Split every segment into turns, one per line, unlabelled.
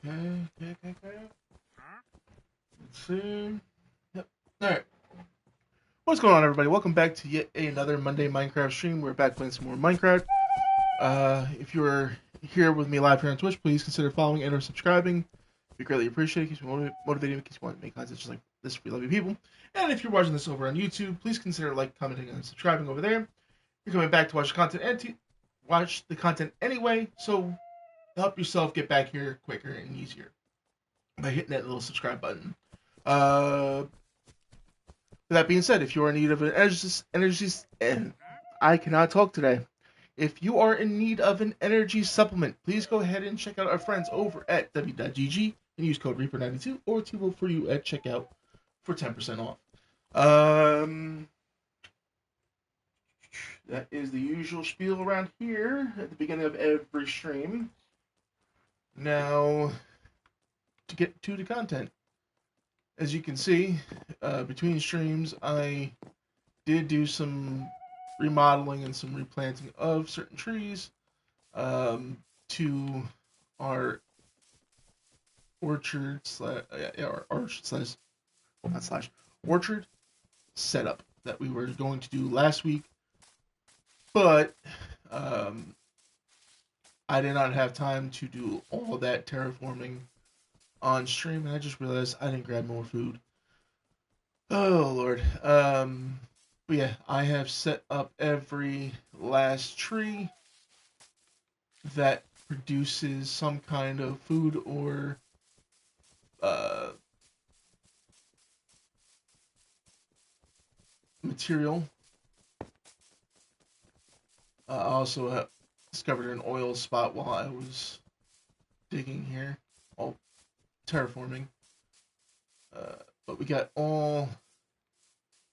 Okay. Let's see. Yep. All right. What's going on, everybody? Welcome back to yet another Monday Minecraft stream. We're back playing some more Minecraft. If you're here with me live here on Twitch, please consider following and or subscribing. We greatly appreciate it. Keeps me motivated. Keeps me want to make content just like this for you lovely people. And if you're watching this over on YouTube, please consider commenting, and subscribing over there. You're coming back to watch the content and watch the content anyway, so help yourself get back here quicker and easier by hitting that little subscribe button. With that being said, if you are in need of an and I cannot talk today. If you are in need of an energy supplement, please go ahead and check out our friends over at w.gg and use code Reaper92 or T-Will for you at checkout for 10% off. That is the usual spiel around here at the beginning of every stream. Now, to get to the content. As you can see, between streams, I did do some remodeling and some replanting of certain trees to our orchard orchard setup that we were going to do last week, but I did not have time to do all that terraforming on stream, and I just realized I didn't grab more food. Oh Lord. But yeah, I have set up every last tree that produces some kind of food or material. I also discovered an oil spot while I was digging here, all terraforming. But we got all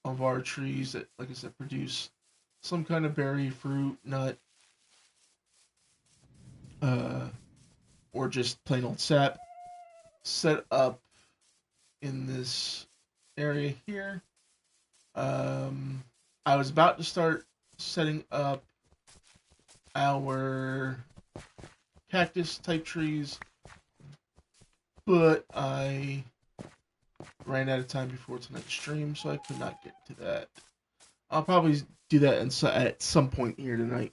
of our trees that, like I said, produce some kind of berry, fruit, nut, or just plain old sap, set up in this area here. I was about to start setting up our cactus type trees, but I ran out of time before tonight's stream, so I could not get to that. I'll probably do that at some point here tonight.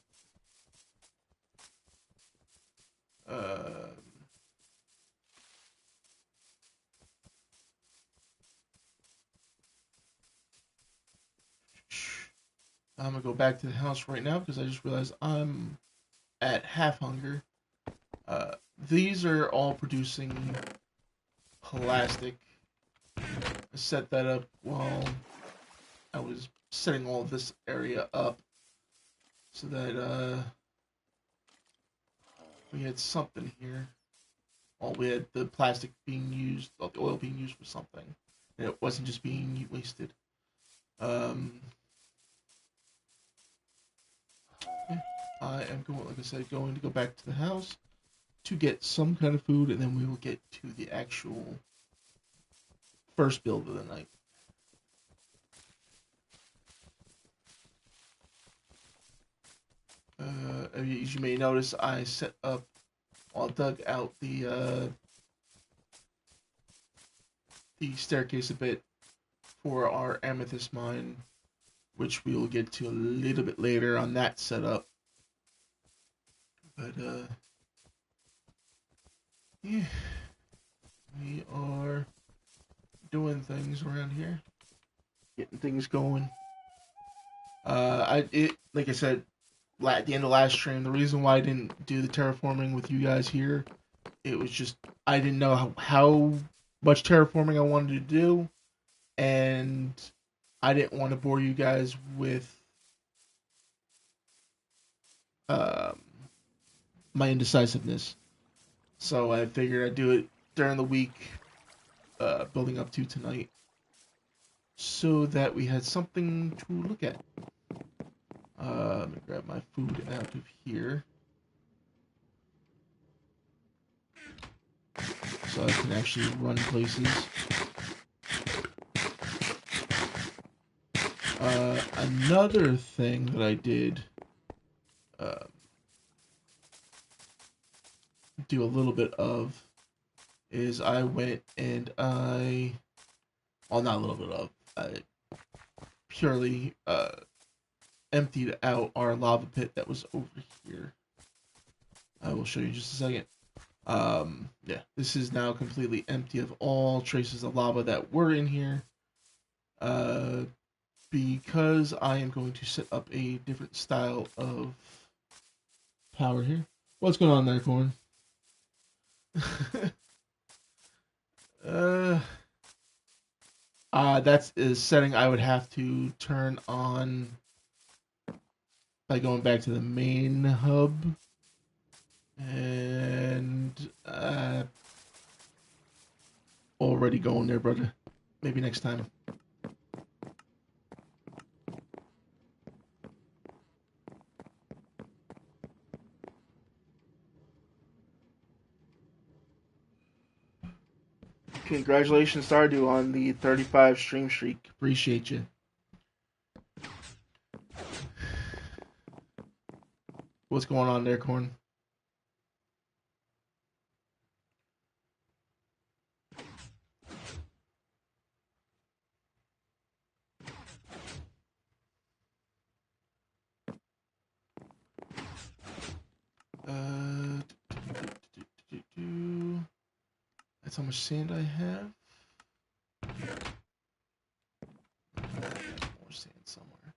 I'm gonna go back to the house right now because I just realized I'm at half hunger. These are all producing plastic. I set that up while I was setting all of this area up so that we had something here. We had the plastic being used, the oil being used for something, and it wasn't just being wasted. I am going, like I said, going to go back to the house to get some kind of food, and then we will get to the actual first build of the night. As you may notice, I set up, I dug out the staircase a bit for our amethyst mine, which we will get to a little bit later on that setup. But yeah, we are doing things around here, getting things going. Like I said, at the end of last stream, the reason why I didn't do the terraforming with you guys here, it was just I didn't know how much terraforming I wanted to do, and I didn't want to bore you guys with my indecisiveness. So I figured I'd do it during the week, building up to tonight, so that we had something to look at. Let me grab my food out of here, so I can actually run places. Another thing that I did do a little bit of is I went and well, not a little bit of, I purely emptied out our lava pit that was over here. I will show you just a second. Yeah, this is now completely empty of all traces of lava that were in here. Because I am going to set up a different style of power here. What's going on there, Corn? uh, that's a setting I would have to turn on by going back to the main hub. And already going there, brother. Maybe next time. Congratulations, Stardew, on the 35 stream streak. Appreciate you. What's going on there, Corn? That's how much sand I have. More sand somewhere.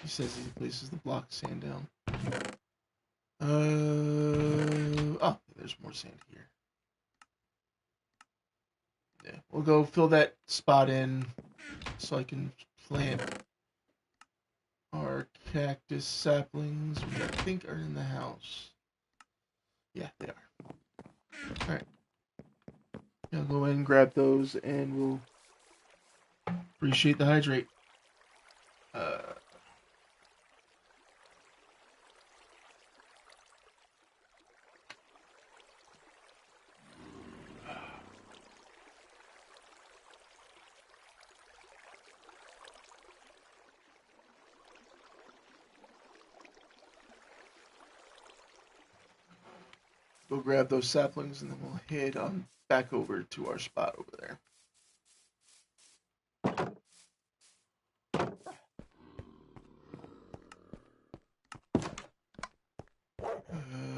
He says he places the block of sand down. Oh, there's more sand here. Yeah, we'll go fill that spot in so I can plant our cactus saplings, which I think are in the house. Yeah, they are. All right. I'll go ahead and grab those, and we'll appreciate the hydrate. Go grab those saplings, and then we'll head on back over to our spot over there.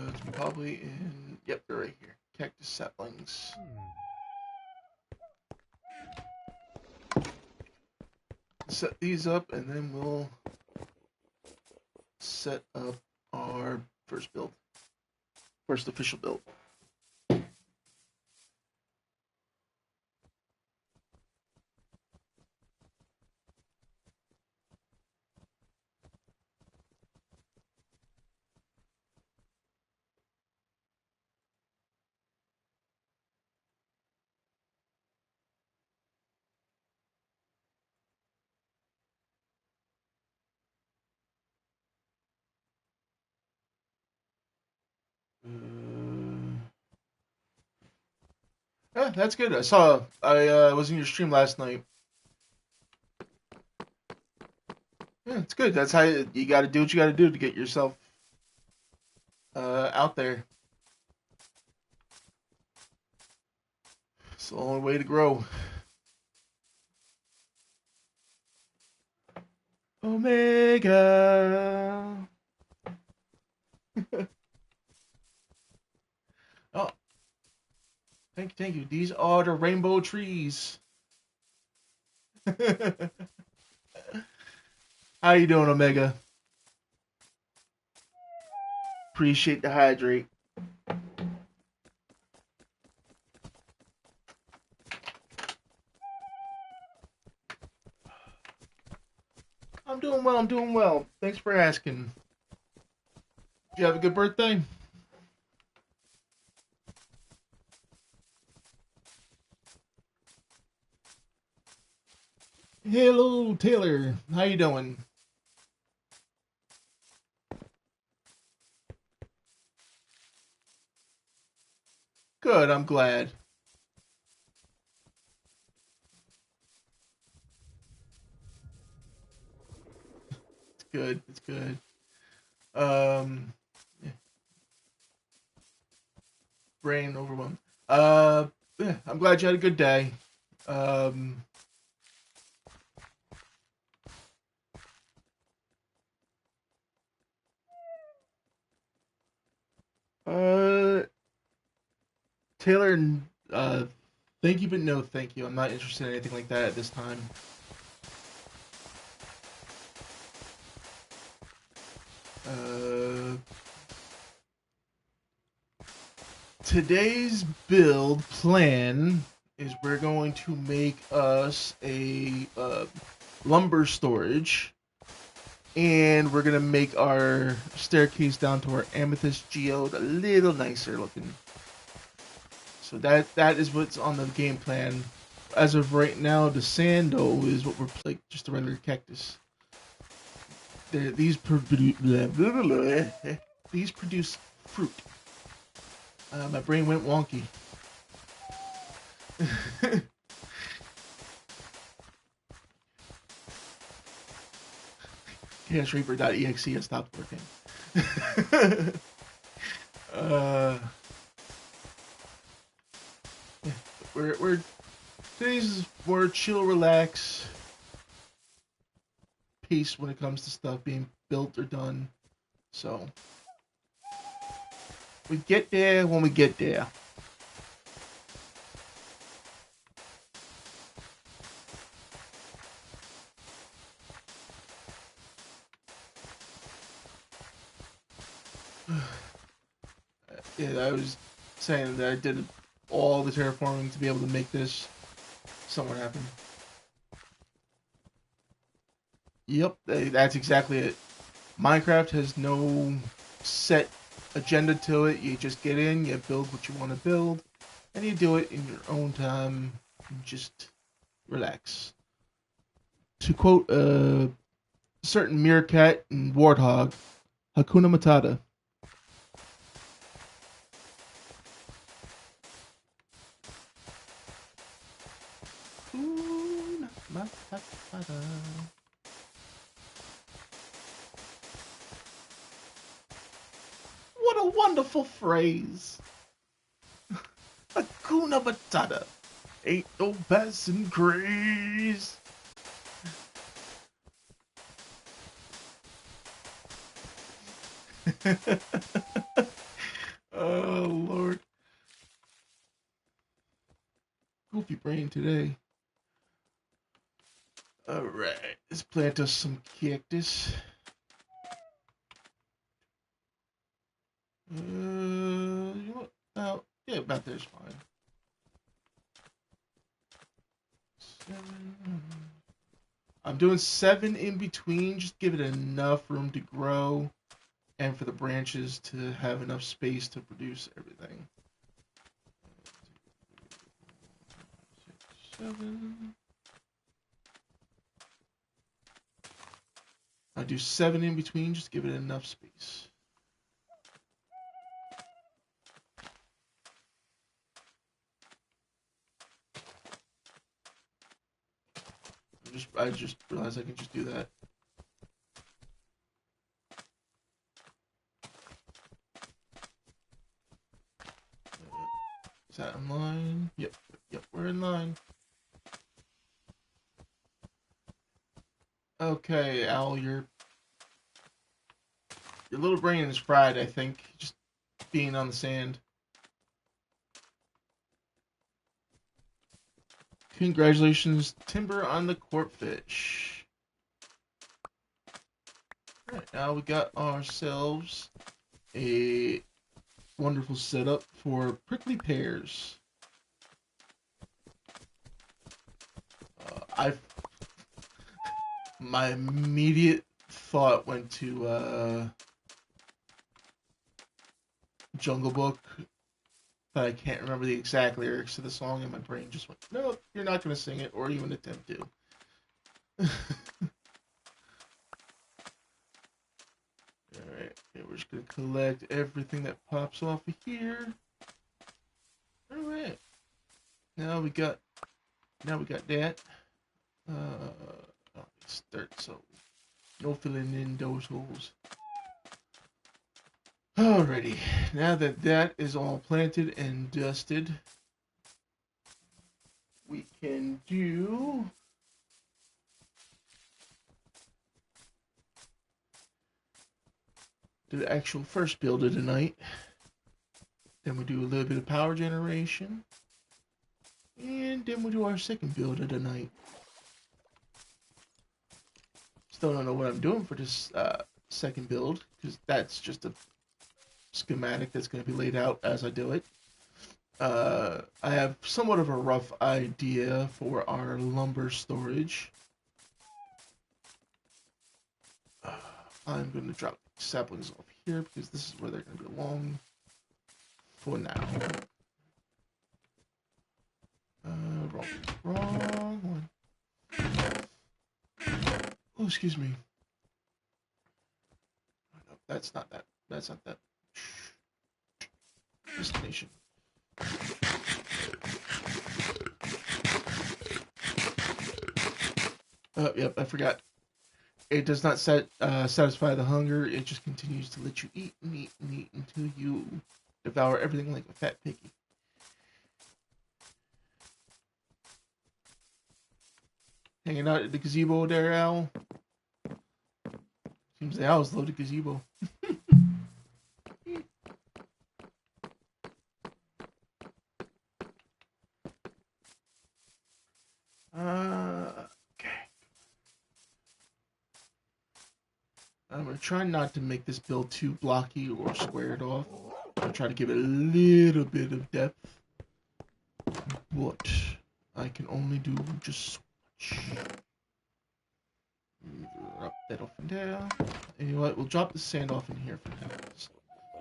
It's probably in. Yep, they're right here. Cactus saplings. Set these up, and then we'll set up our first build. First official build. Yeah, that's good. I was in your stream last night. Yeah, it's good. That's how you got to do what you got to do to get yourself out there. It's the only way to grow. Omega. Oh, thank you. These are the rainbow trees. How you doing, Omega? Appreciate the hydrate. I'm doing well. I'm doing well. Thanks for asking. Did you have a good birthday? Hello, Taylor. How you doing? Good. I'm glad. It's good. It's good. Yeah. brain overwhelmed. Yeah, I'm glad you had a good day. Um, uh, Taylor, thank you, but no thank you. I'm not interested in anything like that at this time. Uh, Today's build plan is we're going to make us a lumber storage, and we're gonna make our staircase down to our amethyst geode a little nicer looking. So that is what's on the game plan. As of right now, the sand though is what we're like just a regular cactus. These these produce fruit. My brain went wonky. ChaosReaper.exe has stopped working. uh, yeah, we're today's more chill, relax pace when it comes to stuff being built or done. So we get there when we get there. Yeah, I was saying that I did all the terraforming to be able to make this somewhat happen. Yep, that's exactly it. Minecraft has no set agenda to it. You just get in, you build what you want to build, and you do it in your own time. And just relax. To quote a certain meerkat and warthog, Hakuna Matata. Hakuna Matata. What a wonderful phrase. Hakuna Matata. Ain't no passing craze. Oh, Lord. Goofy brain today. Alright, let's plant us some cactus. You know what? Oh, yeah, about there's fine. 7. I'm doing 7 in between, just give it enough room to grow and for the branches to have enough space to produce everything. 6, 7. I do 7 in between, just give it enough space. I just realized I can just do that. Is that in line? Yep, we're in line. Okay, Al, your little brain is fried, I think, just being on the sand. Congratulations, Timber, on the Corpfish. Alright, now we got ourselves a wonderful setup for prickly pears. My immediate thought went to Jungle Book, but I can't remember the exact lyrics to the song, and my brain just went, "No, you're not going to sing it or even attempt to." Alright, okay, we're just going to collect everything that pops off of here. Alright, now we got that. It's dirt, so no filling in those holes. Alrighty, now that that is all planted and dusted, we can do the actual first build of the night. Then we do a little bit of power generation. And then we do our second build of the night. Still don't know what I'm doing for this second build, because that's just a schematic that's going to be laid out as I do it. I have somewhat of a rough idea for our lumber storage. I'm going to drop saplings off here because this is where they're going to belong for now. Wrong one. Oh, excuse me. No, that's not that. That's not that. Destination. Yep, I forgot. It does not satisfy the hunger. It just continues to let you eat and eat and eat until you devour everything like a fat piggy. Hanging out at the gazebo there, Al. Seems the owls love the gazebo. Okay. I'm going to try not to make this build too blocky or squared off. I'll try to give it a little bit of depth. But I can only do just so much. Drop that off in there. And you know what? We'll drop the sand off in here for now.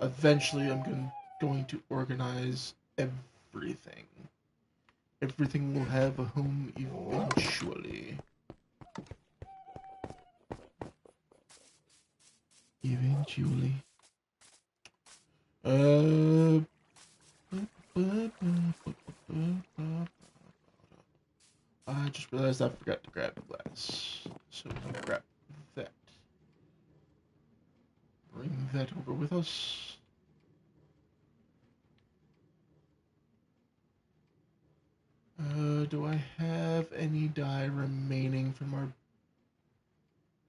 Eventually, I'm going to organize everything. Everything will have a home eventually. Eventually. I just realized I forgot to grab the glass. So we'll grab that. Bring that over with us. Do I have any dye remaining from our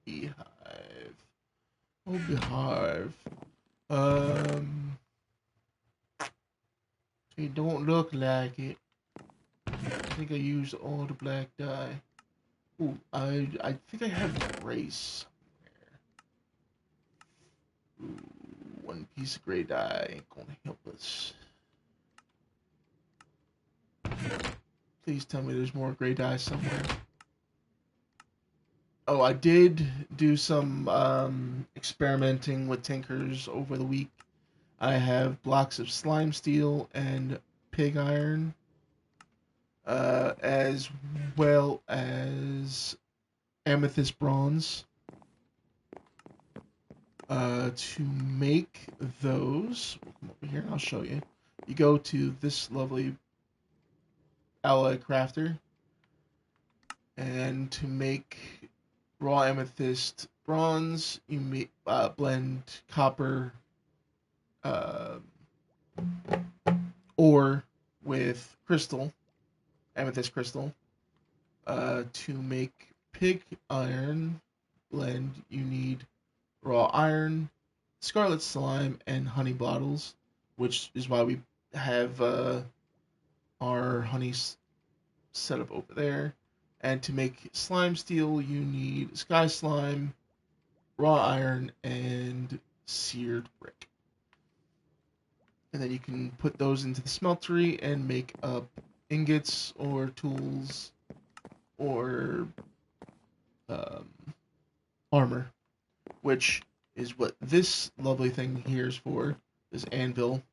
beehive? Oh, beehive. It don't look like it. I think I used all the black dye. Ooh, I think I have gray somewhere. Ooh, one piece of gray dye ain't gonna help us. Please tell me there's more gray dye somewhere. Oh, I did do some experimenting with tinkers over the week. I have blocks of slime steel and pig iron, as well as amethyst bronze. To make those, we'll come over here and I'll show you. You go to this lovely alloy crafter, and to make raw amethyst bronze, you blend copper ore with crystal, amethyst crystal. To make pig iron blend, you need raw iron, scarlet slime, and honey bottles, which is why we have our honey set up over there. And to make slime steel, you need sky slime, raw iron, and seared brick. And then you can put those into the smeltery and make up ingots or tools or um, armor, which is what this lovely thing here is for. This anvil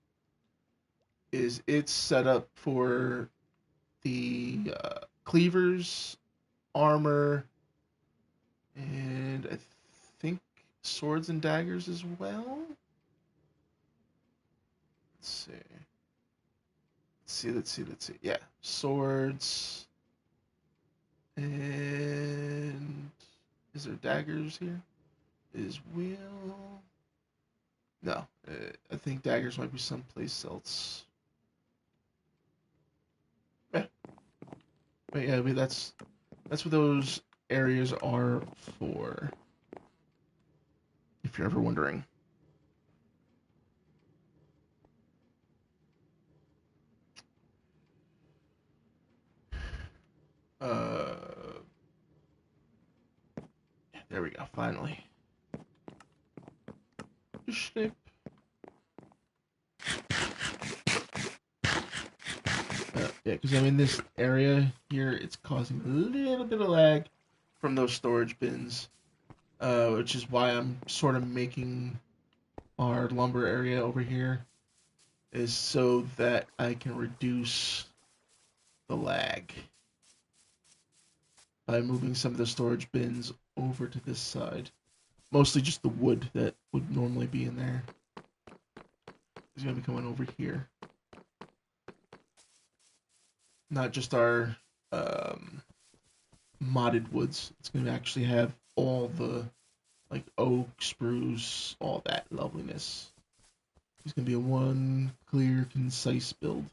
is it's set up for the cleavers, armor, and I think swords and daggers as well. Let's see. Yeah, swords. And is there daggers here? Is will. No, I think daggers might be someplace else. Yeah, but yeah, that's what those areas are for. If you're ever wondering. Uh, there we go. Finally. Snip. Yeah, because I'm in this area here. It's causing a little bit of lag from those storage bins, which is why I'm sort of making our lumber area over here is so that I can reduce the lag by moving some of the storage bins over to this side. Mostly just the wood that would normally be in there is going to be coming over here. Not just our modded woods. It's going to actually have all the like oak, spruce, all that loveliness. It's going to be a one clear, concise build.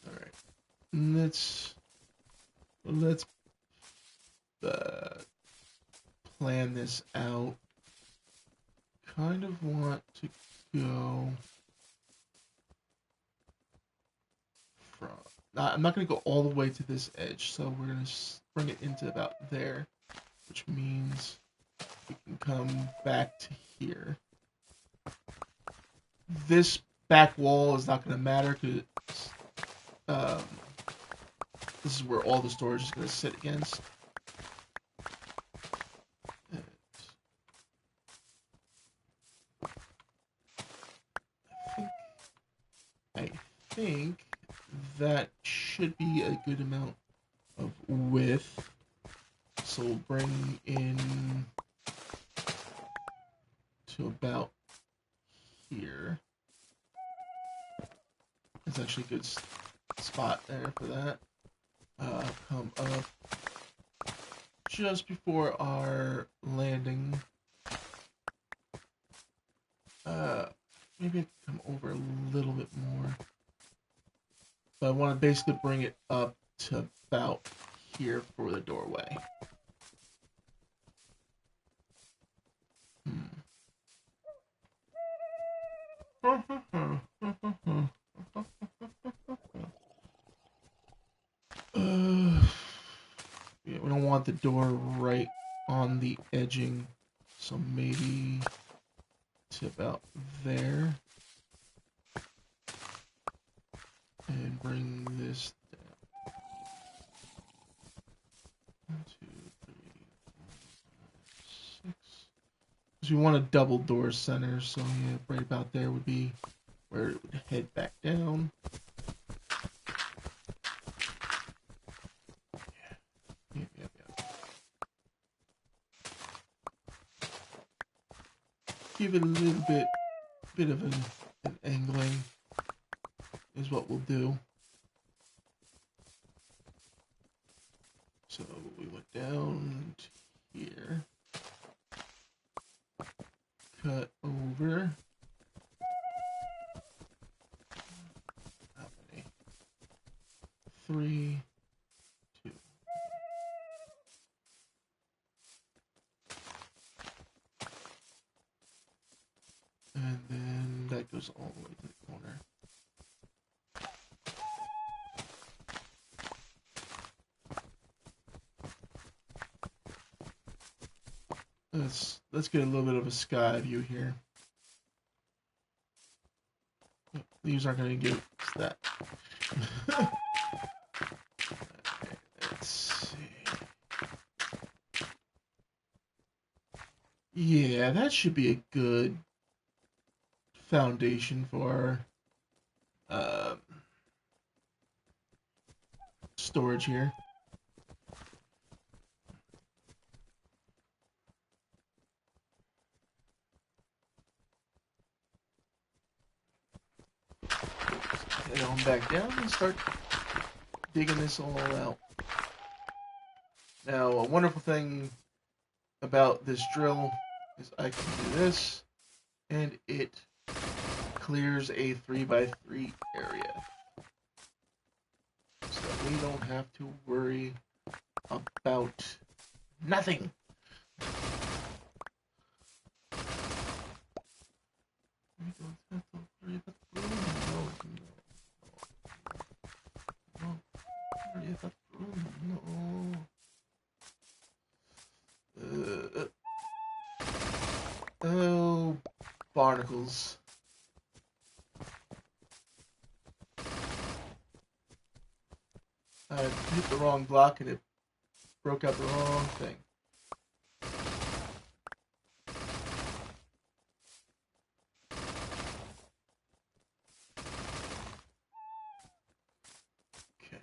All right, let's plan this out. Kind of want to go from. I'm not going to go all the way to this edge, so we're going to bring it into about there, which means we can come back to here. This back wall is not going to matter because this is where all the storage is going to sit against. I think that should be a good amount of width. So we'll bring in to about here. It's actually a good spot there for that. Come up just before our landing. Maybe I can come over a little bit more. But I want to basically bring it up to about here for the doorway. Yeah, we don't want the door right on the edging, so maybe to about there. And bring this down. 1, 2, 3, 4, 5, 6. Because we want a double door center, so yeah, right about there would be where it would head back down. Yeah. Give it a little bit of an angling is what we'll do. So we went down to here, cut over. How many? 3, 2. And then that goes all the way to the corner. Let's get a little bit of a sky view here. These aren't going to give us that. Okay, let's see. Yeah, that should be a good foundation for storage here. Head on back down and start digging this all out. Now, a wonderful thing about this drill is I can do this, and it clears a 3x3 area. So we don't have to worry about nothing. We don't have to worry about oh, barnacles. I hit the wrong block and it broke out the wrong thing. Okay.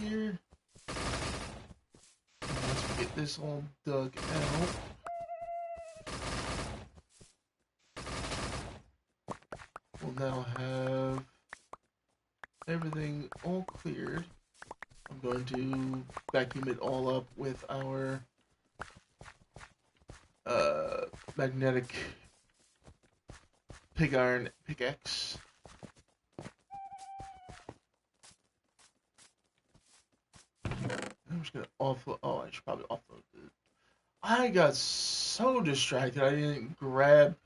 Here. Once we get this all dug out, we'll now have everything all cleared. I'm going to vacuum it all up with our magnetic pig iron pickaxe. I'm just gonna offload. Oh, I should probably offload this. I got so distracted I didn't grab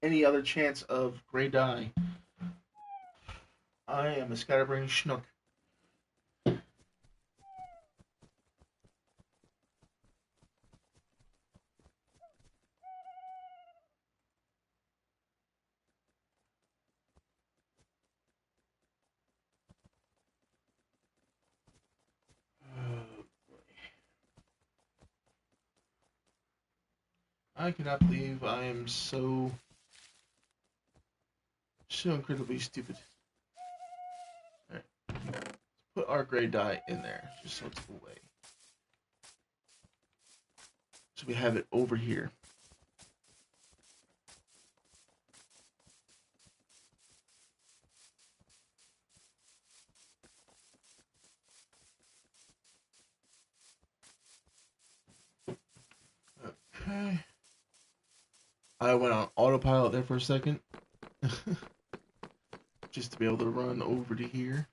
any other chance of gray dye. I am a scatterbrain schnook. I cannot believe I am so incredibly stupid. Alright. Let's put our gray dye in there, just so it's away. So we have it over here. Okay. I went on autopilot there for a second. Just to be able to run over to here.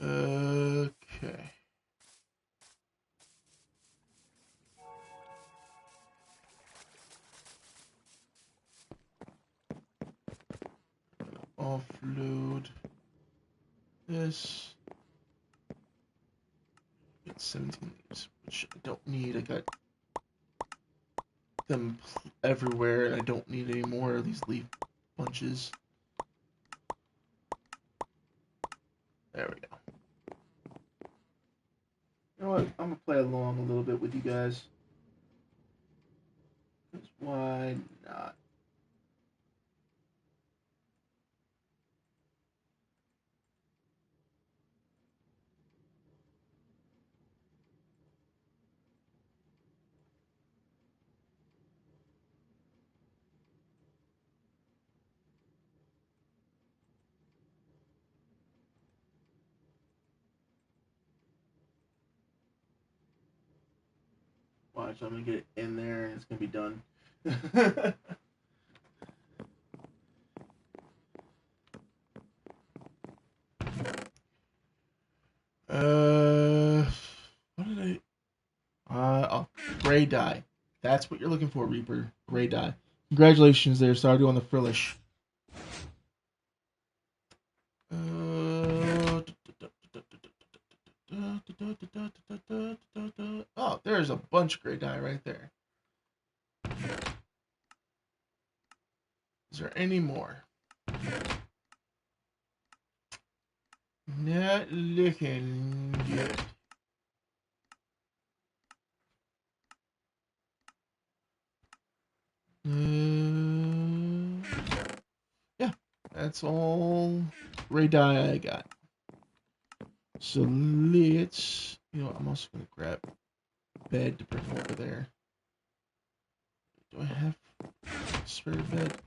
Okay. Offload this. Get 17 leaves, which I don't need. I got them everywhere, and I don't need any more of these leaf bunches. There we go. You know what? I'm gonna play along a little bit with you guys. Because why not? Watch, I'm gonna get it in there and it's gonna be done. What did oh, gray dye. That's what you're looking for, Reaper. Gray dye. Congratulations there, Stardew, on the Frillish. Oh, there's a bunch of gray dye right there. Is there any more? Not looking good. Yeah, that's all gray dye I got. So let's, I'm also going to grab bed to bring over there. Do I have a spare bed?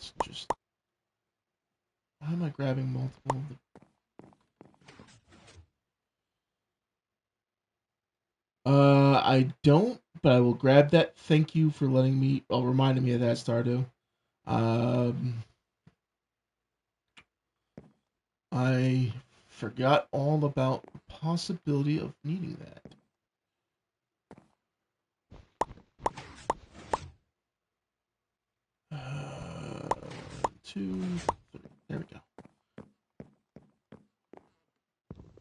let's just... How am I grabbing multiple of the... I don't, but I will grab that. Thank you for letting me, reminding me of that, Stardew. I forgot all about the possibility of needing that. Two, three. There we go.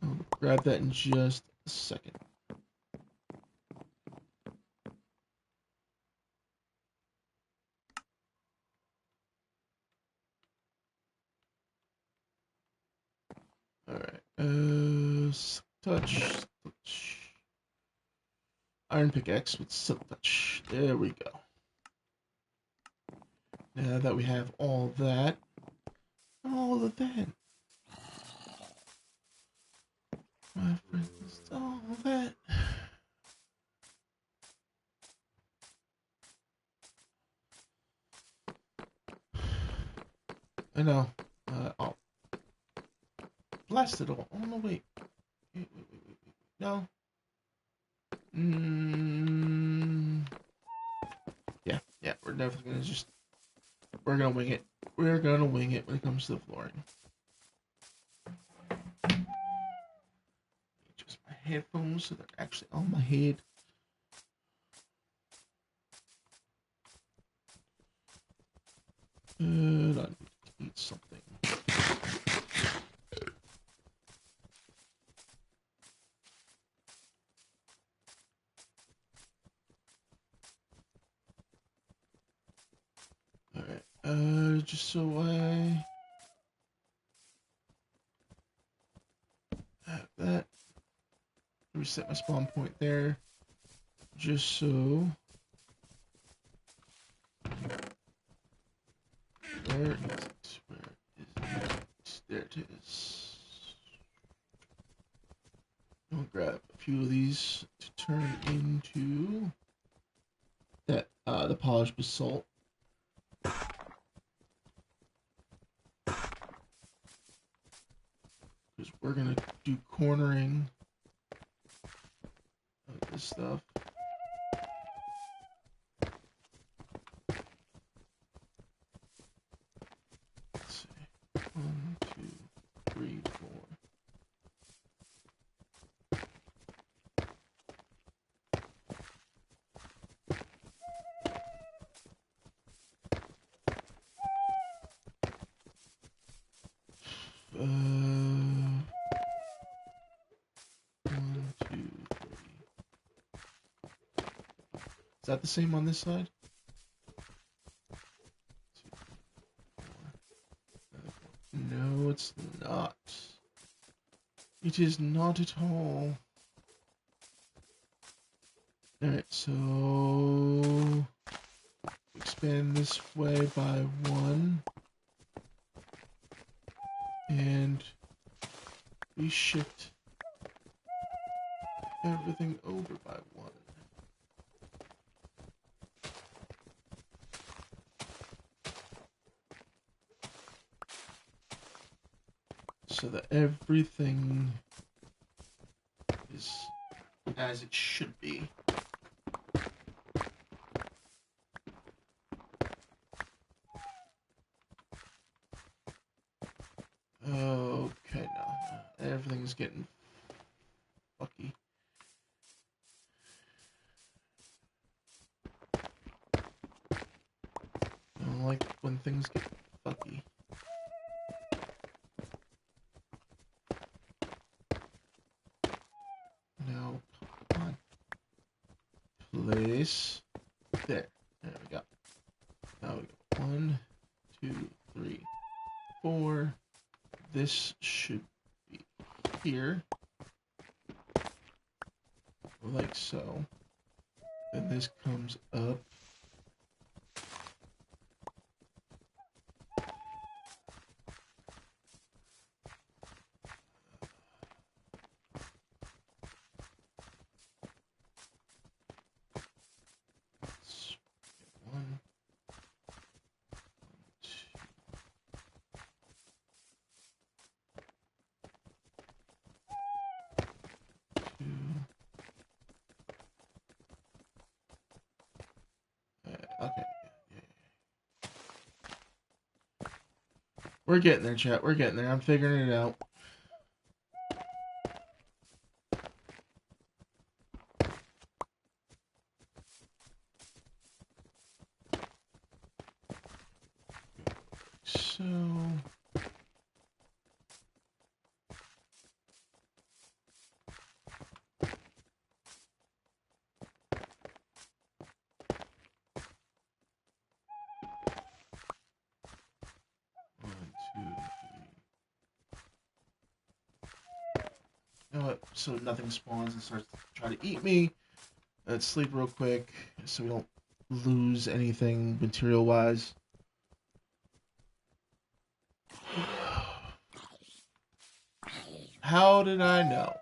I'll grab that in just a second. Alright. Touch. Iron pickaxe with silk touch. There we go. Now that we have all that. All of that. My friends, all that. I know. I'll blast it all. Oh, no, wait. Wait. No. Yeah, we're definitely gonna just... We're gonna wing it. We're gonna wing it when it comes to the flooring. Just my headphones so they're actually on my head. And I need to eat something. Alright, just so I have that. Reset my spawn point there. Just so... Where is it? Where is it? There it is. I'll grab a few of these to turn into that the polished basalt. Because we're gonna do cornering of this stuff. Let's see. 1, 2, 3, 4. One, two, three. Is that the same on this side? 2, 4. No, it's not. It is not at all. Alright, so expand this way by 1. And we shift everything over by 1. So that everything is as it should be. Okay, no. Everything's getting fucky. I don't like when things get fucky. Now, come on. Place. There. There we go. Now we go. 1, 2, 3, 4. This should be here. Like so. Then this comes up. One, We're getting there, chat. We're getting there. I'm figuring it out. So... 1, 2, 3. You know what? So nothing spawns and starts to try to eat me. Let's sleep real quick so we don't lose anything material-wise. How did I know?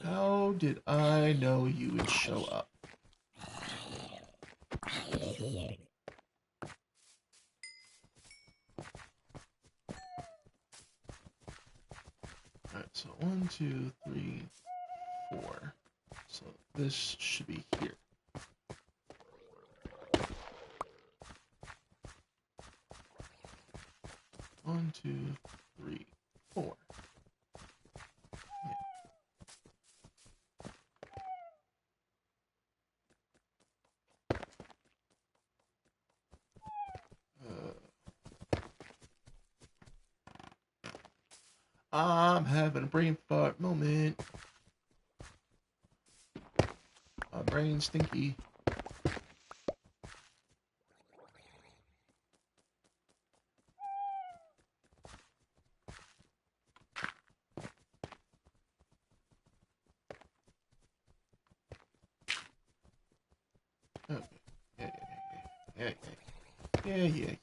How did I know you would show up? Alright, so 1, 2, 3, 4. So this should be here. One, two, three, 4. I'm having a brain fart moment. My brain's stinky. Okay. Yeah.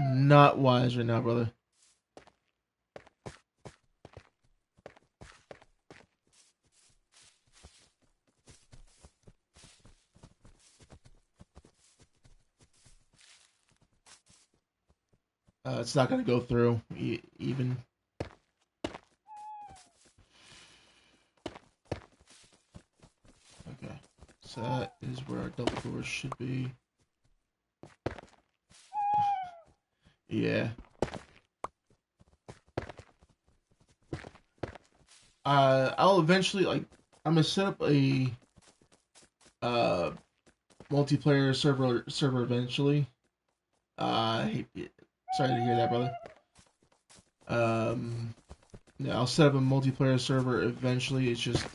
Not wise right now, brother. It's not gonna go through even. Okay, so that is where our double doors should be. Yeah. I'll eventually I'm gonna set up a multiplayer server eventually. Sorry to hear that, brother. Yeah, I'll set up a multiplayer server eventually. It's just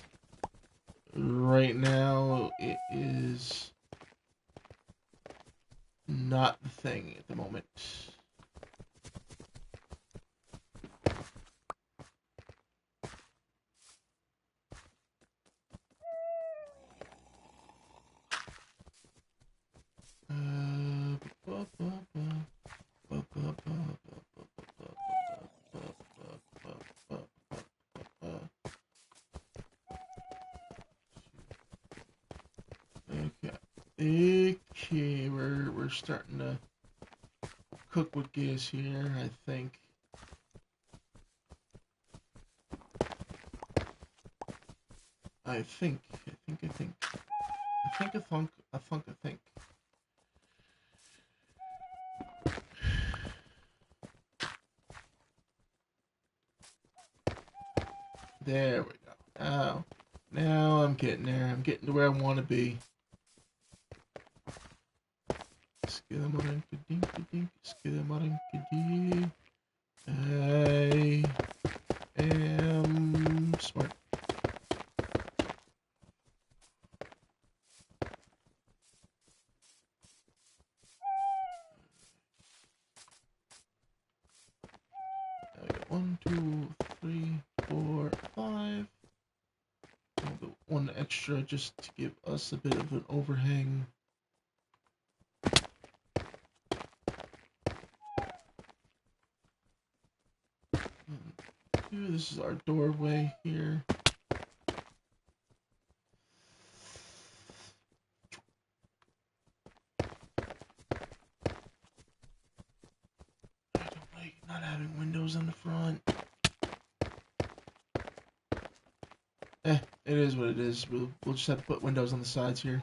right now it is not the thing at the moment. Okay, we're starting to cook with gas here, I think. I think. There we go. Now I'm getting there. I'm getting to where I want to be. I am smart. I got 1, 2, 3, 4, 5. I'll go 1 extra just to give us a bit of an overhang. This is our doorway here. not having windows on the front. It is what it is. We'll just have to put windows on the sides here.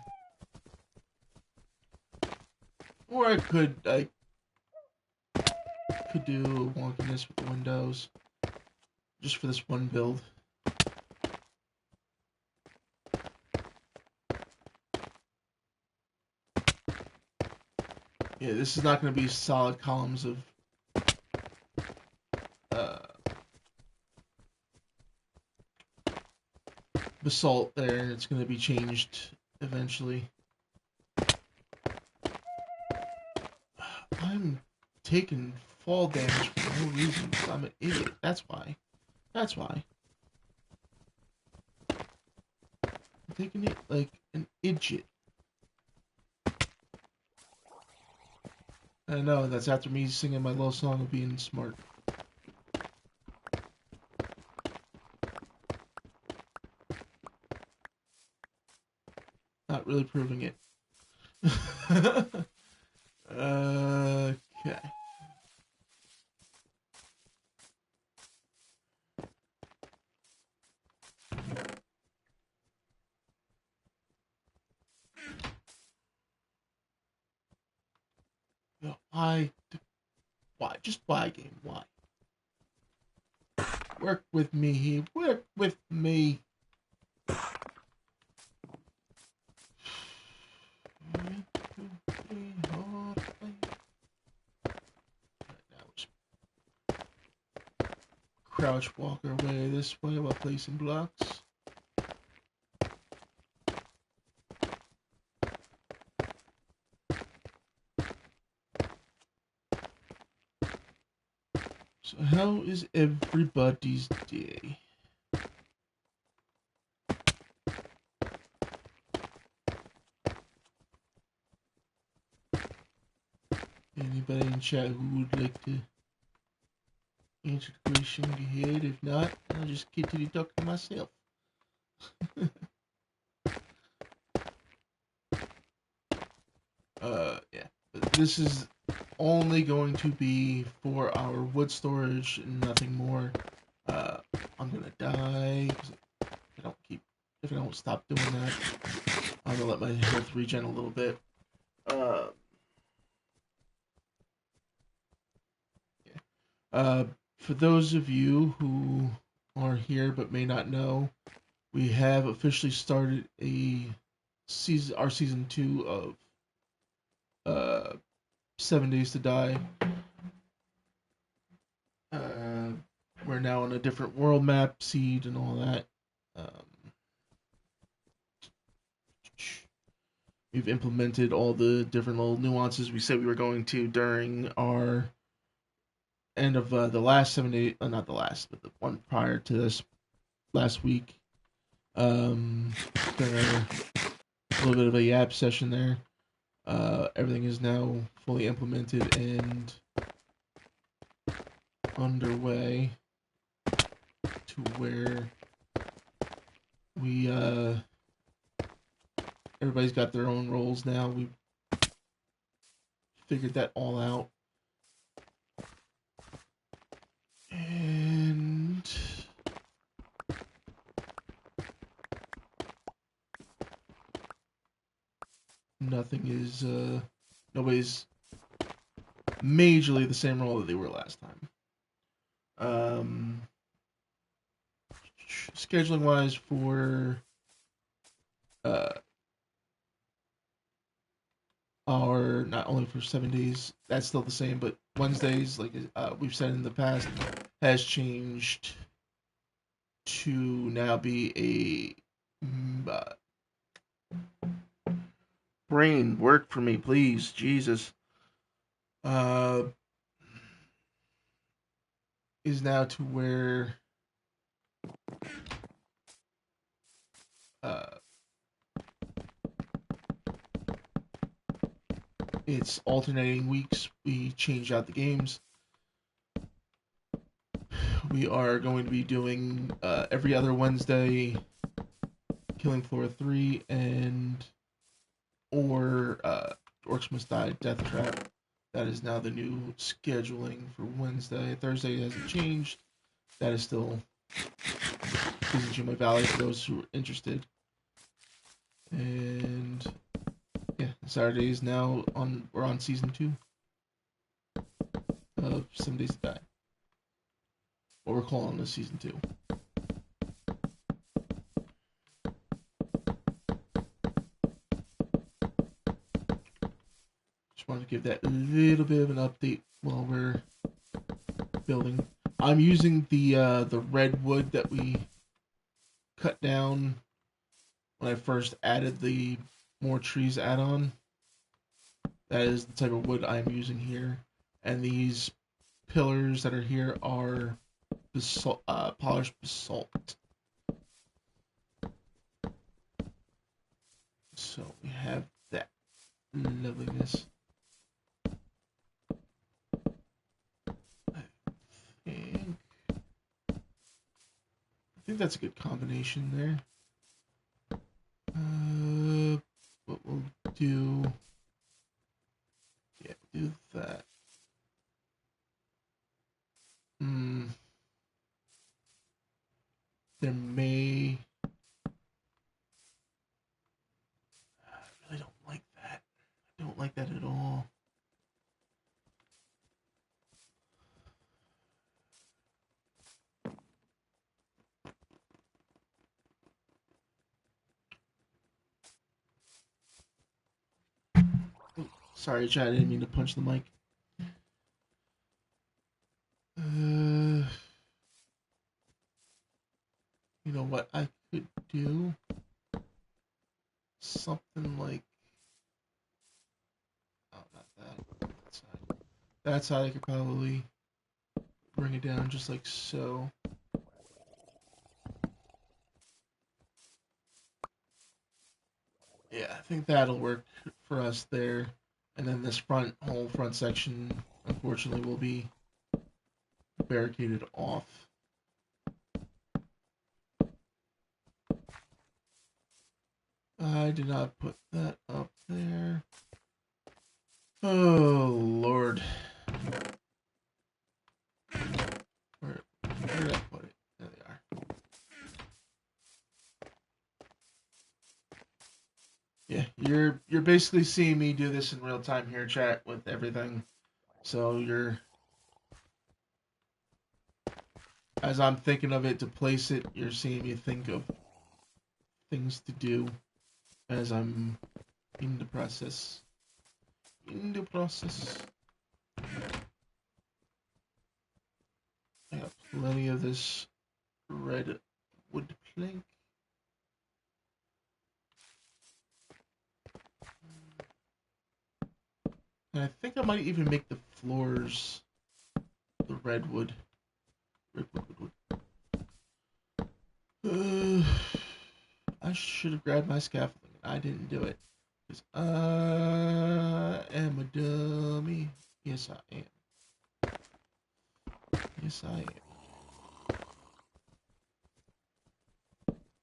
Or I could do wonkiness with the windows. Just for this one build. Yeah, this is not going to be solid columns of basalt there, and it's going to be changed eventually. I'm taking fall damage for no reason. I'm an idiot. That's why. That's why. I'm taking it like an idiot. I know, that's after me singing my little song of being smart. Not really proving it. Okay. No, why? Just why, game? Why? Work with me here. Work with me. Crouch walk our way this way while placing blocks. So how is everybody's day? Anybody in chat who would like to answer the question ahead? If not, I'll just continue talking to myself. Yeah. But this is only going to be for our wood storage and nothing more. I'm gonna die if I don't stop doing that. I'm gonna let my health regen a little bit. For those of you who are here but may not know, we have officially started our season 2 of 7 Days to Die. We're now on a different world map, seed, and all that. We've implemented all the different little nuances we said we were going to during our end of the last 7 days, not the last, but the one prior to this last week. During a little bit of a YAP session there. Everything is now fully implemented and underway to where we everybody's got their own roles now. We figured that all out. And nothing is nobody's majorly the same role that they were last time. Scheduling wise for our not only for 7 days, that's still the same, but Wednesdays, like we've said in the past, has changed to now be a brain work for me, please, Jesus. Is now to where it's alternating weeks. We change out the games. We are going to be doing every other Wednesday Killing Floor 3 or Orcs Must Die Death Trap. That is now the new scheduling for Wednesday. Thursday hasn't changed. That is still Junimai Valley for those who are interested. And yeah, Saturday is now on. We're on season 2 of 7 Days to Die. What we're calling this season 2. Just wanted to give that a little bit of an update while we're building. I'm using the redwood that we cut down when I first added the more trees add-on. That is the type of wood I'm using here. And these pillars that are here are basalt, polished basalt. So we have that loveliness. I think that's a good combination there. What we'll do... Yeah, do that. There may... I really don't like that. I don't like that at all. Sorry, chat, I didn't mean to punch the mic. You know what I could do? Something like... Oh, not that. That side. That side I could probably bring it down just like so. Yeah, I think that'll work for us there. And then this whole front section, unfortunately, will be barricaded off. I did not put that up there. Oh, Lord. Where did I put it? There they are. Yeah, you're basically seeing me do this in real time here, chat, with everything. So as I'm thinking of it to place it, you're seeing me think of things to do as I'm in the process. I got plenty of this red wood plank. And I think I might even make the floors the redwood. I should have grabbed my scaffolding. I didn't do it. Because I am a dummy. Yes, I am. Yes, I am.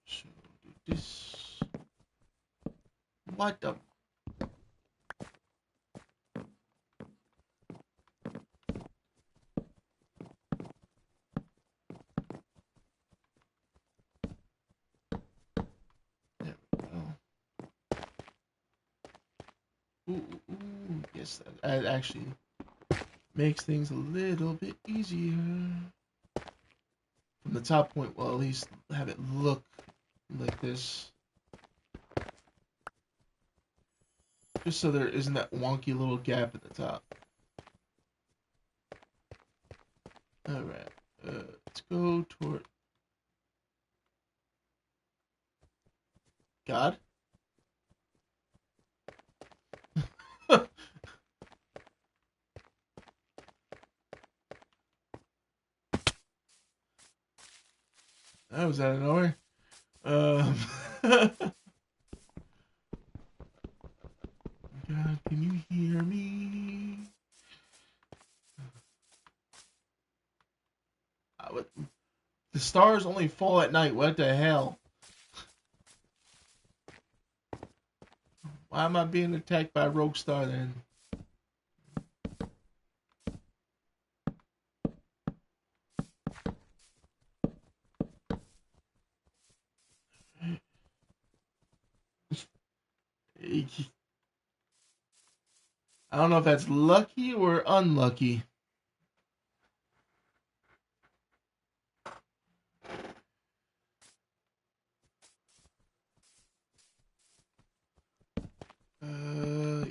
So, do this. What the... There we go. Ooh, yes, that actually makes things a little bit easier. From the top point, well, at least have it look like this. Just so there isn't that wonky little gap at the top. Alright, let's go toward... God? That was out of nowhere. God, can you hear me? The stars only fall at night. What the hell? Why am I being attacked by a rogue star then? I don't know if that's lucky or unlucky. Yeah.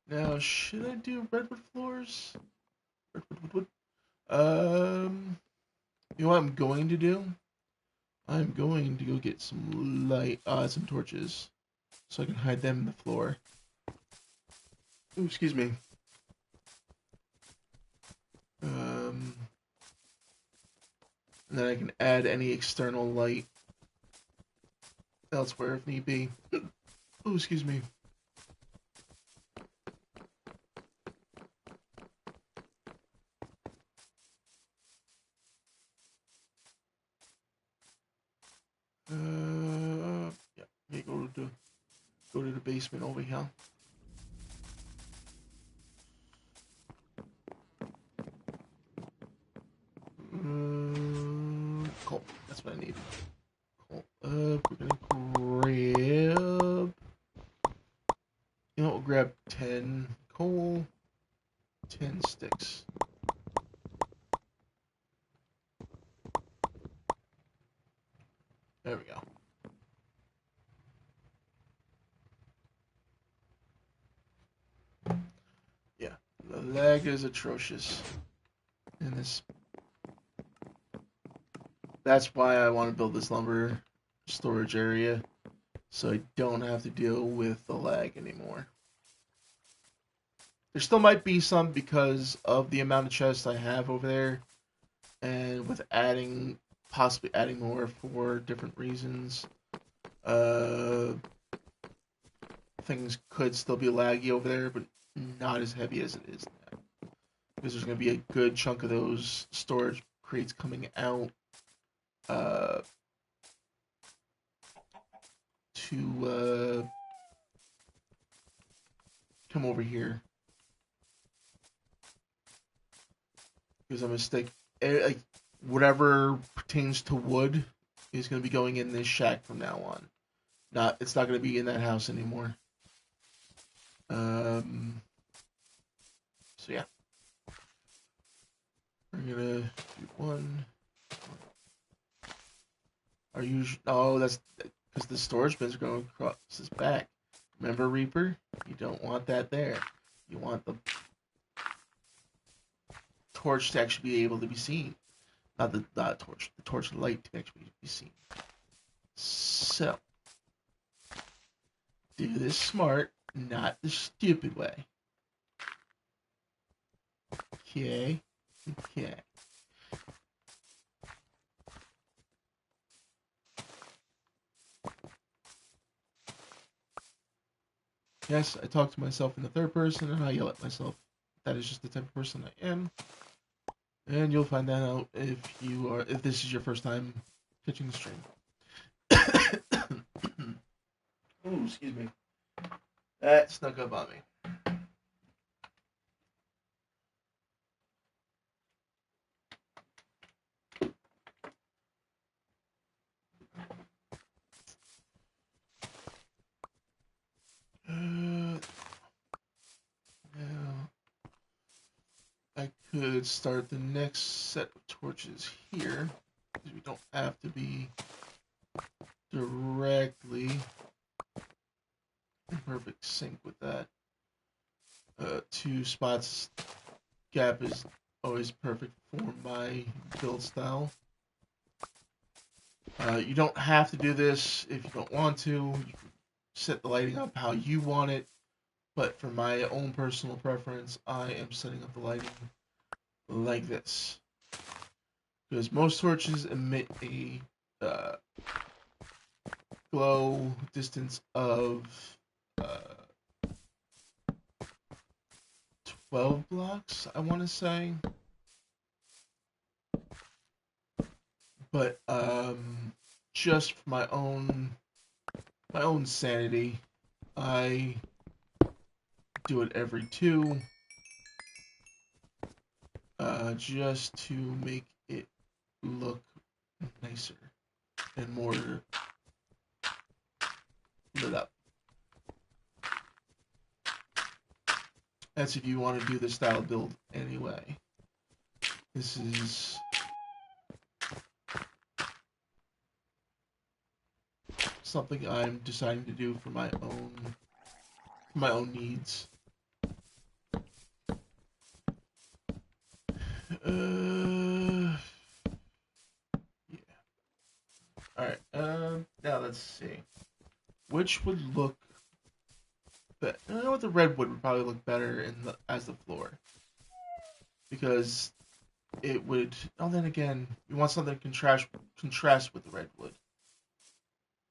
Now, should I do redwood floors? Redwood. You know what I'm going to do? I'm going to go get some some torches, so I can hide them in the floor. Ooh, excuse me. And then I can add any external light elsewhere if need be. Ooh, excuse me. Yeah, let me go to the basement over here. Coal. That's what I need. Coal. We're gonna grab. You know, we'll grab 10 coal, 10 sticks. There we go. Yeah, the lag is atrocious in this. That's why I want to build this lumber storage area, so I don't have to deal with the lag anymore. There still might be some because of the amount of chests I have over there, and with possibly adding more for different reasons, things could still be laggy over there, but not as heavy as it is now. Because there's going to be a good chunk of those storage crates coming out to come over here. Because I'm mistake, like whatever pertains to wood is going to be going in this shack from now on. It's not going to be in that house anymore. So yeah, we're gonna do one. Are you? Oh, that's because the storage bins are going across his back. Remember, Reaper? You don't want that there. You want the torch to actually be able to be seen. Not the torch. The torch light to actually be seen. So, do this smart, not the stupid way. Okay. Okay. Yes, I talk to myself in the third person and I yell at myself. That is just the type of person I am. And you'll find that out if this is your first time catching the stream. Oh, excuse me. That snuck up on me. Now I could start the next set of torches here, because we don't have to be directly in perfect sync with that. 2 spots gap is always perfect for my build style. You don't have to do this if you don't want to. You can set the lighting up how you want it, but for my own personal preference, I am setting up the lighting like this. Because most torches emit a glow distance of uh, 12 blocks, I want to say. But just for my own sanity, I do it every 2, just to make it look nicer and more That's if you want to do this style build anyway. This is something I'm deciding to do for my own needs. Yeah. All right. Now let's see. Which would look better? I know what the redwood would probably look better as the floor, because it would. Oh, then again, you want something to contrast with the redwood.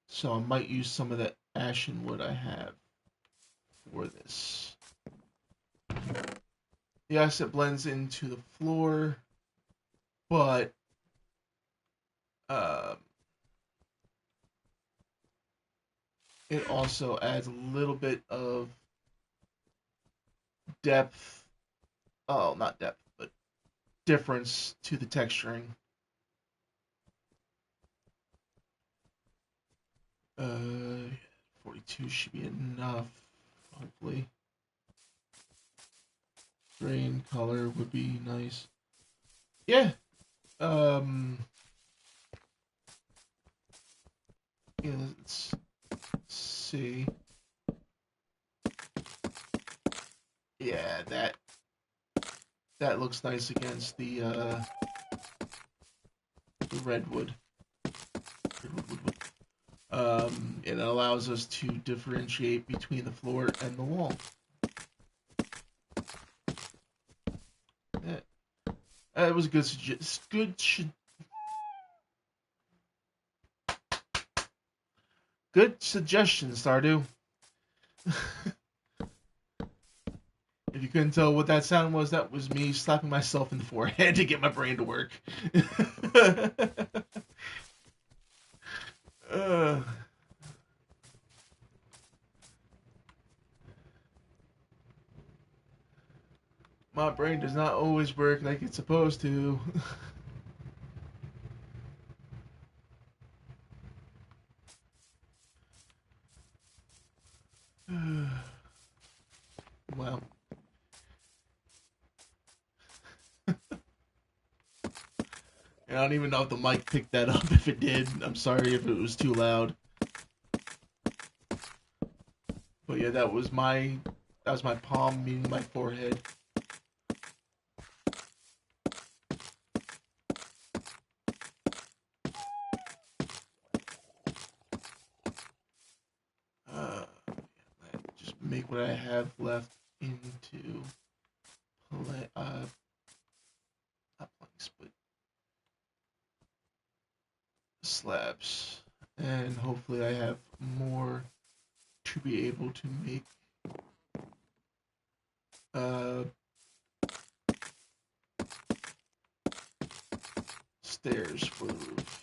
So I might use some of the ashen wood I have for this. Yes, it blends into the floor, but um, it also adds a little bit of depth. Oh, not depth, but difference to the texturing. 42 should be enough, hopefully. Grain color would be nice. Yeah. Yeah, let's see. Yeah, that looks nice against the redwood. It allows us to differentiate between the floor and the wall. Yeah. It was a good good suggestion, Stardew. If you couldn't tell what that sound was, that was me slapping myself in the forehead to get my brain to work. uh, my brain does not always work like it's supposed to. Well. And I don't even know if the mic picked that up. If it did, I'm sorry if it was too loud. But yeah, that was my palm meeting my forehead. Just make what I have left into not planks, but slabs, and hopefully I have more to be able to make stairs for the roof.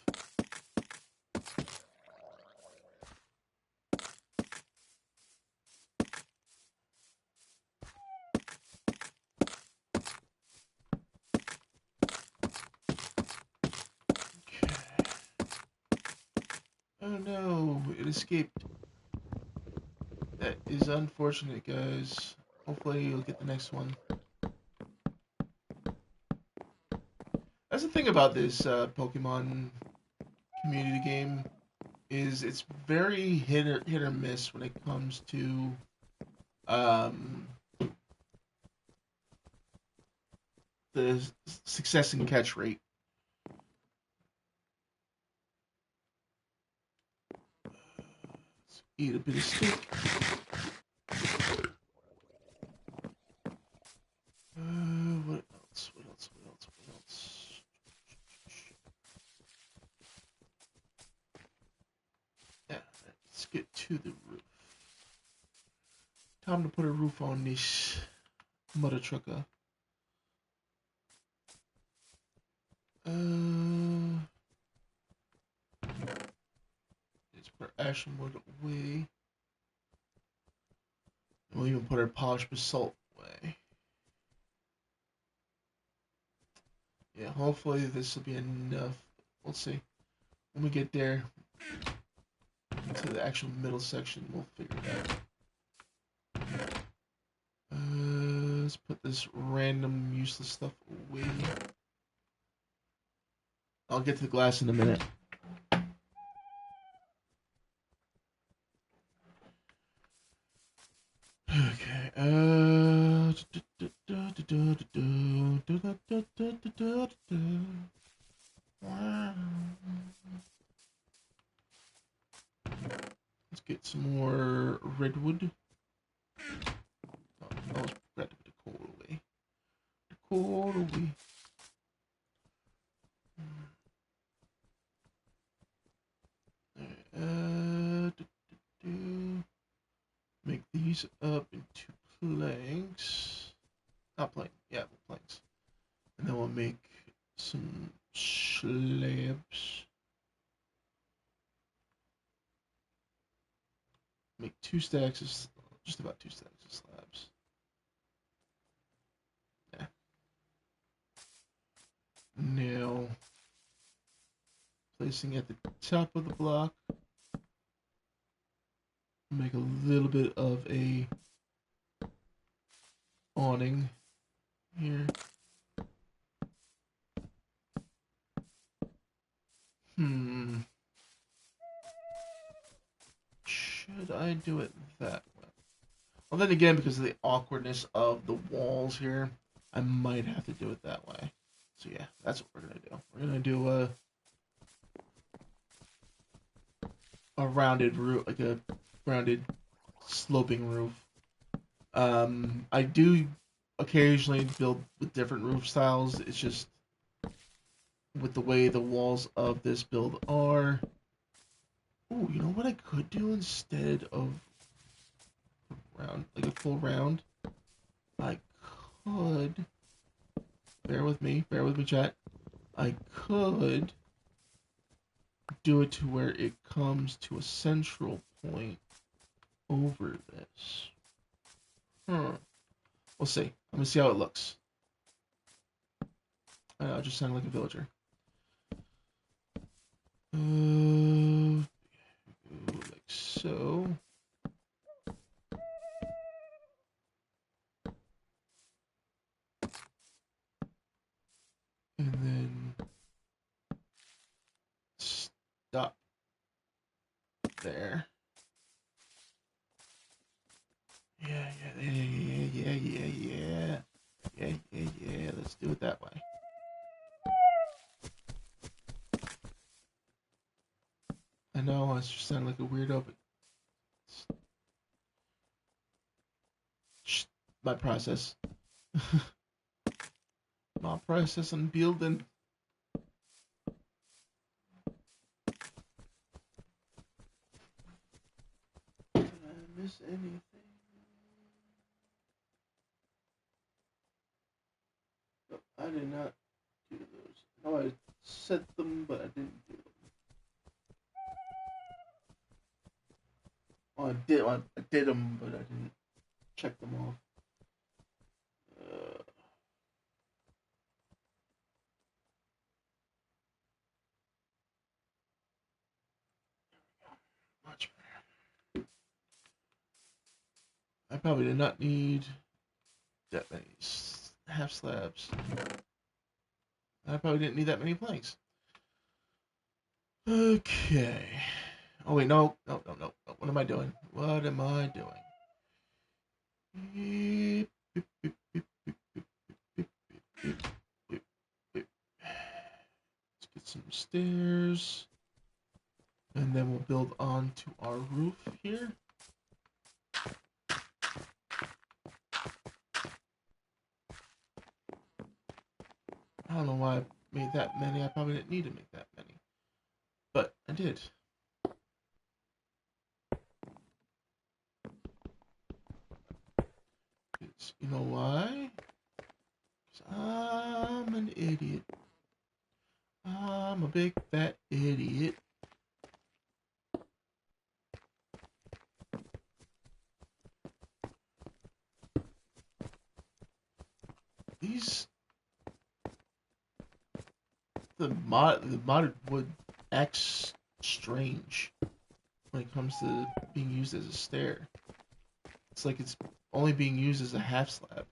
Okay. Oh no, it escaped. That is unfortunate, guys. Hopefully you'll get the next one. That's the thing about this Pokemon community game, is it's very hit or miss when it comes to um, the success and catch rate. Let's eat a bit of steak. What else? What else? What else? What else? Yeah, let's get to the roof. Time to put a roof on this mother trucker. Let's put our ashen wood away. We'll even put our polished basalt away. Yeah, hopefully this will be enough. We'll see. When we get there to the actual middle section, we'll figure it out. put this random useless stuff away. I'll get to the glass in a minute. Okay. Let's get some more redwood. Oh, I almost forgot to put the coal away. The coal away. Make these up into planks. Not plank, yeah, planks. And then we'll make some slabs. Make 2 stacks of, just about 2 stacks of slabs. Yeah. Now, placing at the top of the block. Make a little bit of a awning here. Should I do it that way? Well, then again, because of the awkwardness of the walls here, I might have to do it that way. So yeah, that's what we're gonna do. We're gonna do a rounded roof, like a rounded sloping roof. I do occasionally build with different roof styles. It's just with the way the walls of this build are. Oh, you know what I could do instead of round, like a full round? I could, bear with me, chat. I could do it to where it comes to a central point over this. We'll see. I'm gonna see how it looks. I just sound like a villager. Like so. And then stop there. Yeah. Let's do it that way. I know I just sound like a weirdo, but it's my process. My process on building. Did I miss anything? No, I did not do those. No, I set them, but I didn't do them. Oh, I did them, but I didn't check them off. Much better. I probably did not need that many half slabs. I probably didn't need that many planks. Okay. Oh wait, no. What am I doing? Let's get some stairs. And then we'll build onto our roof here. I don't know why I made that many. I probably didn't need to make that many. But I did. You know why? Because I'm an idiot. I'm a big fat idiot. The modded wood acts strange when it comes to being used as a stair. It's like it's only being used as a half slab.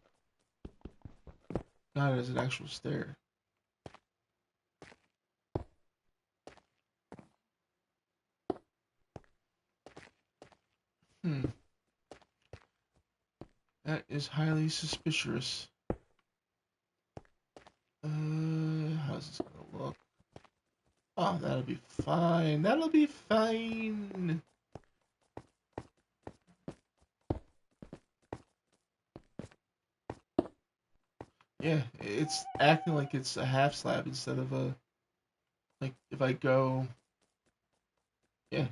not as an actual stair. Hmm. That is highly suspicious. How's this gonna look? Oh, that'll be fine. That'll be fine. Yeah, it's acting like it's a half slab instead of a, like, if I go, yeah,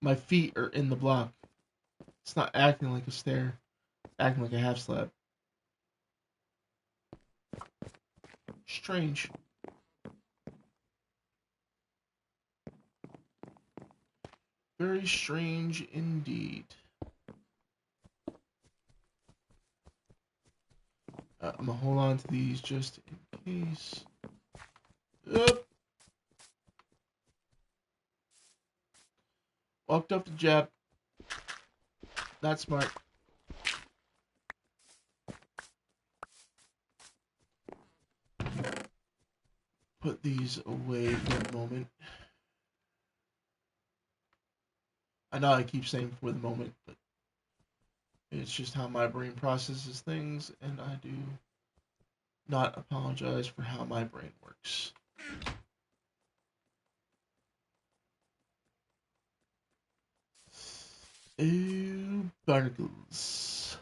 my feet are in the block. It's not acting like a stair, acting like a half slab. Strange. Very strange indeed. I'm gonna hold on to these just in case. Up. Walked up the jab. Not smart. Put these away for the moment. I know I keep saying for the moment, but it's just how my brain processes things, and I do not apologize for how my brain works. Ew, barnacles.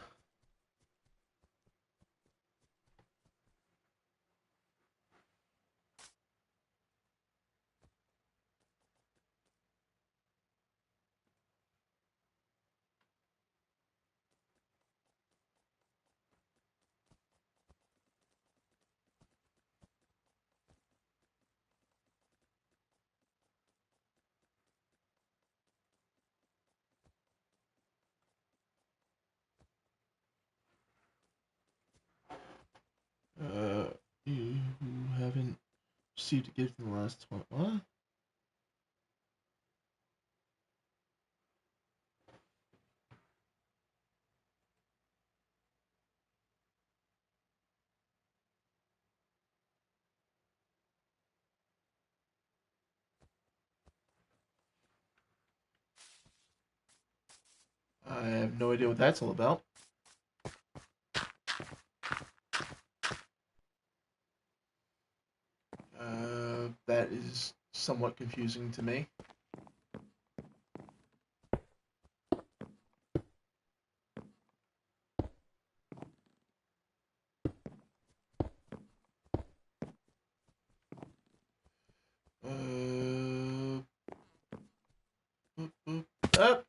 You who haven't received a gift in the last 20. What? I have no idea what that's all about. That is somewhat confusing to me. Boop, boop, up.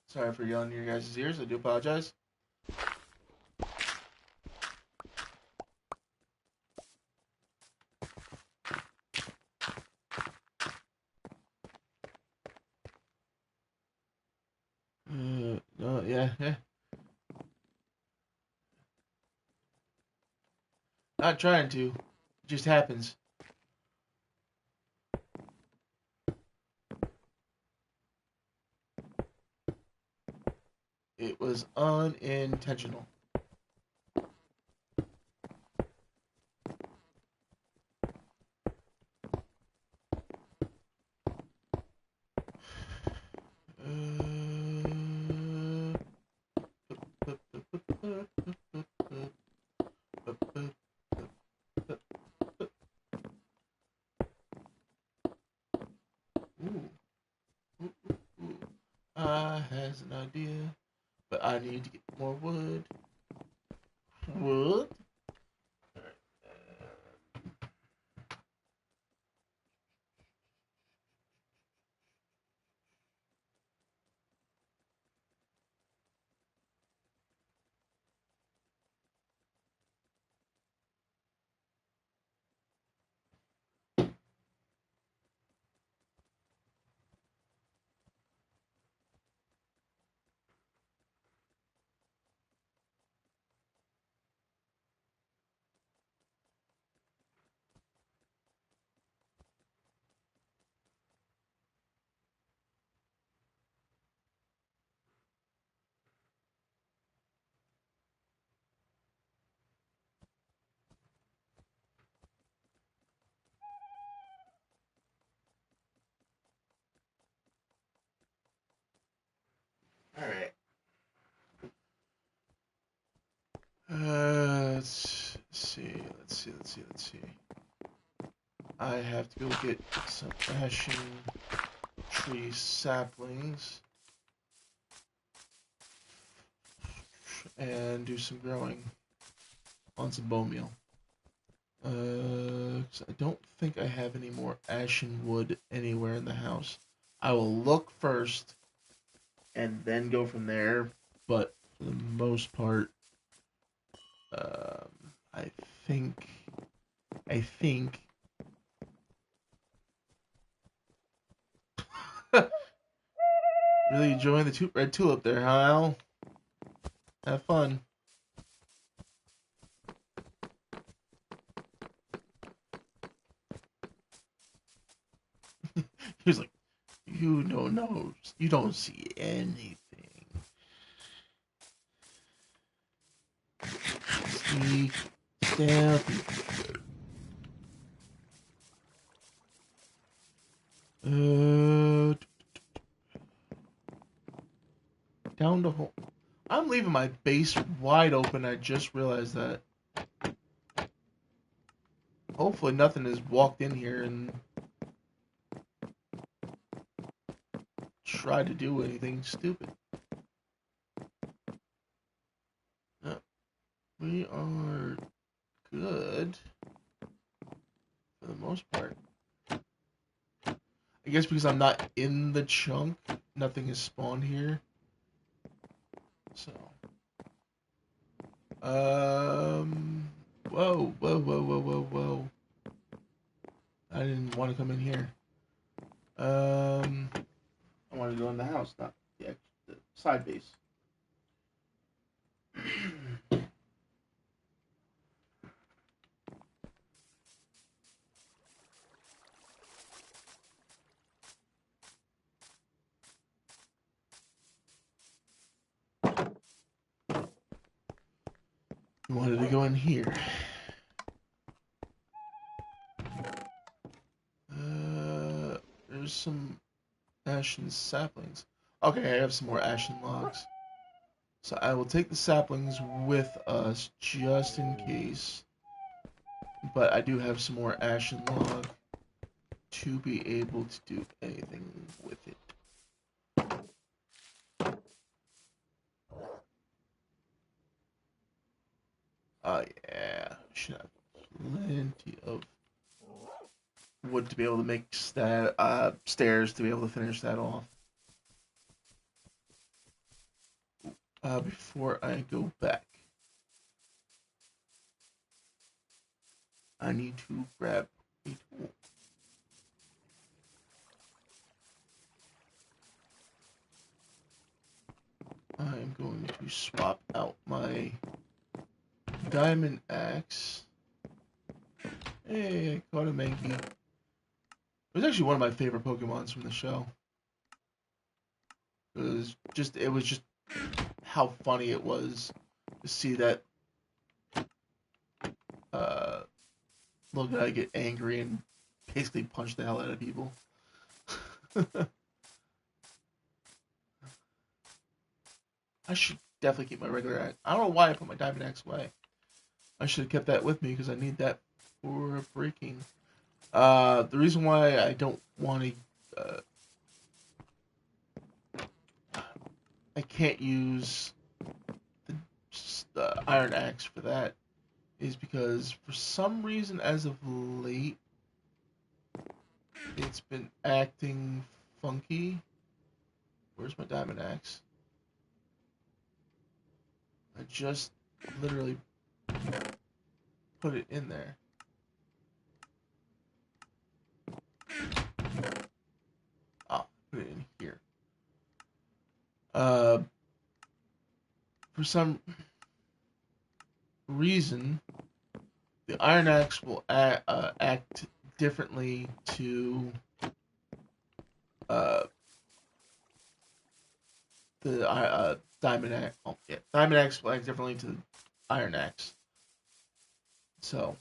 Sorry for yelling in your guys' ears. I do apologize. Yeah. Not trying to. It just happens. It was unintentional. Ooh, I has an idea, but I need to get more wood. Wood? let's see. I have to go get some ashen tree saplings and do some growing on some bone meal. 'Cause I don't think I have any more ashen wood anywhere in the house. I will look first and then go from there, but for the most part, I think really enjoying the red tulip there, huh, Al? Have fun. He was like, you don't know, you don't see anything. Sneak, stealthy. Down the hole. I'm leaving my base wide open. I just realized that. Hopefully nothing has walked in here and tried to do anything stupid. We are good for the most part. I guess because I'm not in the chunk, nothing has spawned here. So, whoa, whoa, whoa, whoa, whoa, whoa. I didn't want to come in here. I wanted to go in the house, not the side base. Wanted to go in here. There's some ashen saplings. Okay, I have some more ashen logs. So I will take the saplings with us just in case. But I do have some more ashen log to be able to do anything with it. Oh yeah, should have plenty of wood to be able to make stairs to be able to finish that off. Before I go back, I need to grab a tool. I'm going to swap out my diamond axe. Hey, I caught a Mankey. It was actually one of my favorite Pokemons from the show. It was just how funny it was to see that little guy get angry and basically punch the hell out of people. I should definitely keep my regular axe. I don't know why I put my diamond axe away. I should have kept that with me because I need that for breaking. The reason why I don't want to, I can't use the iron axe for that is because for some reason as of late it's been acting funky. Where's my diamond axe? I just literally put it in there. Oh, put it in here. For some reason, the iron axe will act differently to the diamond axe. Oh, yeah, diamond axe will act differently to the iron axe. So,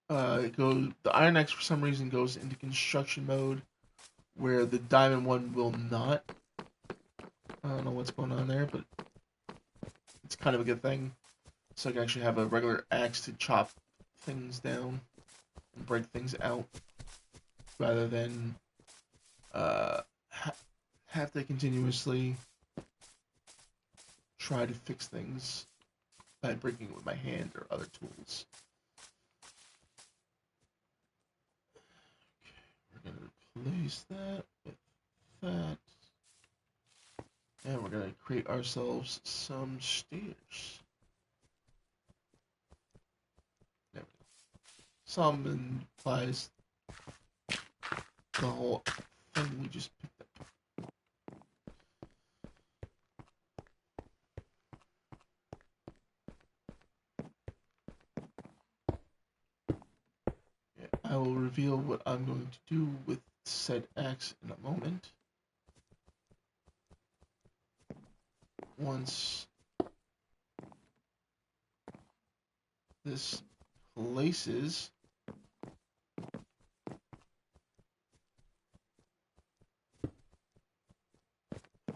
the iron axe for some reason goes into construction mode, where the diamond one will not. I don't know what's going on there, but it's kind of a good thing. so I can actually have a regular axe to chop things down and break things out, rather than have to continuously try to fix things by breaking it with my hand or other tools. We're going to replace that with that. And we're going to create ourselves some stairs. There we go. Some implies the whole thing we just picked up. Yeah, I will reveal what I'm going to do with said axe in a moment. Once this places,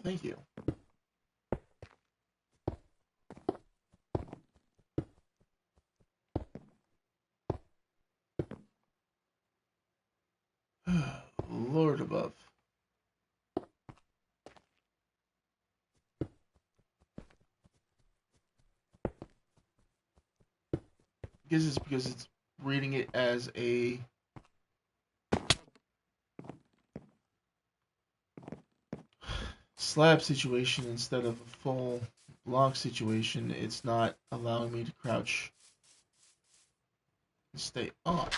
thank you. Lord above. I guess it's because it's reading it as a slab situation instead of a full block situation. It's not allowing me to crouch and stay on,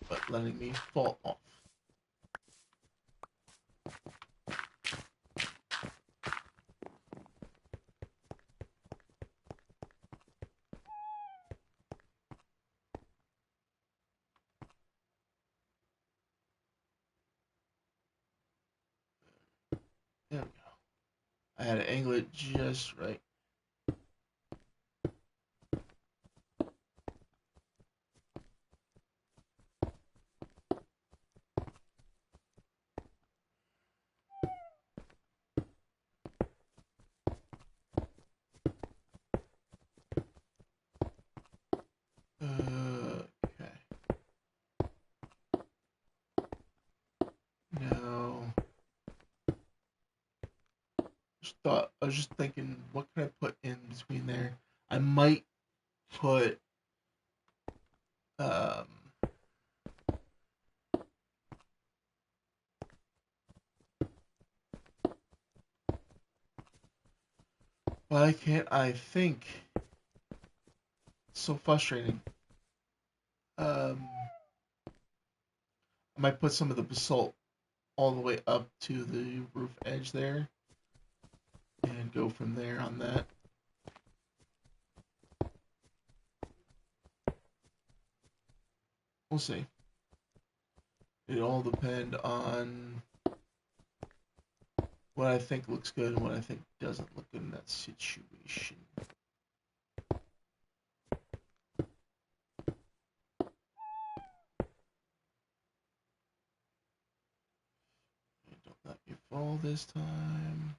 but letting me fall off. There we go. I had to angle it just right. Okay. Now, I was just thinking, what can I put in between there? I might put um, why can't I think? It's so frustrating. I might put some of the basalt all the way up to the roof edge there and go from there on that. We'll see. It all depend on what I think looks good and what I think doesn't look good in that situation. Don't let me fall this time.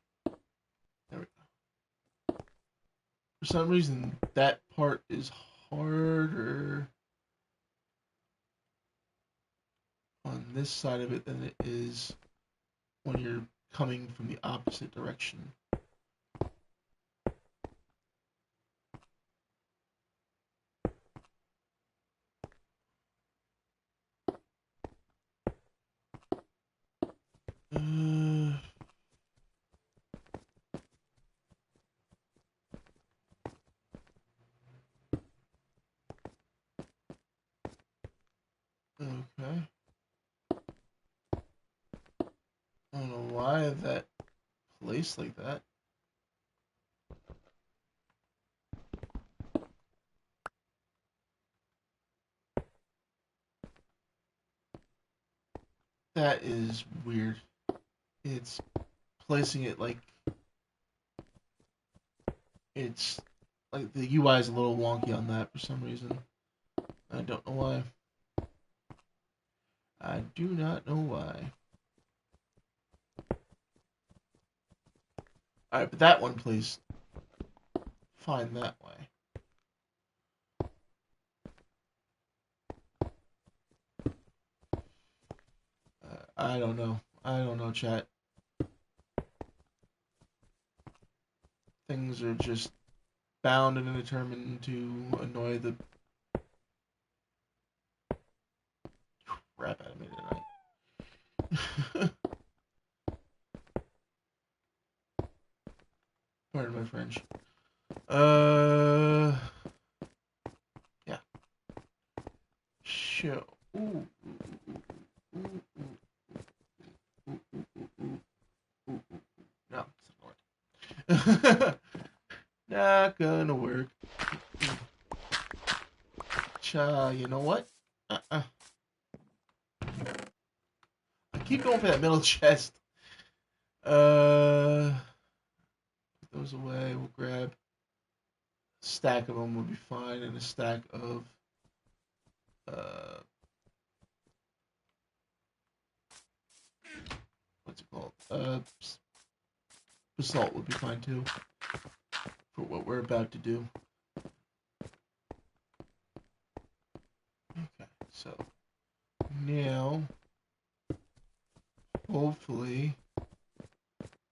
There we go. For some reason, that part is harder on this side of it than it is when you're coming from the opposite direction. Okay. I don't know why that placed like that. That is weird. It's placing it like it's like the UI is a little wonky on that for some reason. I don't know why. I do not know why. Alright, but that one plays fine that way. I don't know. I don't know, chat. Things are just bound and determined to annoy the crap out of me tonight. Pardon my French. Yeah. Show. Ooh. Ooh. Ooh. Ooh. Ooh. Ooh. Ooh. Ooh. No, it's not gonna work. Not gonna work. Cha, you know what? I keep going for that middle chest. Put those away. We'll grab a stack of them. Will be fine, and a stack of uh, what's it called? Basalt would be fine too for what we're about to do. Okay, so now hopefully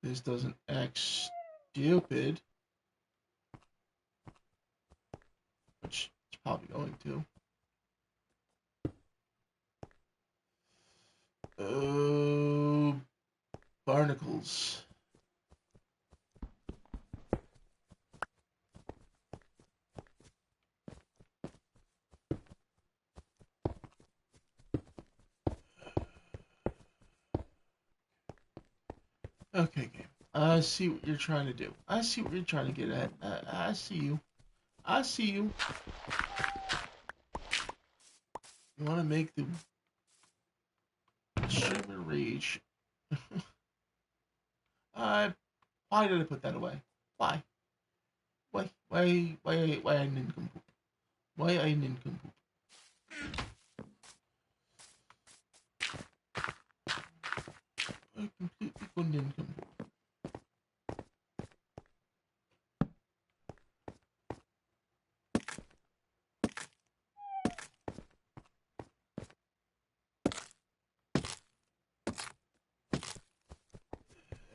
this doesn't act stupid, which it's probably going to. Oh, barnacles. Okay, game. I see what you're trying to do. I see what you're trying to get at. I see you. I see you. You want to make the streamer rage. Why did I put that away? Why? Why I nincompoop? Why I nincompoop? I completely go nincompoop.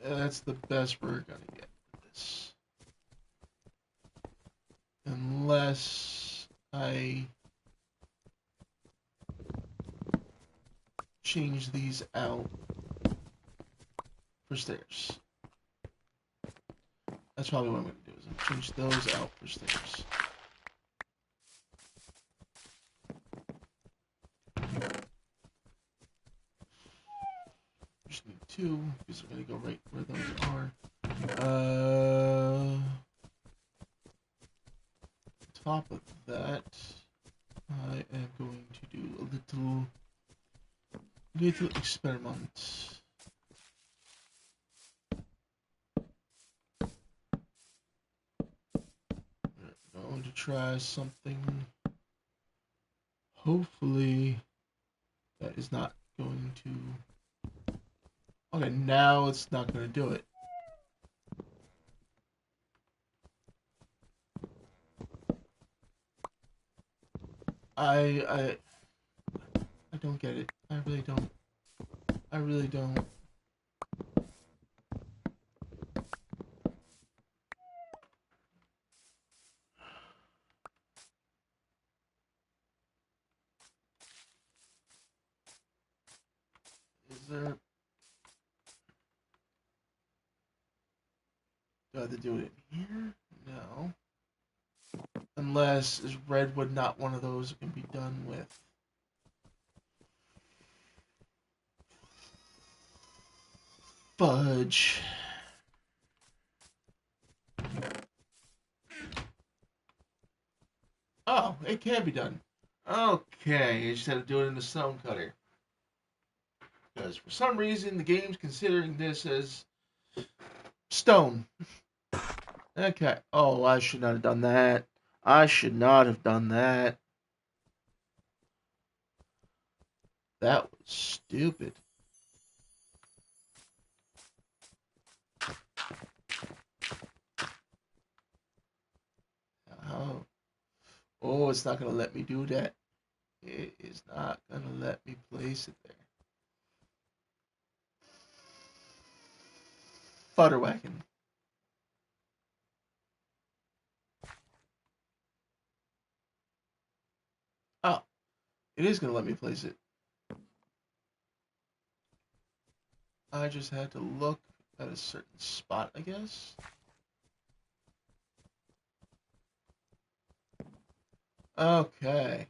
That's the best we're gonna get with this. Unless I change these out for stairs. That's probably what I'm gonna do, is change those out for stairs. Just need two, because we're gonna go right where those are. Top of that, I am going to do a little experiment. We're going to try something. Hopefully, that is not going to. Okay, now it's not going to do it. I don't get it. I really don't. I really don't. Is there? Do I have to do it in here? No. Unless is redwood not one of those that can be done with? Fudge. Oh, it can be done. Okay, you just had to do it in the stone cutter. Because for some reason the game's considering this as stone. Okay. Oh, I should not have done that. I should not have done that. That was stupid. Oh, oh, it's not going to let me do that. It is not going to let me place it there. butter whacking. Oh, it is gonna let me place it. I just had to look at a certain spot, I guess. Okay.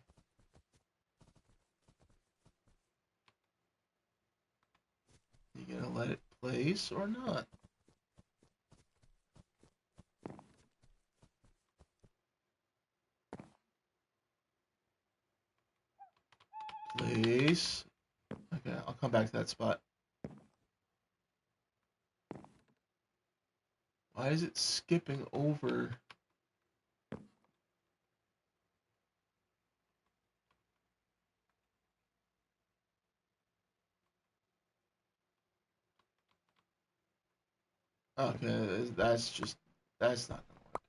You gonna let it place or not? Place. Okay, I'll come back to that spot. Why is it skipping over? Okay, that's not gonna work.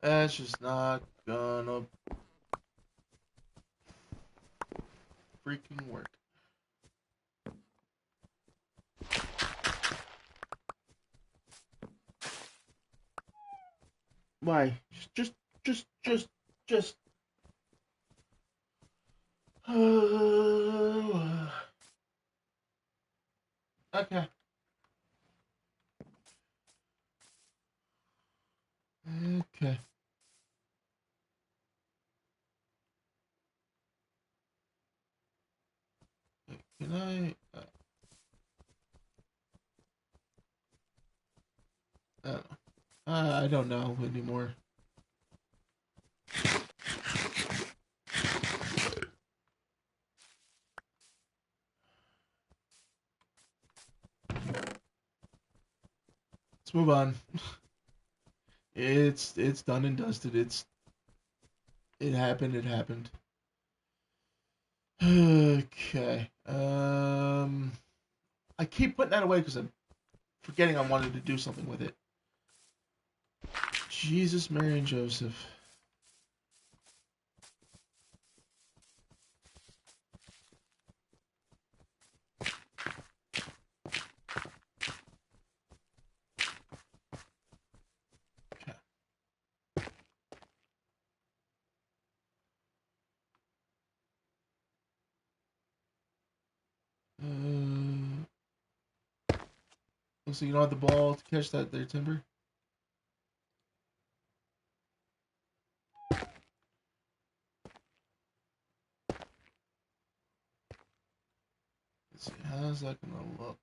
That's just not gonna freaking work. Why? Just. Okay. Okay. Can I? I don't know. I don't know anymore. Let's move on. It's done and dusted. It happened. It happened. Okay. I keep putting that away because I'm forgetting I wanted to do something with it. Jesus, Mary, and Joseph. Okay. So you don't have the ball to catch that there, Timber? Let's see. How's that gonna look?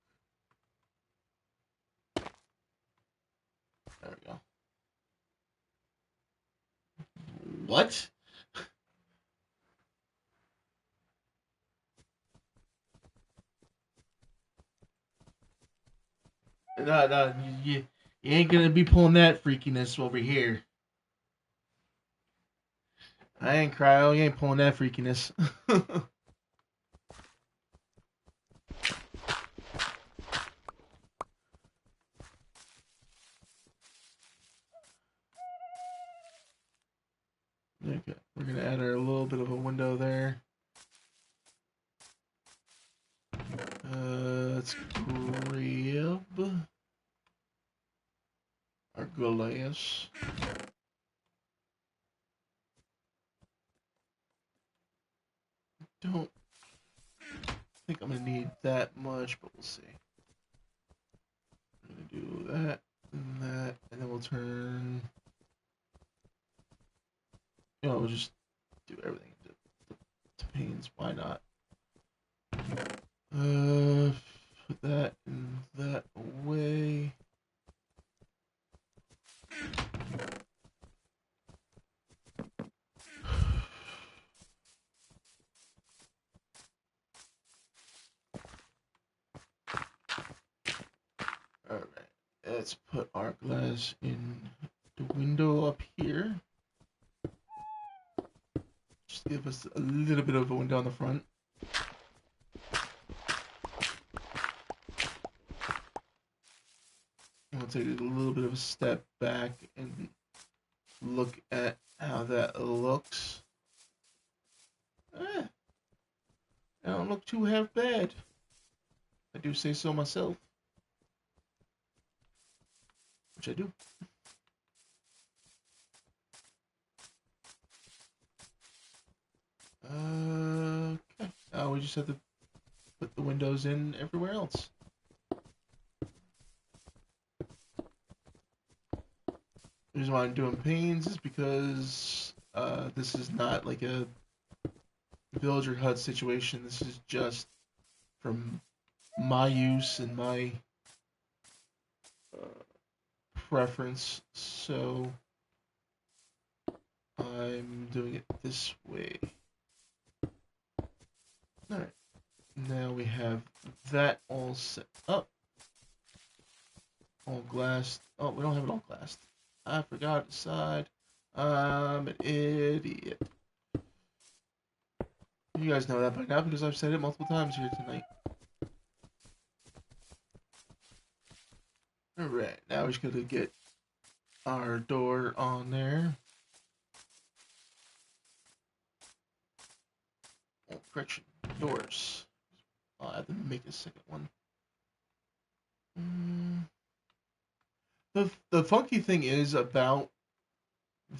There we go. What? No, you ain't gonna be pulling that freakiness over here. I ain't cryo. You ain't pulling that freakiness. Okay, we're gonna add our little bit of a window there. Let's grab our glass. Don't think I'm gonna need that much, but we'll see. I'm gonna do that and that, and then we'll turn. You know, we'll just do everything to panes. Why not? Put that and that away. Alright, let's put our glass in the window up here. Just give us a little bit of a window on the front. And we'll take a little bit of a step back and look at how that looks. That don't look too half bad. I do say so myself. which I do. Okay. Now we just have to put the windows in everywhere else. The reason why I'm doing panes is because this is not like a villager hut situation. This is just from my use and my preference. So I'm doing it this way. Alright. Now we have that all set up. All glassed. Oh, we don't have it all glassed. I forgot to decide. I'm an idiot. You guys know that by now because I've said it multiple times here tonight. Alright, now we're just gonna get our door on there. Oh, correction. Doors. I'll have to make a second one. The funky thing is about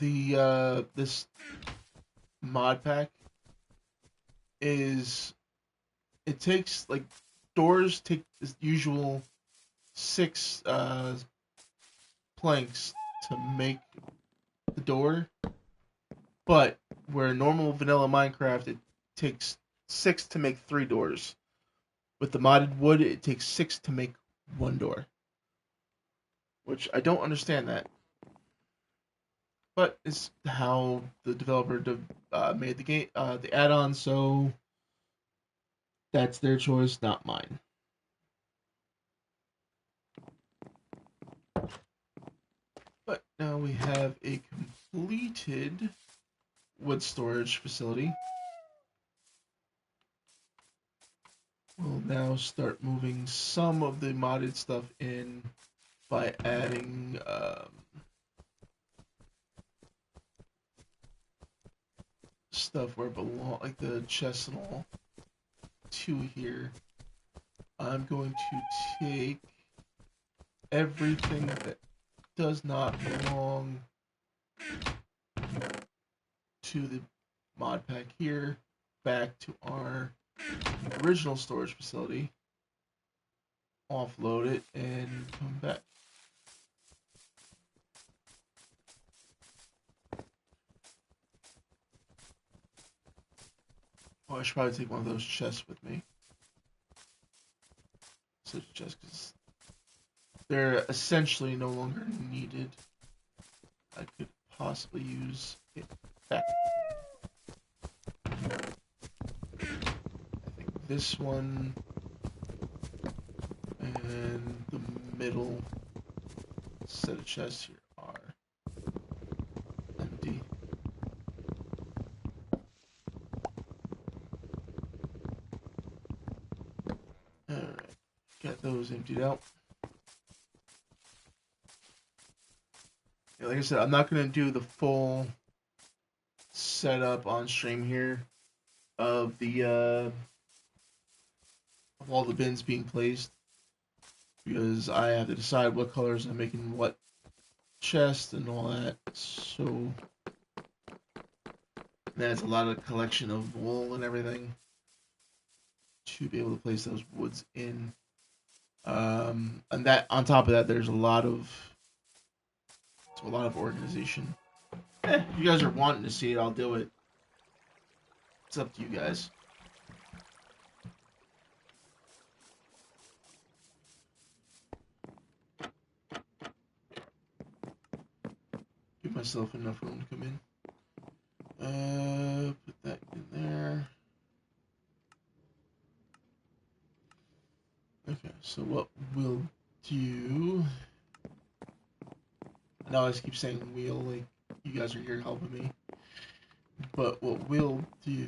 the this mod pack is it takes like doors take the usual 6 planks to make the door, but where normal vanilla Minecraft it takes 6 to make 3 doors. With the modded wood, it takes 6 to make 1 door, which I don't understand that. But it's how the developer made the game, the add-on, so that's their choice, not mine. But now we have a completed wood storage facility. We'll now start moving some of the modded stuff in by adding stuff where it belongs, like the chest and all, to here. I'm going to take everything that does not belong to the mod pack here back to our original storage facility, offload it, and come back. Oh, I should probably take one of those chests with me. Such chests, because they're essentially no longer needed. I could possibly use it back. I think this one and the middle set of chests here are empty. Alright, got those emptied out. Yeah, like I said, I'm not going to do the full setup on stream here of the of all the bins being placed, because I have to decide what colors I'm making what chest and all that. So that's a lot of collection of wool and everything to be able to place those woods in. And that on top of that, there's a lot of organization. If you guys are wanting to see it, I'll do it. It's up to you guys. Give myself enough room to come in. Put that in there. Okay, so what we'll do... I know I just keep saying we'll, like you guys are here helping me. But what we'll do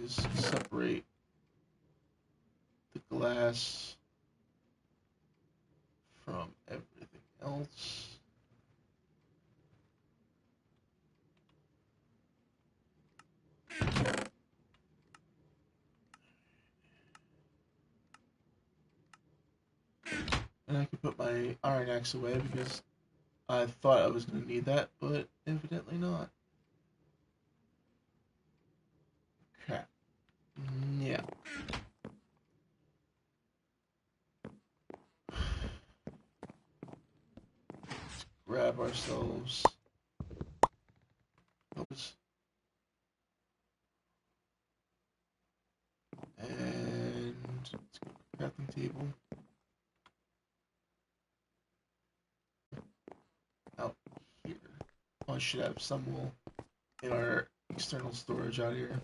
is separate the glass from everything else. And I could put my iron axe away because I thought I was going to need that, but evidently not. Okay. Yeah. Grab ourselves. Oops. And let's go to the crafting table. Out here. Oh, I should have some wool in our external storage out here.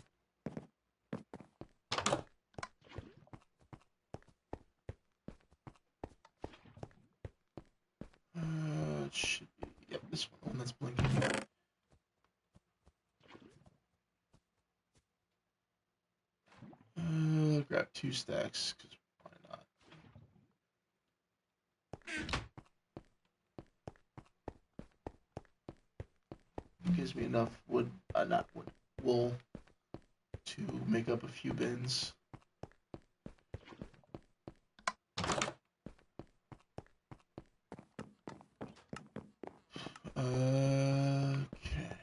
It should be, yep, this one that's blinking. Grab 2 stacks, because why not? Gives me enough wood, not wood, wool to make up a few bins. Okay.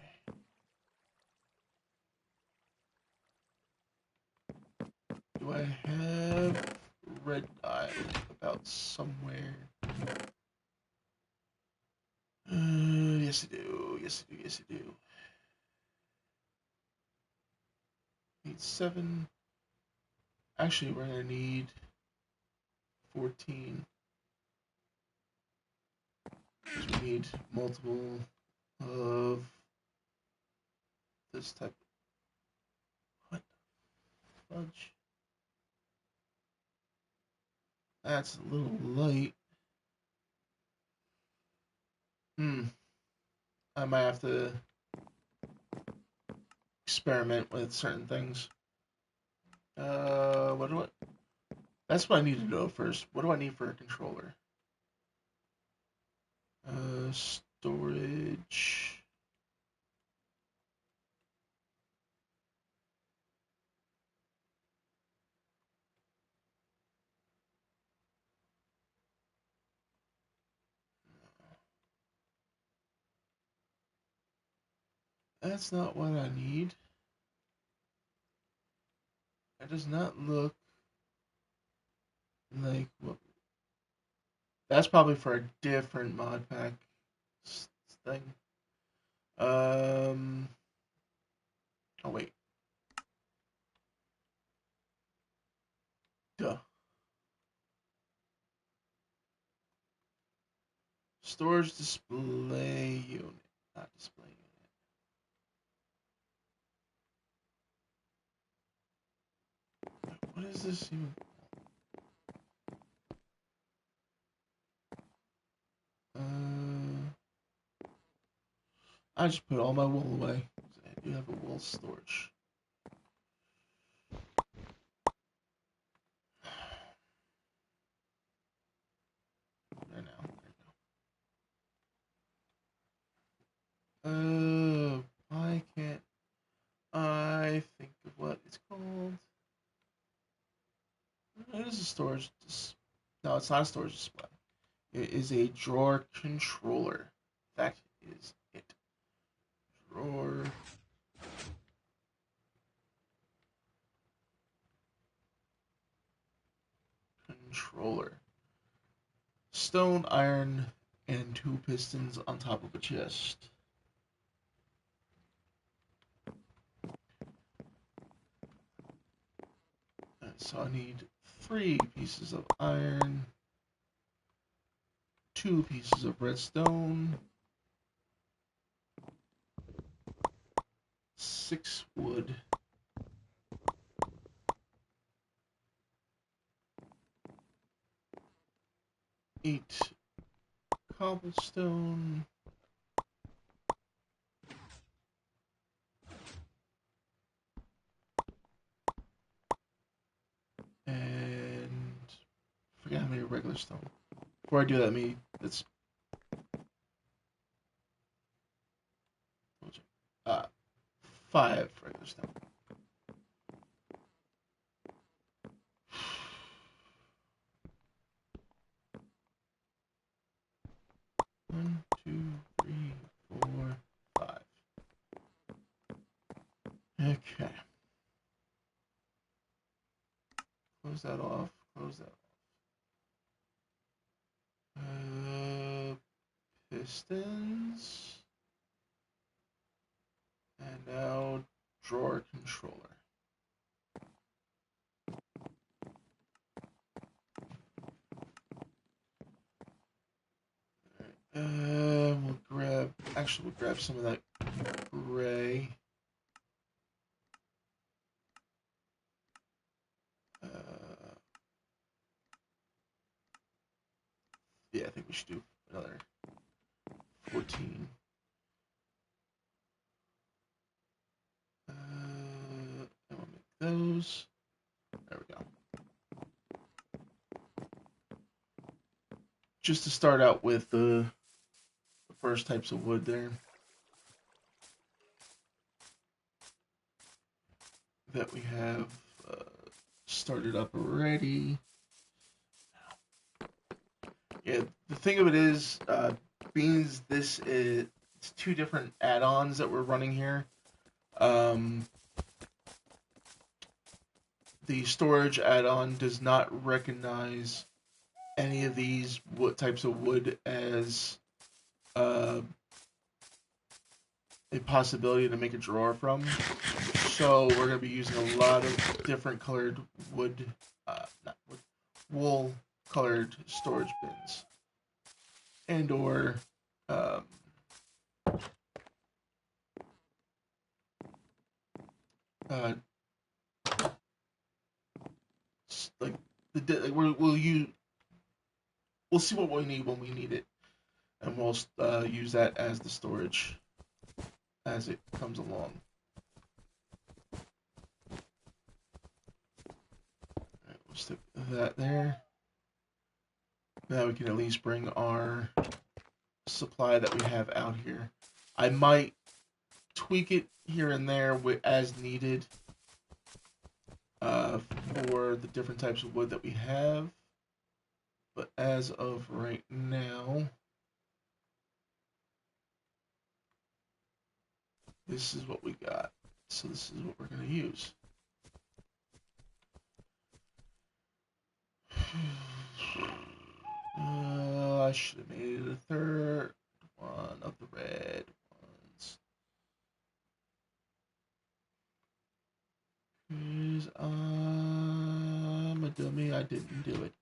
Do I have red dye about somewhere? Yes I do. Yes I do. Yes I do. Need 7. Actually, we're gonna need 14. Because we need multiple of this type. What the fudge? That's a little light. I might have to experiment with certain things. What do I? That's what I need to know first. What do I need for a controller? Storage. That's not what I need. That does not look like what. That's probably for a different mod pack thing. Oh wait. Duh. Storage display unit, not display unit. What is this even? I just put all my wool away. I do have a wool storage. There now. Why can't I think of what it's called? It is a storage. No, it's not a storage display. It is a drawer controller. That is it. Drawer controller. Stone, iron, and 2 pistons on top of a chest. So I need 3 pieces of iron, 2 pieces of redstone, 6 wood, 8 cobblestone, and I forget how many regular stone. Before I do that, let's 5 regular stone. Close that off. Close that off. Pistons. And now drawer controller. We'll grab some of that gray. Yeah, I think we should do another 14. And we'll make those. There we go. Just to start out with the first types of wood there that we have started up already. Yeah, the thing of it is, beans, this is it's two different add-ons that we're running here. The storage add-on does not recognize any of these types of wood as a possibility to make a drawer from. So we're going to be using a lot of different colored wood, not wood, wool colored storage bins. And or like we'll see what we need when we need it, and we'll use that as the storage as it comes along. Alright, we'll stick that there. Now we can at least bring our supply that we have out here. I might tweak it here and there as needed for the different types of wood that we have. But as of right now, this is what we got. So this is what we're going to use. I should have made it a third one of the red ones. Because I'm a dummy, I didn't do it.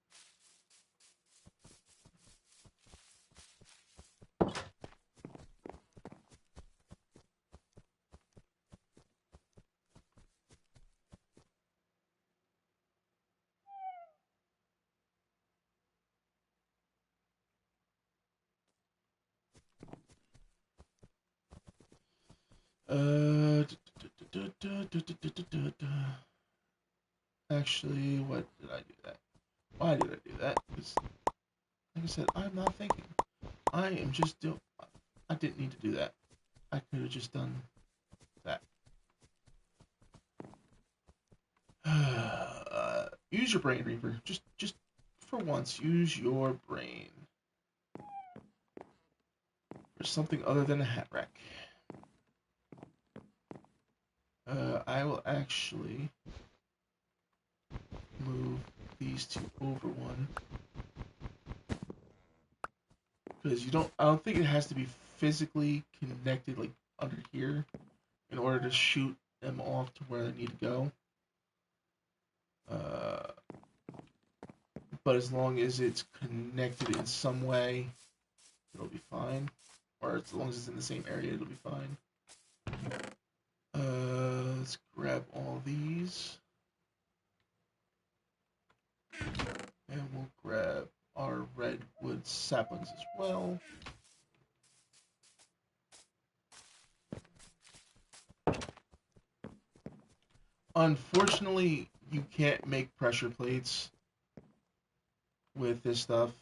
Actually, what did I do that? Why did I do that? Because, like I said, I'm not thinking. I am just doing. I didn't need to do that. I could have just done that. Use your brain, Reaper. Just for once, use your brain for something other than a hat rack. I will actually move these two over one because I don't think it has to be physically connected like under here in order to shoot them off to where they need to go. But as long as it's connected in some way, it'll be fine. Or as long as it's in the same area, it'll be fine. Let's grab all these. And we'll grab our redwood saplings as well. Unfortunately, you can't make pressure plates with this stuff.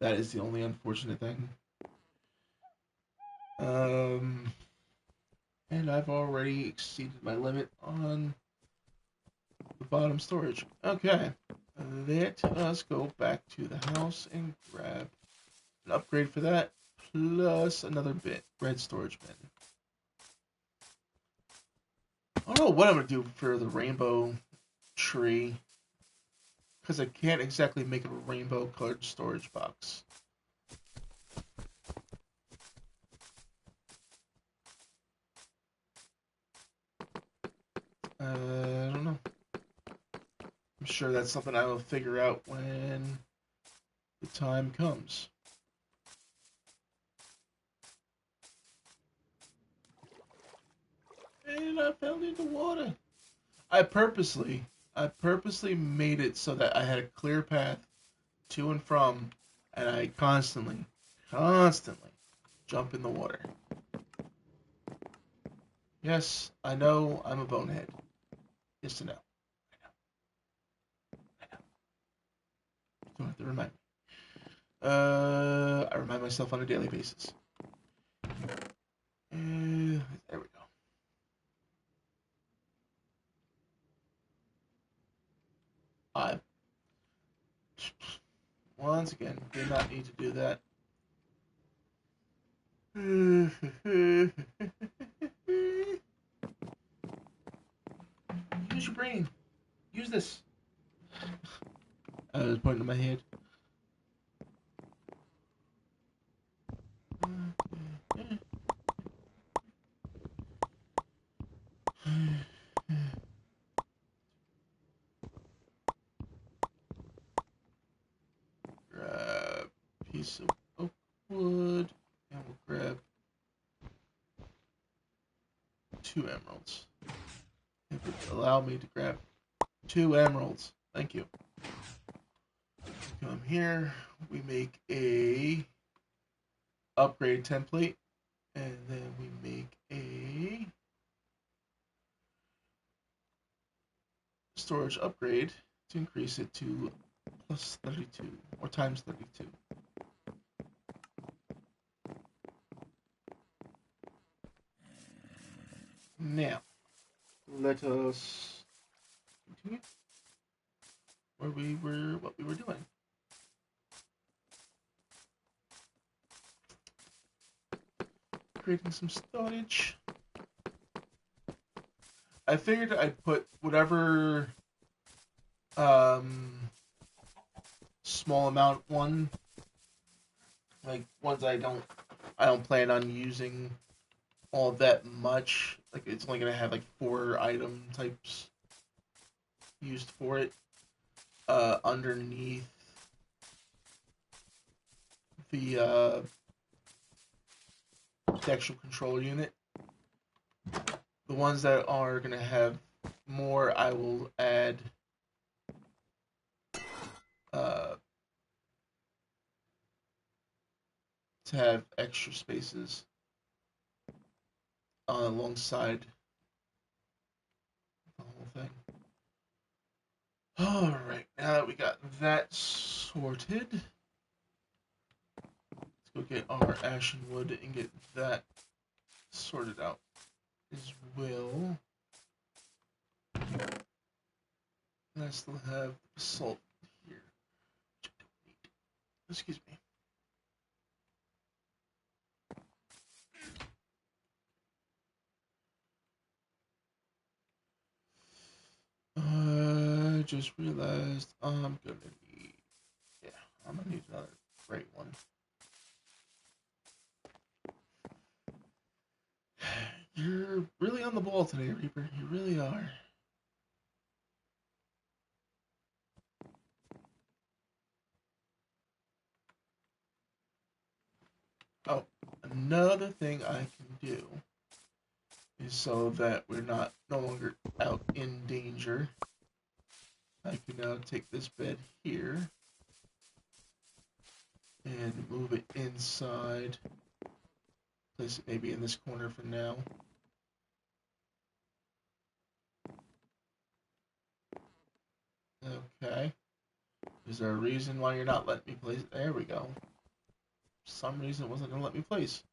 That is the only unfortunate thing. And I've already exceeded my limit on the bottom storage. Okay, let us go back to the house and grab an upgrade for that, plus another red storage bin. I don't know what I'm going to do for the rainbow tree because I can't exactly make a rainbow colored storage box. I don't know. I'm sure that's something I will figure out when the time comes. And I fell into water. I purposely made it so that I had a clear path to and from, and I constantly jump in the water. Yes, I know I'm a bonehead. Yes to know. I know. You don't have to remind me. I remind myself on a daily basis. There we go. I once again did not need to do that. Use your brain. Use this. I was pointing to my head. Grab a piece of oak wood, and we'll grab 2 emeralds. It would allow me to grab 2 emeralds. Thank you. Come here. We make a upgrade template, and then we make a storage upgrade to increase it to plus 32 or times 32. Now, let us continue what we were doing. Creating some storage. I figured I'd put whatever small amount one, like ones I don't plan on using all that much. Like it's only gonna have like 4 item types used for it. Underneath the textual control unit. The ones that are gonna have more, I will add to have extra spaces alongside the whole thing. Alright, now that we got that sorted, let's go get our ashen wood and get that sorted out as well. And I still have salt here, which I don't need. Excuse me. I just realized I'm gonna need, yeah, I'm gonna need another great one. You're really on the ball today, Reaper. You really are. Oh, another thing I can do is so that we're no longer out in danger. I can now take this bed here and move it inside. Place it maybe in this corner for now. Okay. Is there a reason why you're not letting me place it? There we go. For some reason it wasn't going to let me place.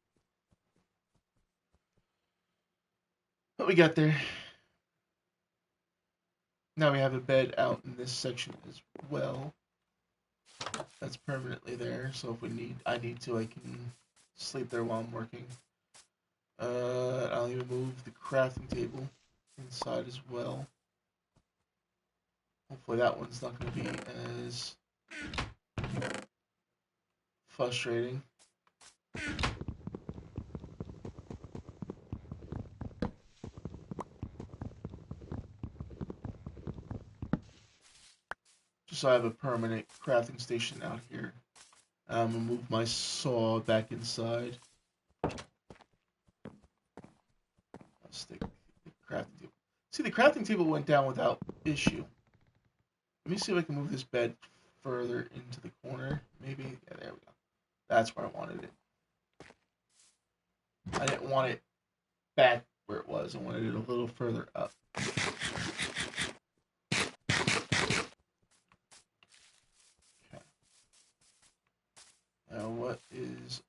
But we got there. Now we have a bed out in this section as well. That's permanently there, so if I need to, I can sleep there while I'm working. I'll even move the crafting table inside as well. Hopefully that one's not going to be as frustrating. Just so I have a permanent crafting station out here. I'm going to move my saw back inside. I'll stick the crafting table. See, the crafting table went down without issue. Let me see if I can move this bed further into the corner. Maybe. Yeah, there we go. That's where I wanted it. I didn't want it back where it was. I wanted it a little further up. Okay. Now what is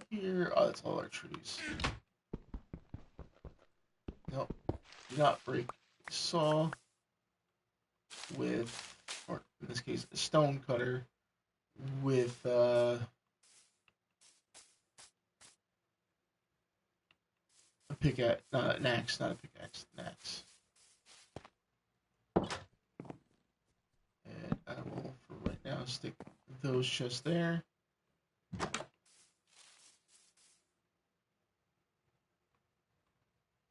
here? Oh, that's all our trees. Nope. Do not break a saw with, or in this case, a stone cutter with a pickaxe, an axe, not a pickaxe, an axe. And I will, for right now, stick those chests there.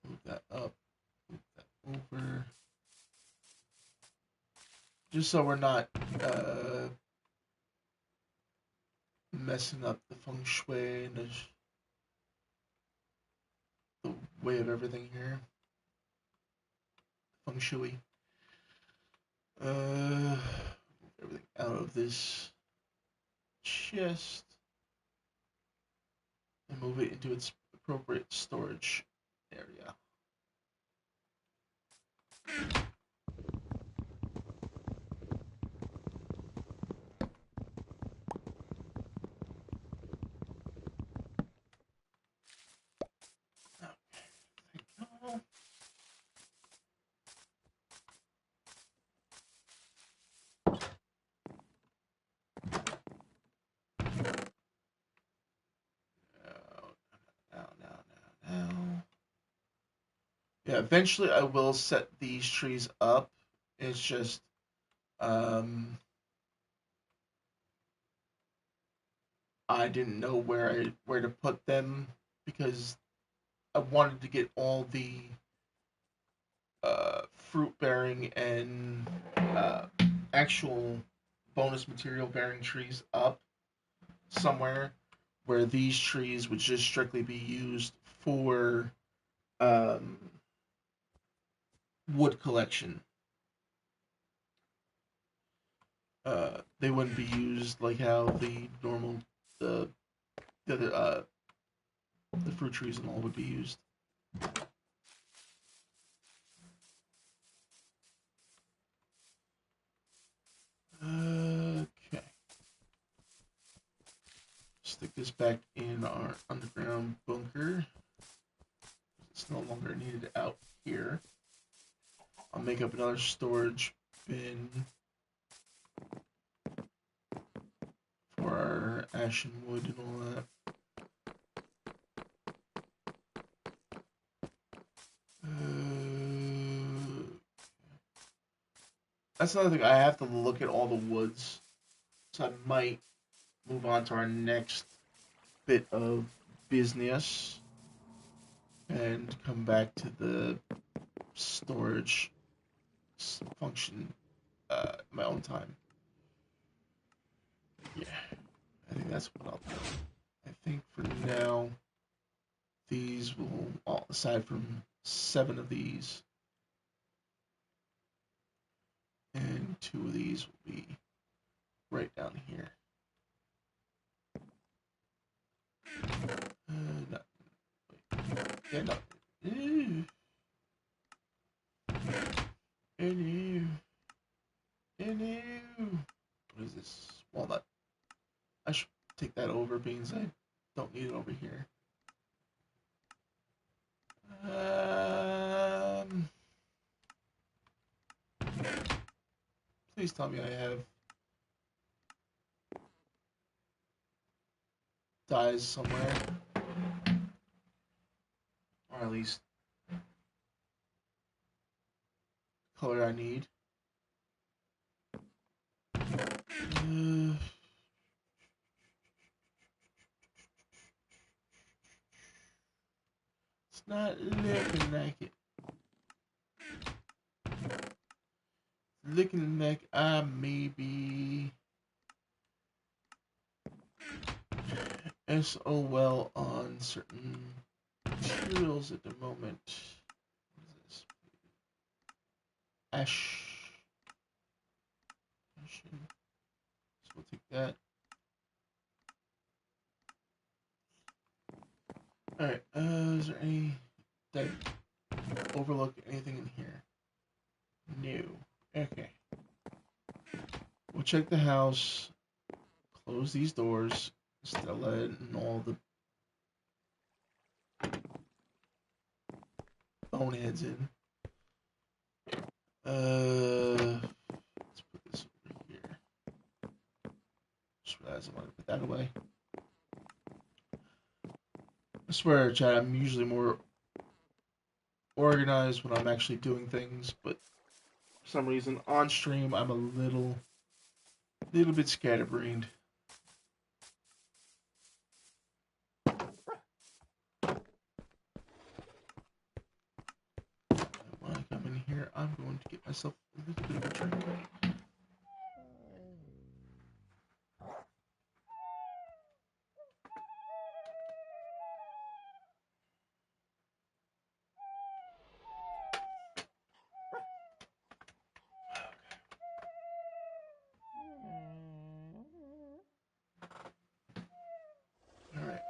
Move that up, move that over. Just so we're not messing up the feng shui and the way of everything here. Feng shui. Everything out of this chest and move it into its appropriate storage area. Now. Yeah, eventually I will set these trees up. It's just I didn't know where to put them because I wanted to get all the fruit bearing and actual bonus material bearing trees up somewhere where these trees would just strictly be used for um, wood collection. They wouldn't be used like how the normal the the other the fruit trees and all would be used. Okay. Stick this back in our underground bunker. It's no longer needed out here. I'll make up another storage bin for our ashen wood and all that. That's another thing. I have to look at all the woods. So I might move on to our next bit of business and come back to the storage function my own time. Yeah, I think that's what I'll do. I think for now, these will, all aside from 7 of these, and 2 of these will be right down here. No, wait. Yeah, no. Ew. Ew. Ew. What is this? Walnut. I should take that over, beans. I don't need it over here. Please tell me I have dyes somewhere. Or at least color I need. It's not looking like it. Looking like I may be SOL on certain materials at the moment. What is this? Ash. So we'll take that. Alright, is there any... Did I overlook anything in here? No. Okay. We'll check the house. Close these doors. Instead of letting all the boneheads in. Let's put this over here. Just realized I want to put that away. I swear, chat, I'm usually more organized when I'm actually doing things, but for some reason on stream I'm a little bit scatterbrained. When I come in here, I'm going to get myself a little bit of a drink. Alright,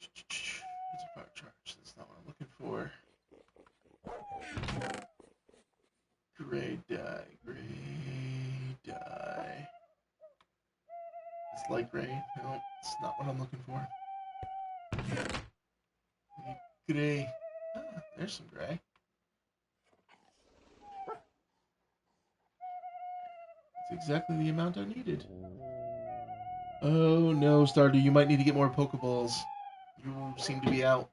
it's a power charge. That's not what I'm looking for. Gray dye. It's light gray. No, it's not what I'm looking for. Gray. Ah, there's some gray. That's exactly the amount I needed. Oh no, Stardew, you might need to get more Pokeballs. You seem to be out.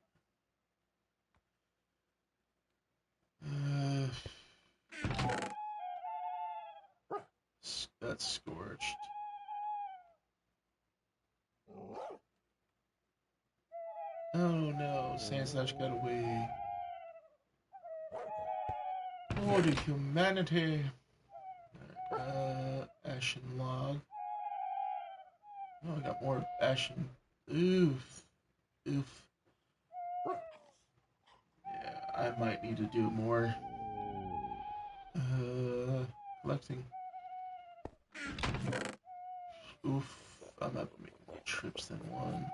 That's scorched. Oh no, Sandslash got away. Oh, the humanity. Ashen log. Oh, I got more ashen. Oof. Oof. Yeah, I might need to do more. Collecting. Oof. I'm not making more trips than one.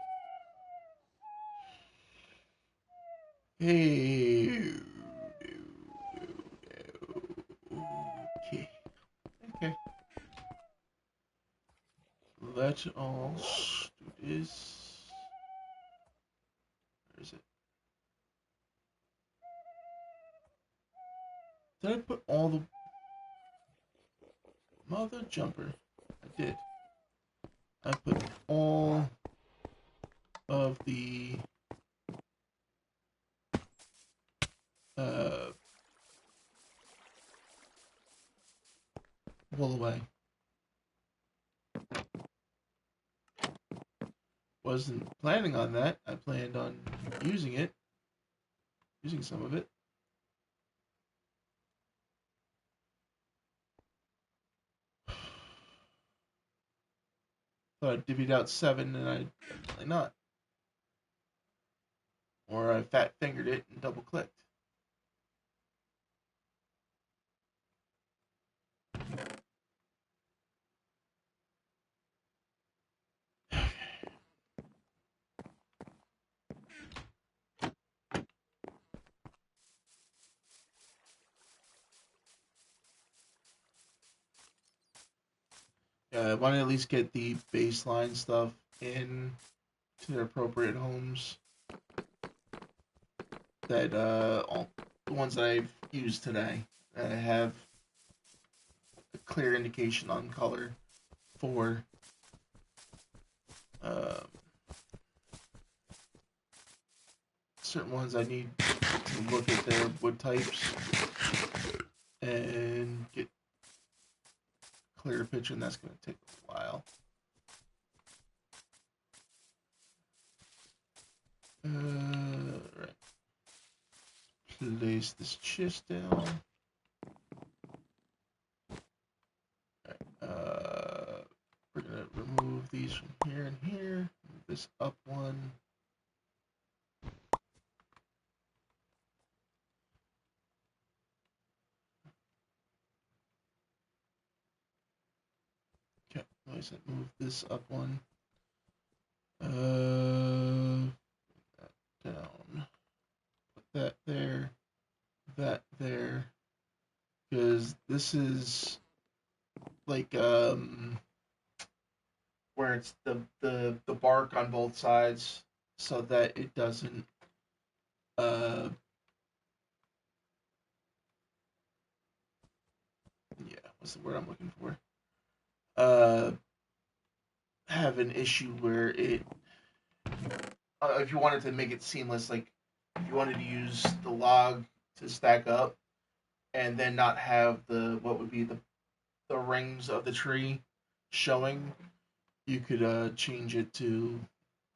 Hey. Okay. Okay. Let's all do this. Where is it? Did I put all the mother jumper? I did. I put all of the wool away. Wasn't planning on that. I planned on using some of it. Thought I divvied out 7 and I definitely not. Or I fat fingered it and double clicked. I want to at least get the baseline stuff in to their appropriate homes. That all the ones that I've used today have a clear indication on color for certain ones. I need to look at their wood types and get clear picture, and that's going to take a while. Right. Place this chest down. Right. We're going to remove these from here and here. Move this up one. Okay, notice I move this up one. That down. Put that there. That there. Because this is like where it's the bark on both sides, so that it doesn't what's the word I'm looking for? Have an issue where it if you wanted to make it seamless, like if you wanted to use the log to stack up and then not have the what would be the rings of the tree showing, you could change it to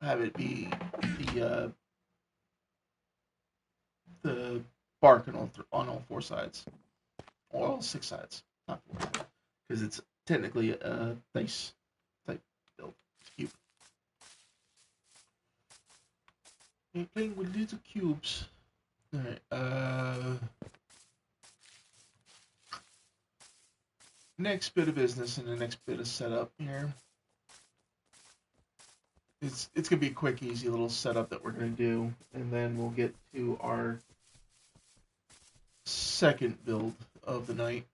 have it be the bark on all four sides, or all six sides, not four, because it's technically a dice type build cube. You're playing with little cubes. All right. Next bit of business and the next bit of setup here. It's gonna be a quick, easy little setup that we're gonna do, and then we'll get to our second build of the night.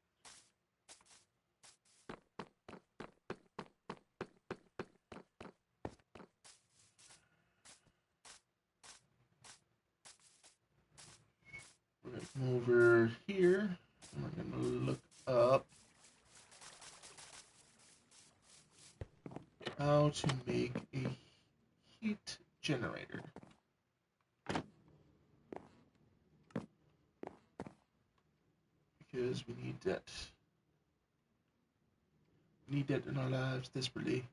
We're gonna come over here, and we're gonna look up how to make a heat generator. Because we need that. We need that in our lives desperately.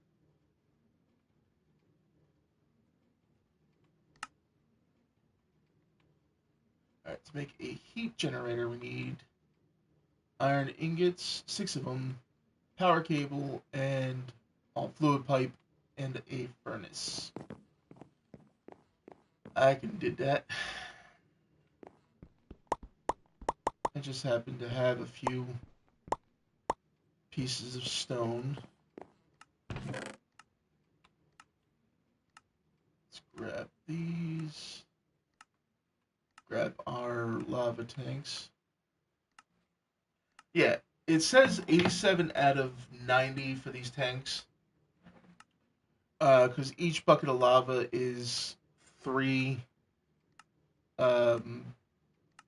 Alright, to make a heat generator, we need iron ingots, 6 of them, power cable, and all fluid pipe, and a furnace. I can do that. I just happen to have a few pieces of stone. Let's grab these. Grab our lava tanks. Yeah, it says 87 out of 90 for these tanks. Because each bucket of lava is 3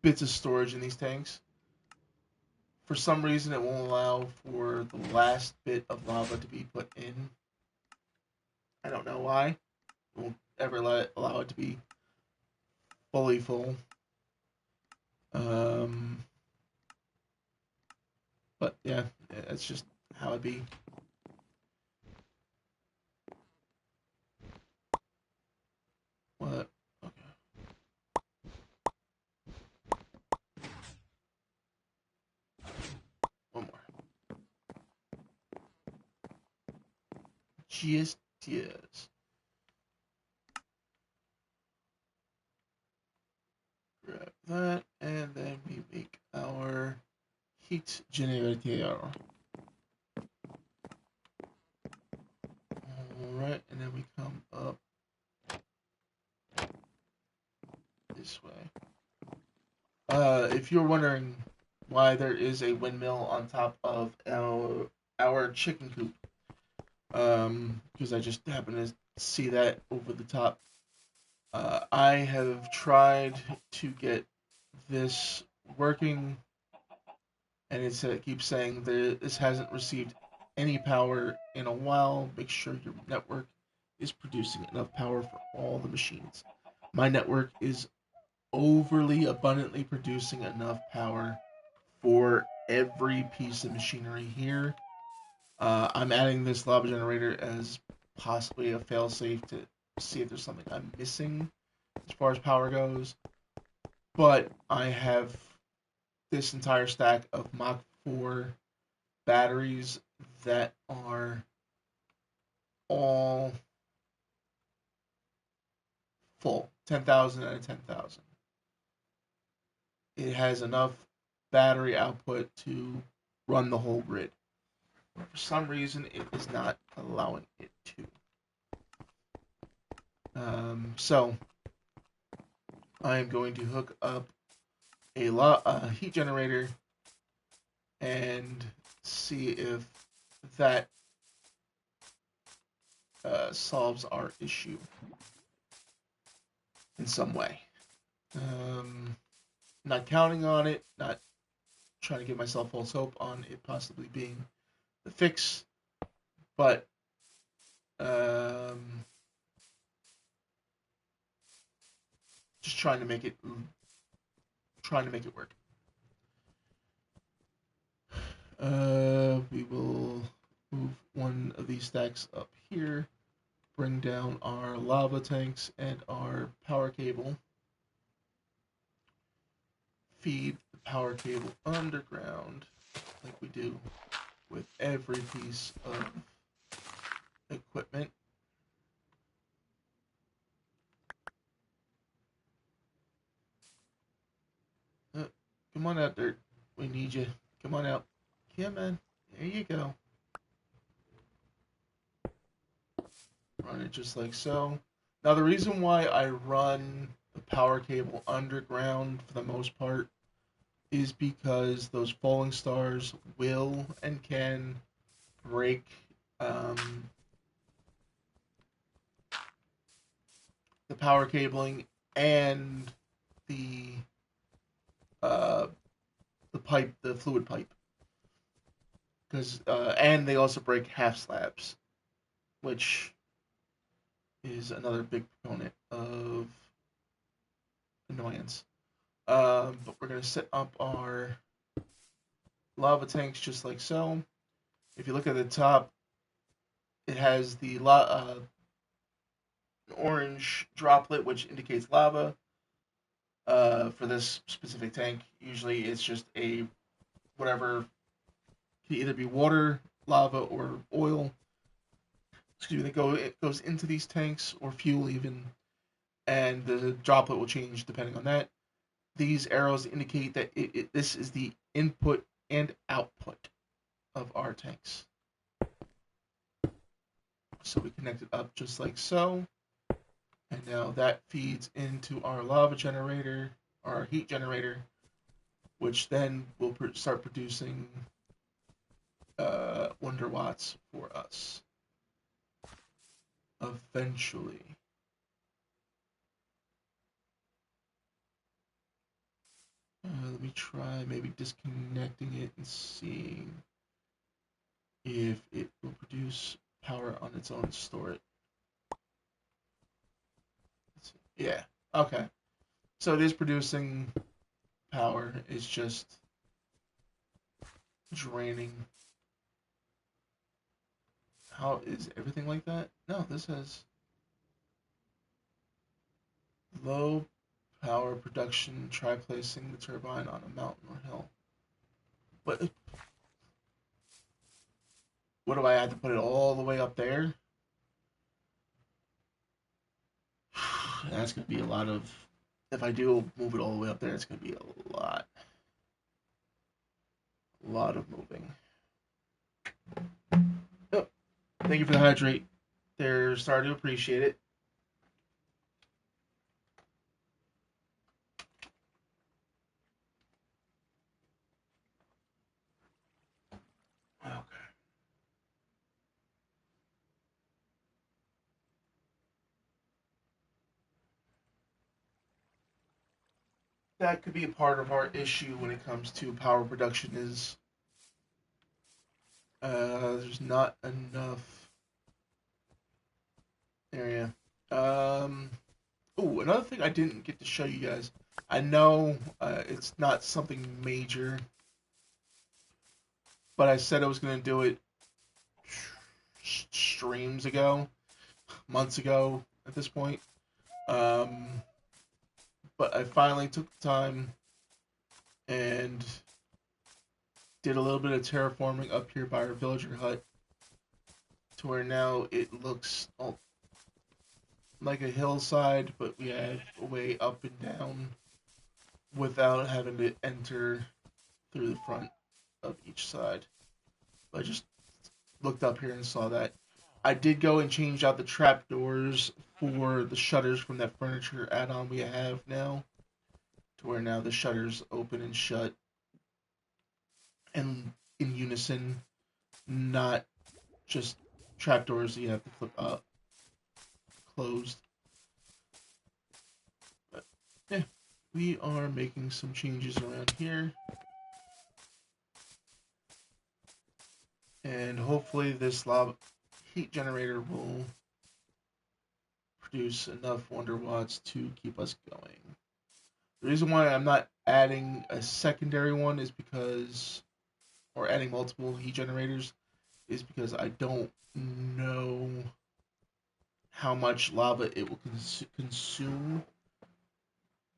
bits of storage in these tanks. For some reason, it won't allow for the last bit of lava to be put in. I don't know why. It won't ever allow it to be fully full. But yeah, that's just how it be. What? Okay. One more. Just yes. Grab that, and then we make our heat generator. Alright, and then we come up this way. If you're wondering why there is a windmill on top of our chicken coop, because I just happened to see that over the top. I have tried to get this working, and it keeps saying that this hasn't received any power in a while. Make sure your network is producing enough power for all the machines. My network is overly abundantly producing enough power for every piece of machinery here. I'm adding this lava generator as possibly a failsafe to see if there's something I'm missing as far as power goes. But I have this entire stack of Mach 4 batteries that are all full, 10,000 out of 10,000. It has enough battery output to run the whole grid. For some reason, it is not allowing it to. So I am going to hook up a heat generator and see if that solves our issue in some way. Not counting on it, not trying to give myself false hope on it possibly being the fix, but just trying to make it work. We will move one of these stacks up here, bring down our lava tanks and our power cable, feed the power cable underground like we do with every piece of equipment. Come on out, Dirt. We need you. Come on out. Yeah, man. There you go. Run it just like so. Now, the reason why I run the power cable underground for the most part is because those falling stars will and can break the power cabling and the pipe, the fluid pipe, because and they also break half slabs, which is another big proponent of annoyance. But we're gonna set up our lava tanks just like so. If you look at the top, it has the orange droplet, which indicates lava. For this specific tank, usually it's just a whatever, can either be water, lava, or oil. Excuse me, it goes into these tanks or fuel even, and the droplet will change depending on that. These arrows indicate that this is the input and output of our tanks. So we connect it up just like so. And now that feeds into our lava generator, our heat generator, which then will start producing Wonder Watts for us eventually. Let me try maybe disconnecting it and seeing if it will produce power on its own and store it. Yeah, okay. So it is producing power, it's just draining. How is everything like that? No, this has low power production. Try placing the turbine on a mountain or hill. What do I have to put it all the way up there? That's going to be a lot of. If I do move it all the way up there, it's going to be a lot. A lot of moving. Oh, thank you for the hydrate. They're starting to appreciate it. Okay. That could be a part of our issue when it comes to power production is there's not enough area. Oh, another thing I didn't get to show you guys. I know it's not something major, but I said I was going to do it streams ago, months ago at this point. Um, but I finally took the time and did a little bit of terraforming up here by our villager hut to where now it looks like a hillside, but we have a way up and down without having to enter through the front of each side. I just looked up here and saw that. I did go and change out the trapdoors for the shutters from that furniture add-on we have now, to where now the shutters open and shut and in unison, not just trapdoors that you have to flip up closed. But yeah, we are making some changes around here. And hopefully this lava heat generator will produce enough Wonder Watts to keep us going. The reason why I'm not adding a secondary one is because, or adding multiple heat generators, is because I don't know how much lava it will consume,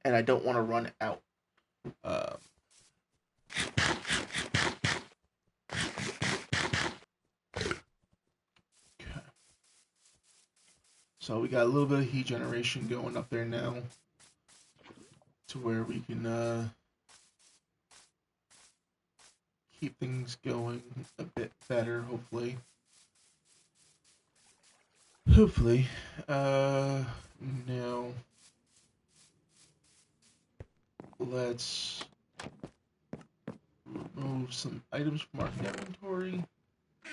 and I don't want to run out. Uh, so we got a little bit of heat generation going up there now, to where we can keep things going a bit better, hopefully. Hopefully. Now, let's remove some items from our inventory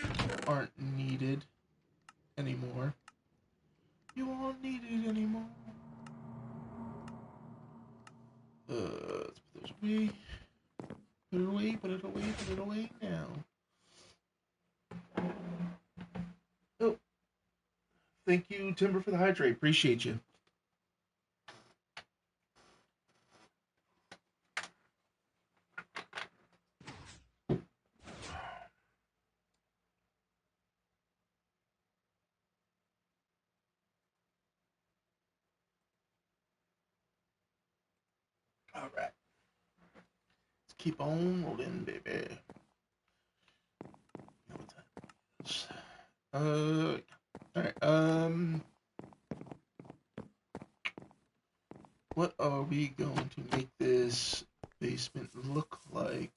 that aren't needed anymore. You aren't needed anymore. Let's put those away. Put it away, put it away, put it away now. Oh, thank you, Timber, for the hydrate. Appreciate you. All right. Let's keep on rolling, baby. All right. What are we going to make this basement look like?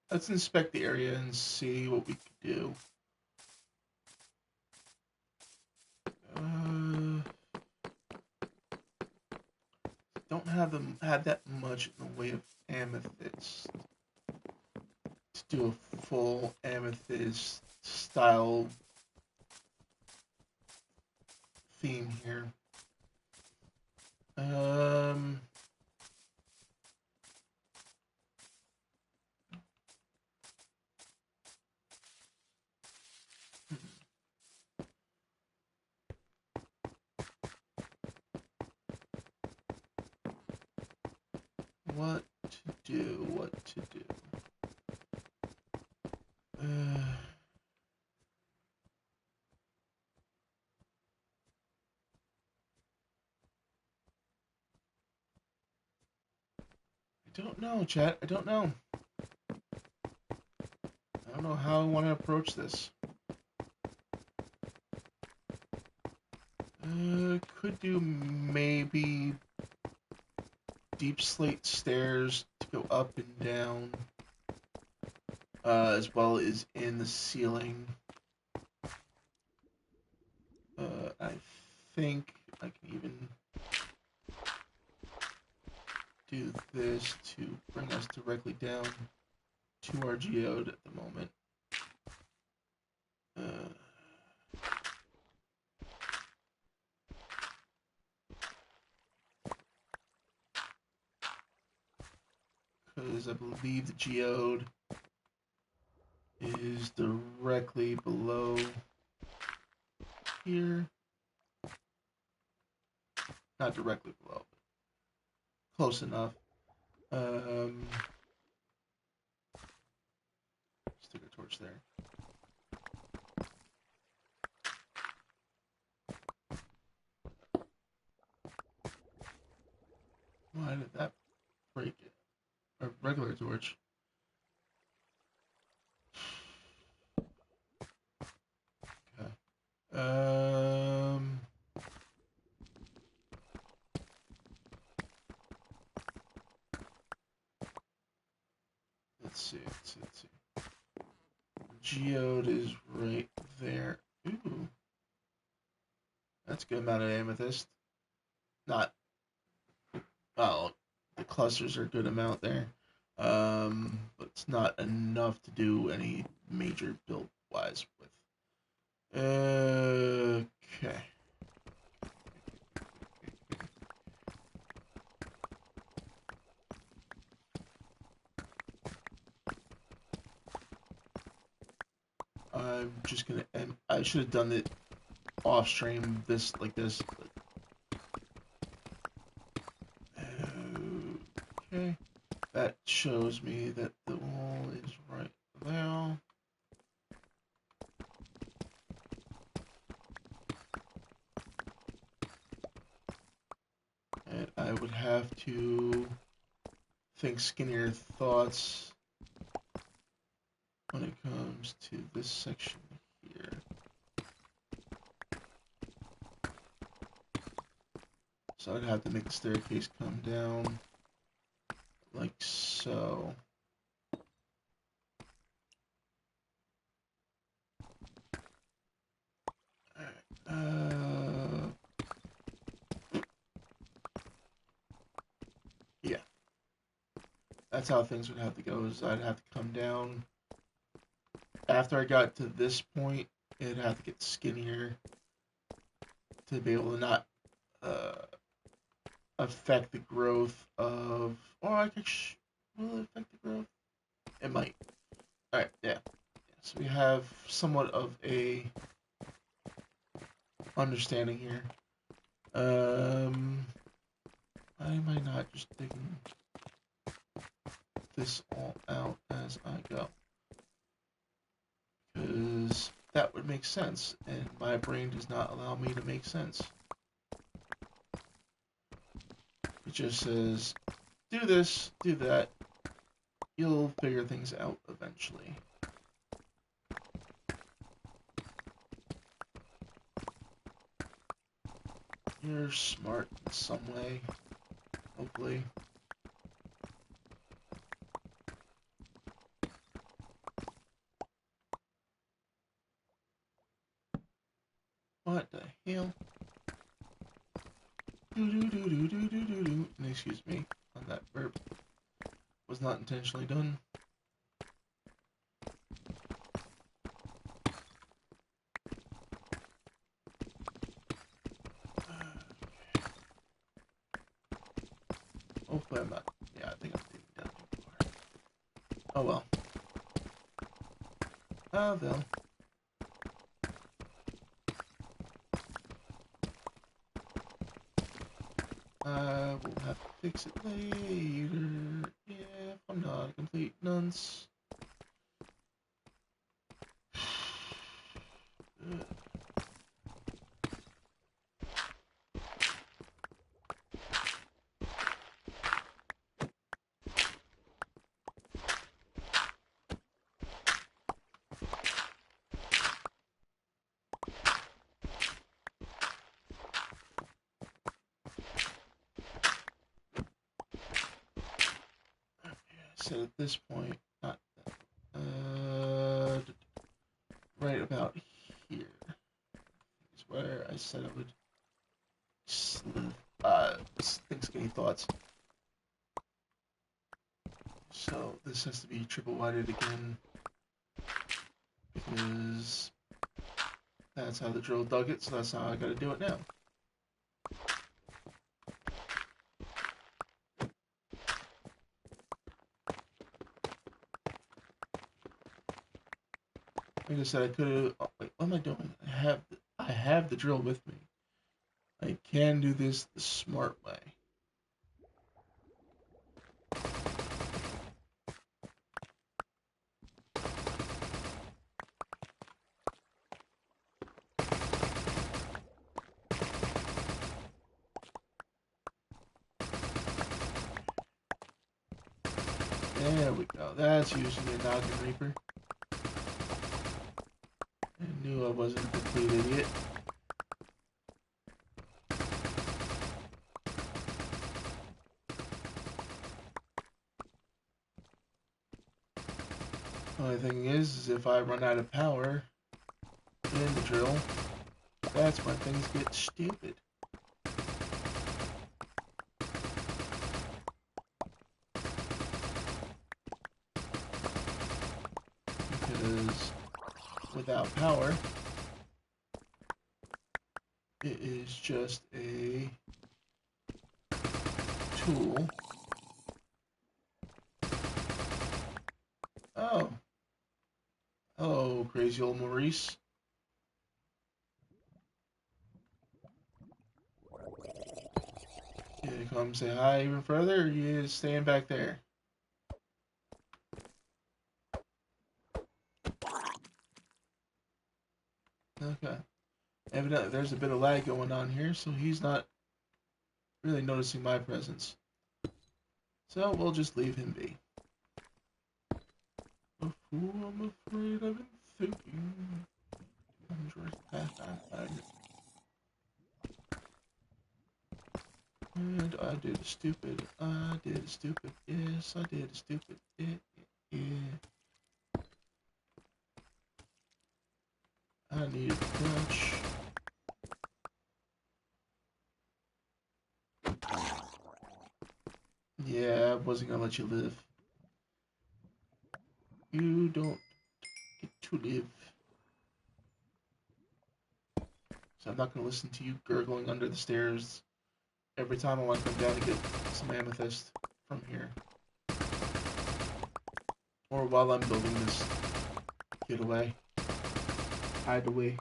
Let's inspect the area and see what we can do. Don't have that much in the way of amethyst to do a full amethyst style theme here. What to do? What to do? I don't know, chat. I don't know. I don't know how I want to approach this. Could do maybe deep slate stairs to go up and down, as well as in the ceiling. I think I can even do this to bring us directly down to our geode at the moment. Because I believe the geode is directly below here. Not directly below, but close enough. torch there. Why did that break it? A regular torch. Okay. Let's see. Geode is right there. Ooh. That's a good amount of amethyst. Not. Oh, the clusters are a good amount there. But it's not enough to do any major build wise with. Okay. I'm just gonna end. I should have done it off stream. This like this. Okay. That shows me that the wall is right there. And I would have to think skinnier thoughts when it comes to this section here. So I'd have to make the staircase come down like so. Yeah. That's how things would have to go, is I'd have to come down. After I got to this point, it'd have to get skinnier to be able to not affect the growth of... Or I could... Will it affect the growth? It might. Alright, yeah. So we have somewhat of a understanding here. Why am I not just digging this all out as I go? Because that would make sense, and my brain does not allow me to make sense. It just says, do this, do that. You'll figure things out eventually. You're smart in some way, hopefully. What the hell? Excuse me on that burp. Was not intentionally done. Hopefully I'm not. Yeah, I think I'm digging down too far. Oh well. Oh well. We'll have to fix it later if I'm not a complete dunce. So at this point, not right about here is where I said I would think skinny thoughts. So this has to be triple whited again because that's how the drill dug it, so that's how I gotta do it now. Like I said, I could have. Wait, what am I doing? I have the drill with me. I can do this the smart way. There we go. That's usually a Noggin Reaper. I knew I wasn't a complete idiot. Only thing is if I run out of power in the drill, that's when things get stupid. Because without power, it is just a tool. Oh. Hello, crazy old Maurice. You come say hi even further, or you staying back there? Okay. Evidently there's a bit of lag going on here, so he's not really noticing my presence. So we'll just leave him be. A fool, I'm afraid I've been thinking. And I did a stupid, yes, I did a stupid, yeah. I need a crutch. Yeah, I wasn't gonna let you live. You don't get to live. So I'm not gonna listen to you gurgling under the stairs every time I want to come down to get some amethyst from here. Or while I'm building this getaway. Hideaway.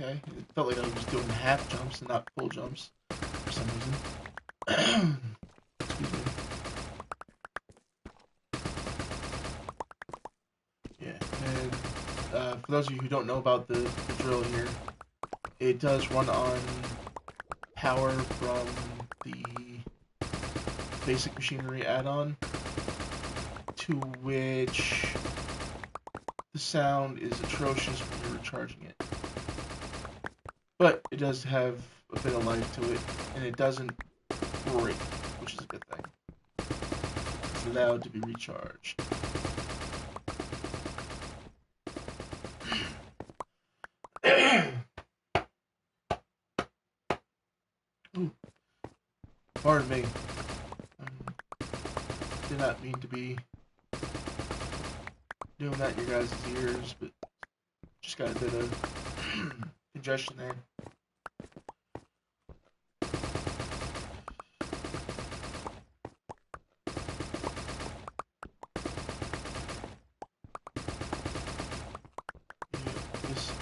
Okay, it felt like I was just doing half jumps and not full jumps for some reason. Excuse me. Yeah, and for those of you who don't know about the drill here, it does run on power from the basic machinery add-on, to which the sound is atrocious when you're recharging it. But it does have a bit of life to it, and it doesn't break, which is a good thing. It's allowed to be recharged. Ooh. Pardon me. Did not mean to be doing that in your guys' ears, but just got a bit of congestion there.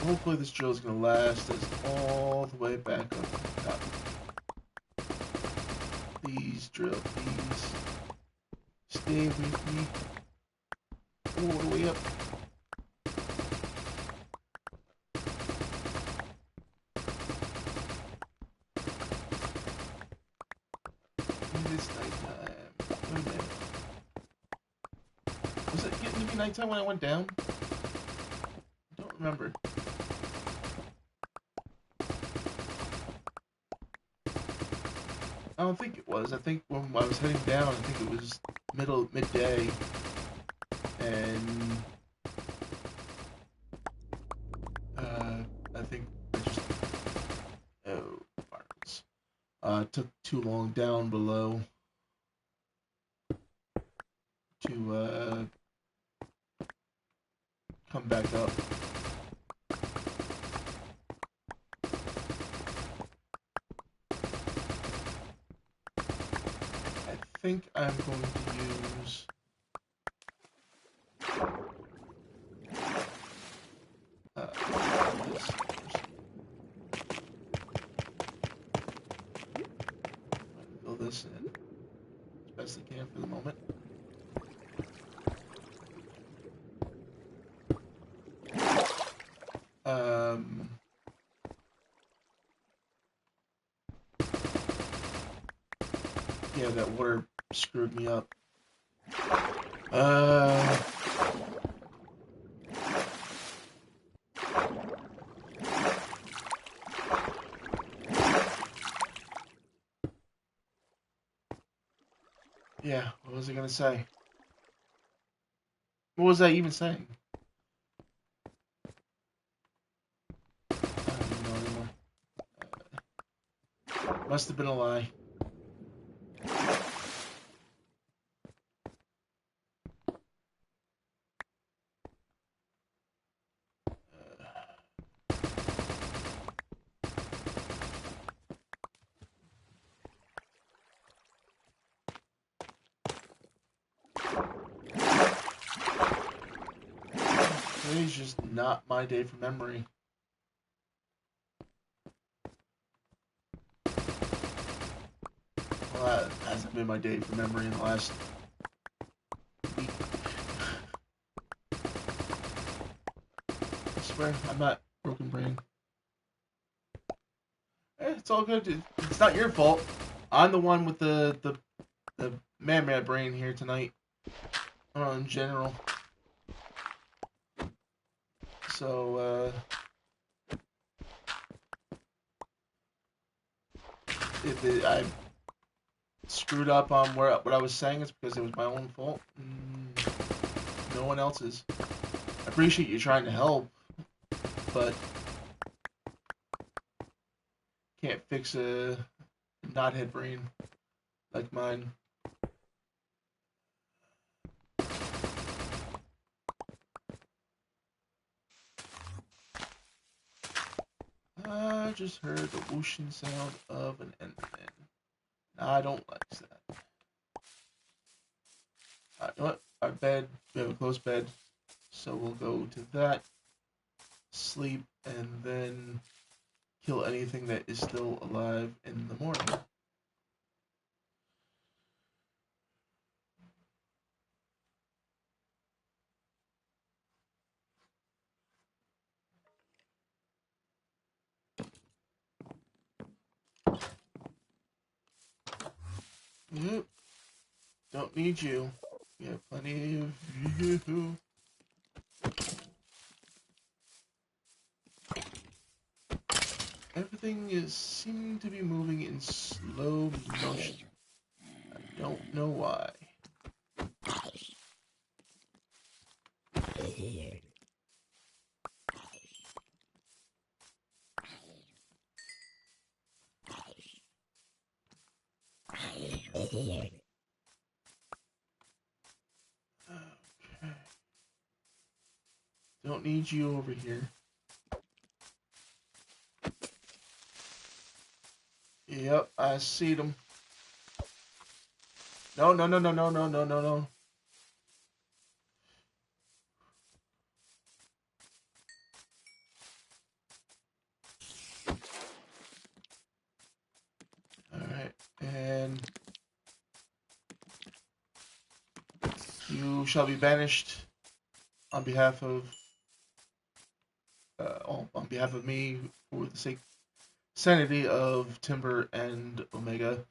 Hopefully this drill is going to last us all the way back up to the top. Please, drill, please. Stay with me. All the way up. It's nighttime. Wait a minute. Was it getting to be nighttime when I went down? I don't remember. I don't think it was. I think when I was heading down, I think it was midday, and I think I just took too long down below to come back up. I think I'm going to use this. this in as best I can for the moment. Yeah, that water screwed me up. Yeah, what was I gonna say? What was I even saying? I don't even know anymore. Must have been a lie. Today's just not my day for memory. Well, that hasn't been my day for memory in the last week. I swear, I'm not broken brain. It's all good. It's not your fault. I'm the one with the man brain here tonight. In general. So, if I screwed up on what I was saying, it's because it was my own fault. No one else's. I appreciate you trying to help, but can't fix a knothead brain like mine. I just heard the whooshing sound of an Enderman. I don't like that. You know what? Our bed, we have a close bed, so we'll go to that, sleep, and then kill anything that is still alive in the morning. Yep. Don't need you. We have plenty of you. Everything is seeming to be moving in slow motion. I don't know why. Okay. Don't need you over here. Yep, I see them. No, no, no, no, no, no, no, no, no. Alright, and you shall be banished on behalf of on behalf of me for the sake sanity of Timber and Omega.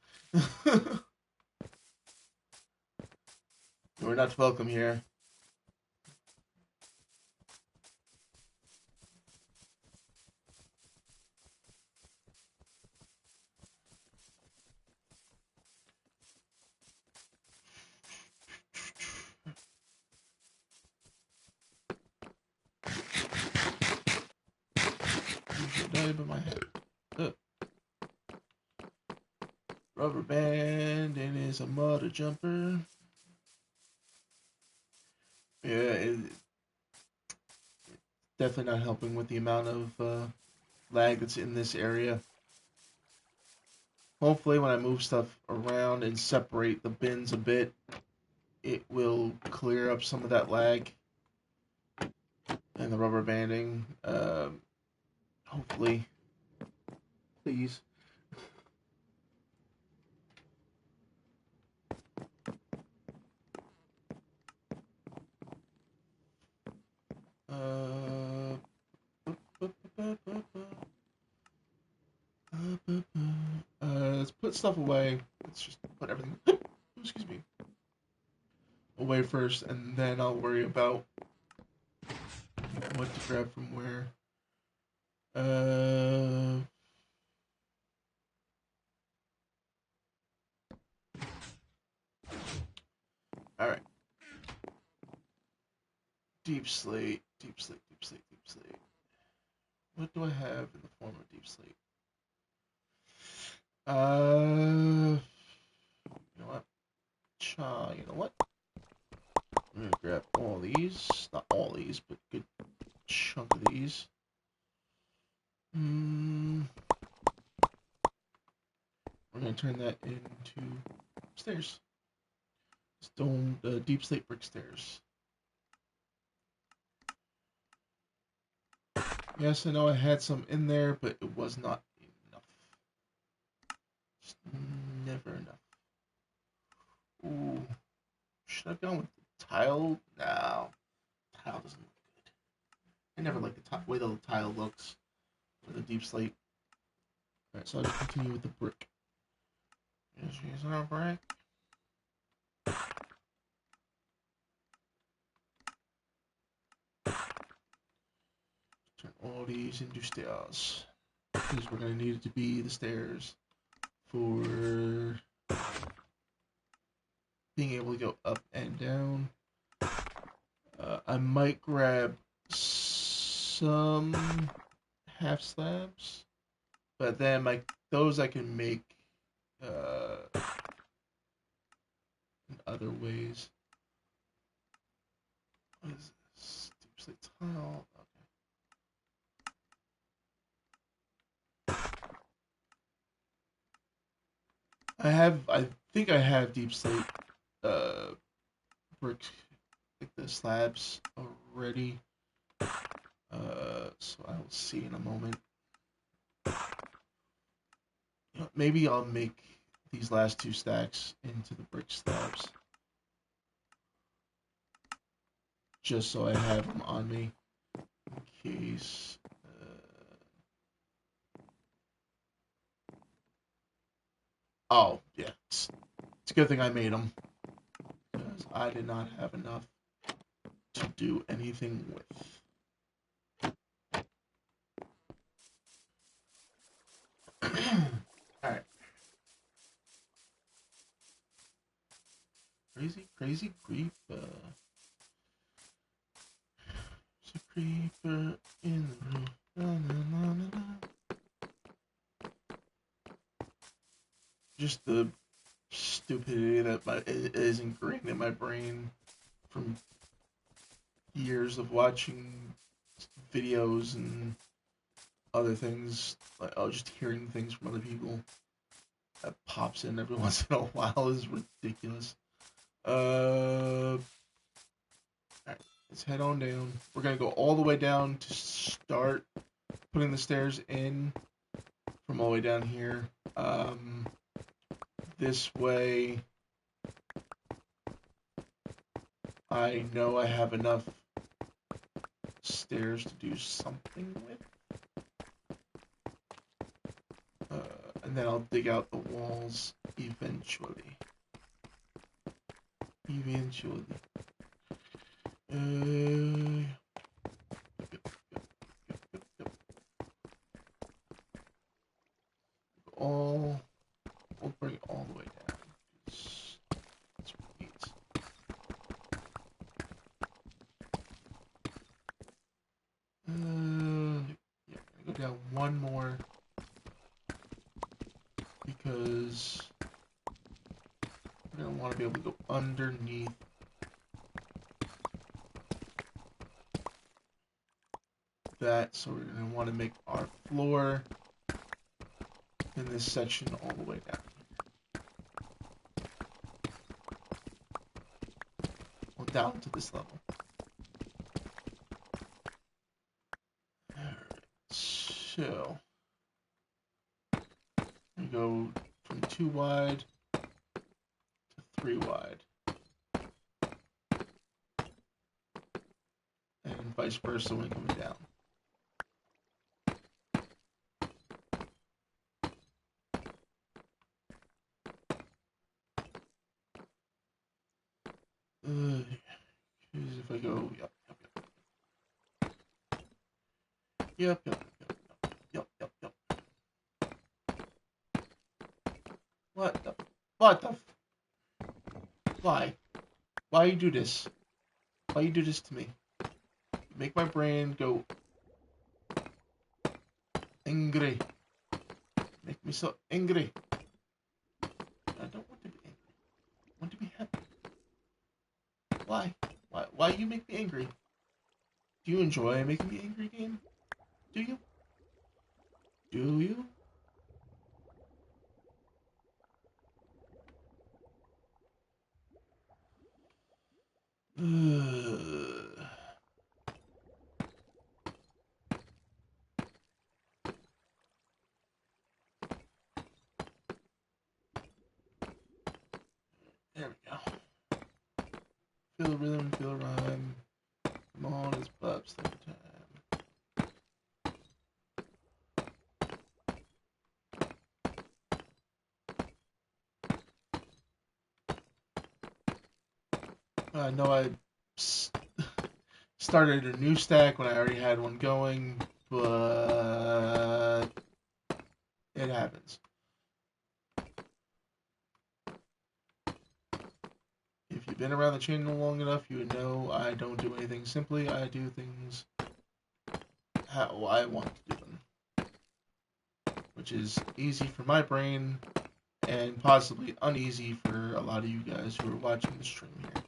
You're not welcome here. You should die by my head. Rubber band and is a mother jumper. Yeah, it's definitely not helping with the amount of lag that's in this area. Hopefully when I move stuff around and separate the bins a bit, it will clear up some of that lag and the rubber banding. Hopefully. Please. Let's put stuff away. Let's just put everything, excuse me, away first, and then I'll worry about what to grab from where. All right. Deep slate, deep slate, deep slate, deep slate. What do I have in the form of deep slate? You know what? You know what? I'm gonna grab all these. Not all these, but a good chunk of these. We're gonna turn that into stairs. Stone, deep slate brick stairs. Yes, I know I had some in there, but it was not enough. Just never enough. Ooh. Should I have gone with the tile? No. Tile doesn't look good. I never like the way the tile looks. Or the deep slate. Alright, so I'll just continue with the brick. Just use our brick. Turn all these into stairs. Because we're going to need it to be the stairs for being able to go up and down. I might grab some half slabs, but then those I can make in other ways. What is this? Deep slate tile. Okay. I think I have deep slate brick, like the slabs already. So I will see in a moment. You know, maybe I'll make these last two stacks into the brick slabs. Just so I have them on me in case. Oh, yeah. It's a good thing I made them. Because I did not have enough to do anything with. Alright. Crazy creeper. There's a creeper in the room. Na, na, na, na, na. Just the stupidity that is ingrained in my brain from years of watching videos and other things. Like, just hearing things from other people that pops in every once in a while is ridiculous. Alright, let's head on down. We're gonna go all the way down to start putting the stairs in from all the way down here. This way I know I have enough stairs to do something with. And then I'll dig out the walls eventually. We'll bring it all the way down. That's what it needs. Yeah, I'm gonna go down one more because we're gonna want to be able to go underneath that, so we're gonna want to make our floor in this section all the way down. Well, down to this level. Alright, so we go from 2 wide to 3 wide. And vice versa when coming down. If I go, yep. What the? Why? Why you do this? Why you do this to me? You make my brain go angry. Make me so angry. I don't want to be angry. I want to be happy. Why? Why you make me angry? Do you enjoy making me angry, game? Do you? Do you? There we go. Feel the rhythm, feel the rhyme. Come on, it's Bub's thing time. I know I started a new stack when I already had one going, but it happens. If you've been around the channel long enough, you would know I don't do anything simply. I do things how I want to do them, which is easy for my brain and possibly uneasy for a lot of you guys who are watching the stream here.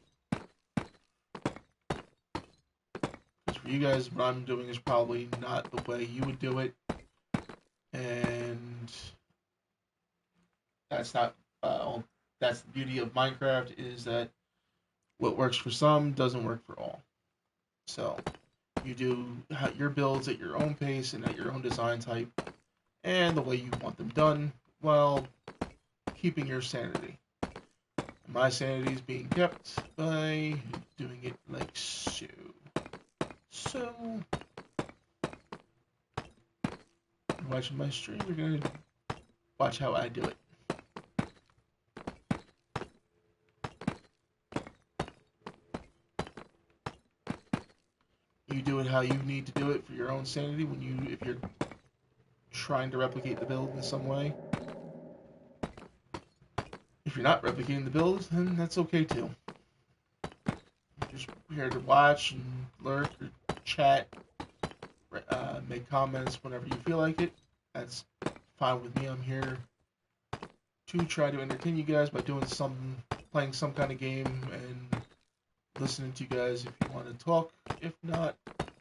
Because for you guys, what I'm doing is probably not the way you would do it, and that's not. That's the beauty of Minecraft, is that what works for some doesn't work for all. So you do your builds at your own pace and at your own design type and the way you want them done, while keeping your sanity. My sanity is being kept by doing it like so. So, watching my stream, you're gonna watch how I do it. You do it how you need to do it for your own sanity. If you're trying to replicate the build in some way. If you're not replicating the build, then that's okay too. You're just here to watch and lurk or chat, make comments whenever you feel like it. That's fine with me. I'm here to try to entertain you guys by playing some kind of game and listening to you guys if you want to talk. If not,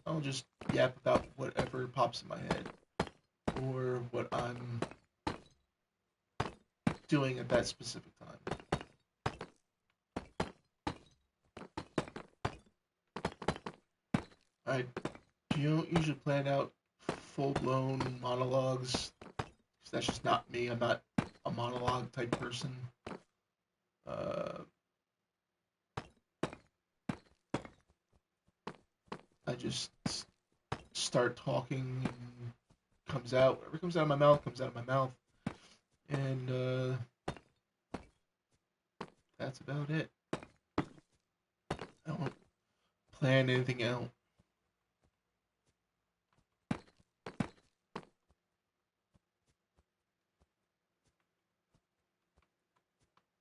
I'll just yap about whatever pops in my head or what I'm doing at that specific time. I don't usually plan out full-blown monologues, because that's just not me. I'm not a monologue type person. I just start talking and whatever comes out of my mouth comes out of my mouth, and that's about it. I don't plan anything out.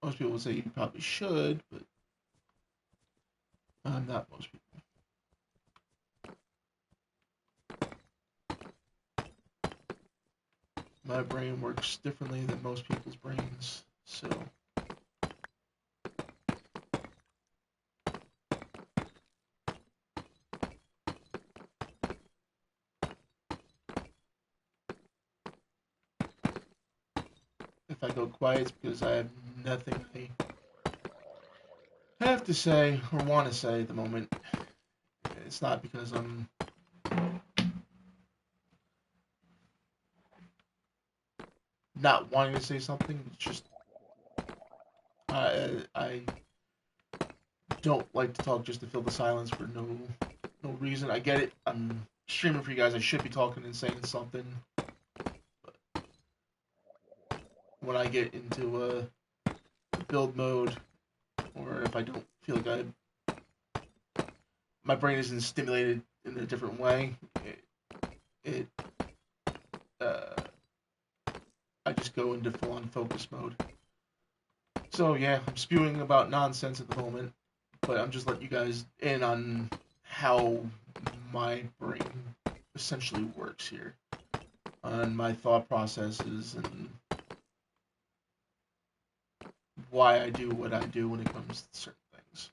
Most people would say you probably should, but I'm not most people. My brain works differently than most people's brains, so if I go quiet, it's because I have nothing I have to say or want to say at the moment. It's not because I'm not wanting to say something. It's just I don't like to talk just to fill the silence for no No reason. I get it. I'm streaming for you guys. I should be talking and saying something. But when I get into build mode, or if I don't feel like my brain isn't stimulated in a different way, it uh, I just go into full on focus mode. So yeah, I'm spewing about nonsense at the moment, but I'm just letting you guys in on how my brain essentially works here, on my thought processes and why I do what I do when it comes to certain things.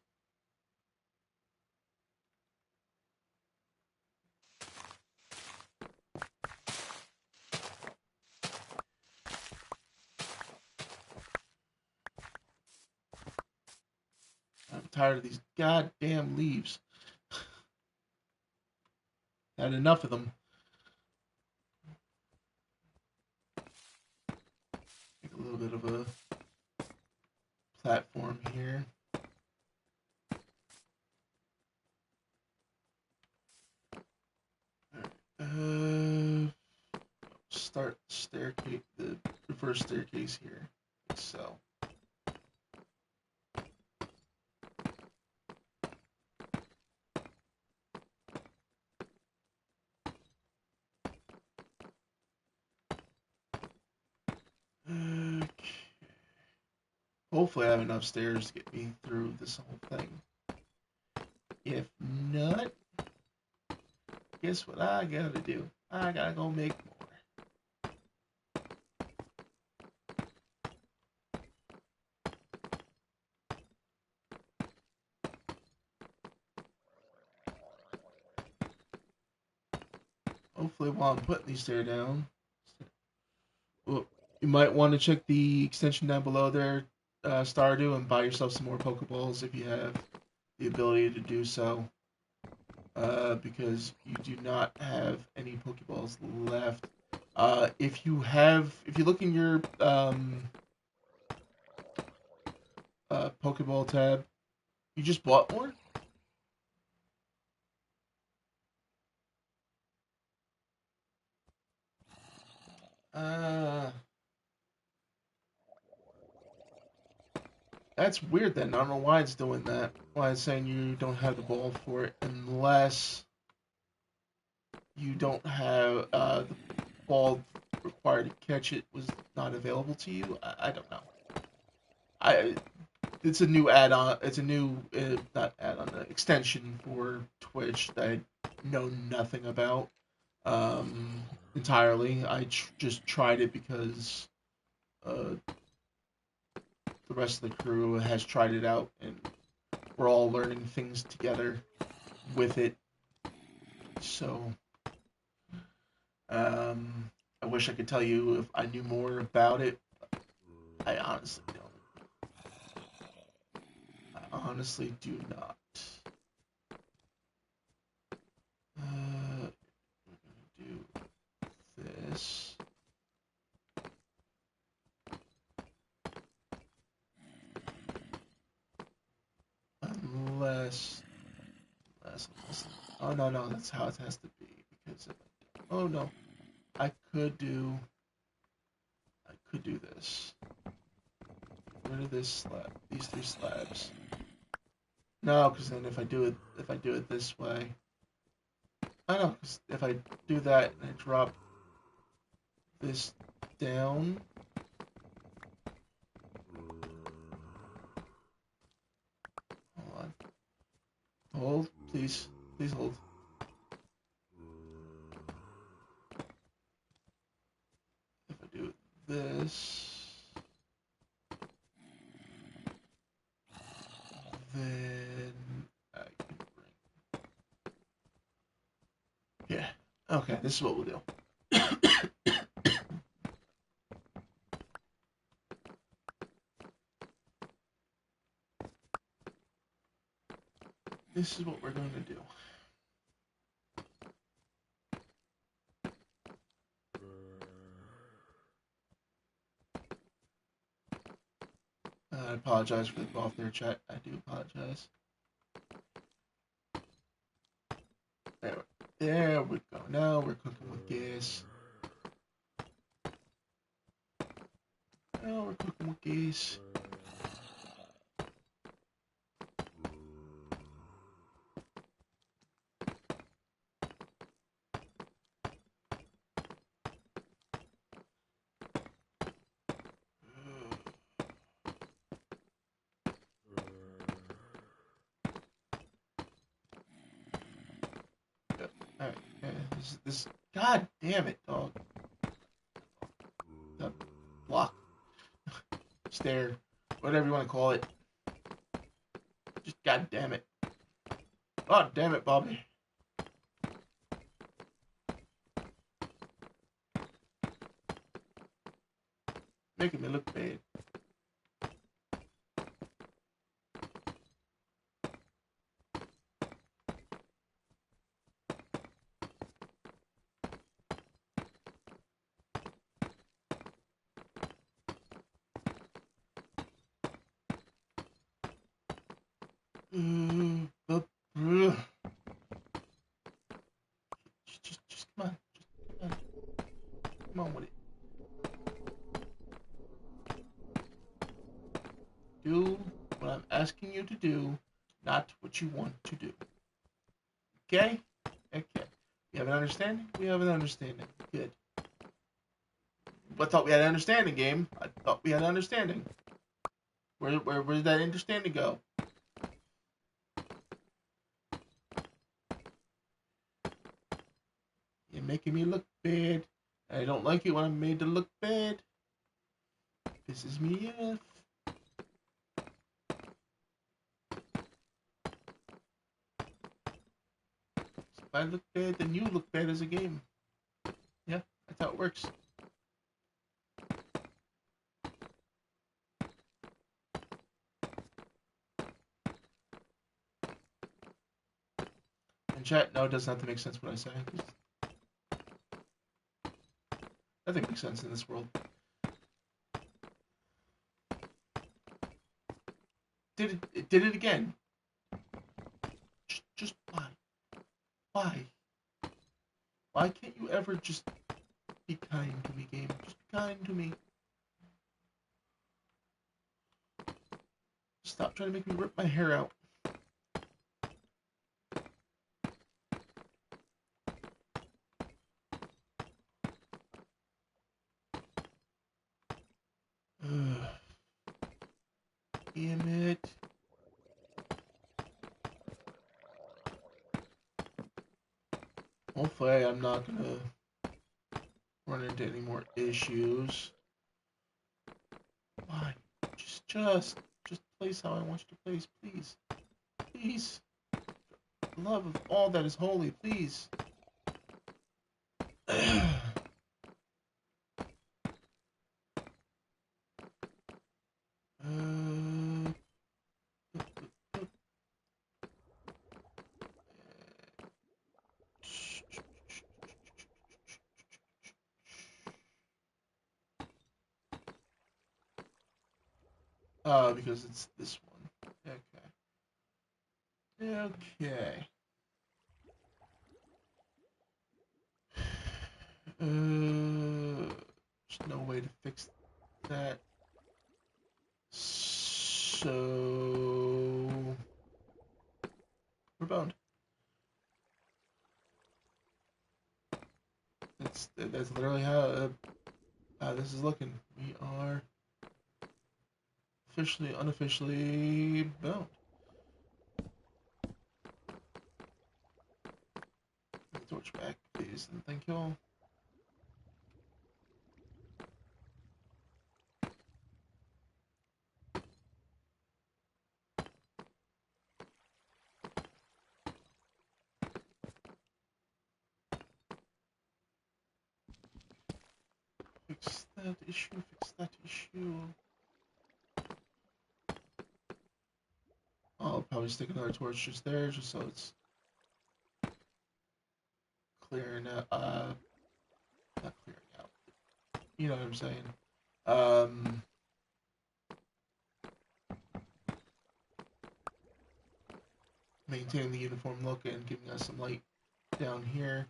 I'm tired of these goddamn leaves. Had enough of them. Make a little bit of a platform here. Start staircase, the reverse staircase here. So. Okay. Hopefully I have enough stairs to get me through this whole thing. If not, guess what I gotta do? I gotta go make more. Hopefully while I'm putting these stairs down, well, you might want to check the extension down below there, Stardew, and buy yourself some more Pokeballs if you have the ability to do so. Because you do not have any Pokeballs left. If you look in your Pokeball tab, you just bought more. Uh, that's weird then. I don't know why it's doing that. Why it's saying you don't have the ball for it unless you don't have the ball required to catch it was not available to you. I don't know. I It's a new add-on. It's a new not add-on, extension for Twitch that I know nothing about entirely. I just tried it because uh, the rest of the crew has tried it out, and we're all learning things together with it. So, I wish I could tell you if I knew more about it. I honestly don't. I honestly do not. Do this. Unless, unless. Oh no, no, that's how it has to be. Because oh no, I could do. I could do this. Get rid of this slab. These three slabs. No, because then if I do it this way, I know. Because if I do that and I drop this down, hold on, hold, please, please hold. If I do this, then I can bring. Yeah. Okay, this is what we'll do. This is what we're going to do. I apologize for the off there, chat. I do apologize. There we go. Now we're cooking with gas. Now we're cooking with gas. Alright, this. God damn it, dog. The block. Stair. Whatever you want to call it. Just god damn it. Oh, damn it, Bobby. Making me look bad. Just come on. Just come on. Come on with it. Do what I'm asking you to do, not what you want to do. Okay? Okay. We have an understanding? We have an understanding. Good. I thought we had an understanding, game. I thought we had an understanding. Where did that understanding go? You're making me look bad. I don't like it when I'm made to look bad. Pisses me off. So if I look bad, then you look bad as a game. Yeah, that's how it works. In chat, no, it doesn't have to make sense what I say. Nothing makes sense in this world. It did it again. Just why? Why? Why can't you ever just be kind to me, game? Just be kind to me. Stop trying to make me rip my hair out. Damn it. Hopefully I'm not gonna run into any more issues. Why? Just place how I want you to place, please. Please. For the love of all that is holy, please. Because it's this one. Okay. Okay. There's no way to fix that. So we're boned. That's literally how this is looking. We are officially, unofficially boned. Torch back, please, and thank you all. Fix that issue, fix that issue. I'll probably stick another torch just there, just so it's clearing out, not clearing out, you know what I'm saying. Maintaining the uniform look and giving us some light. down here.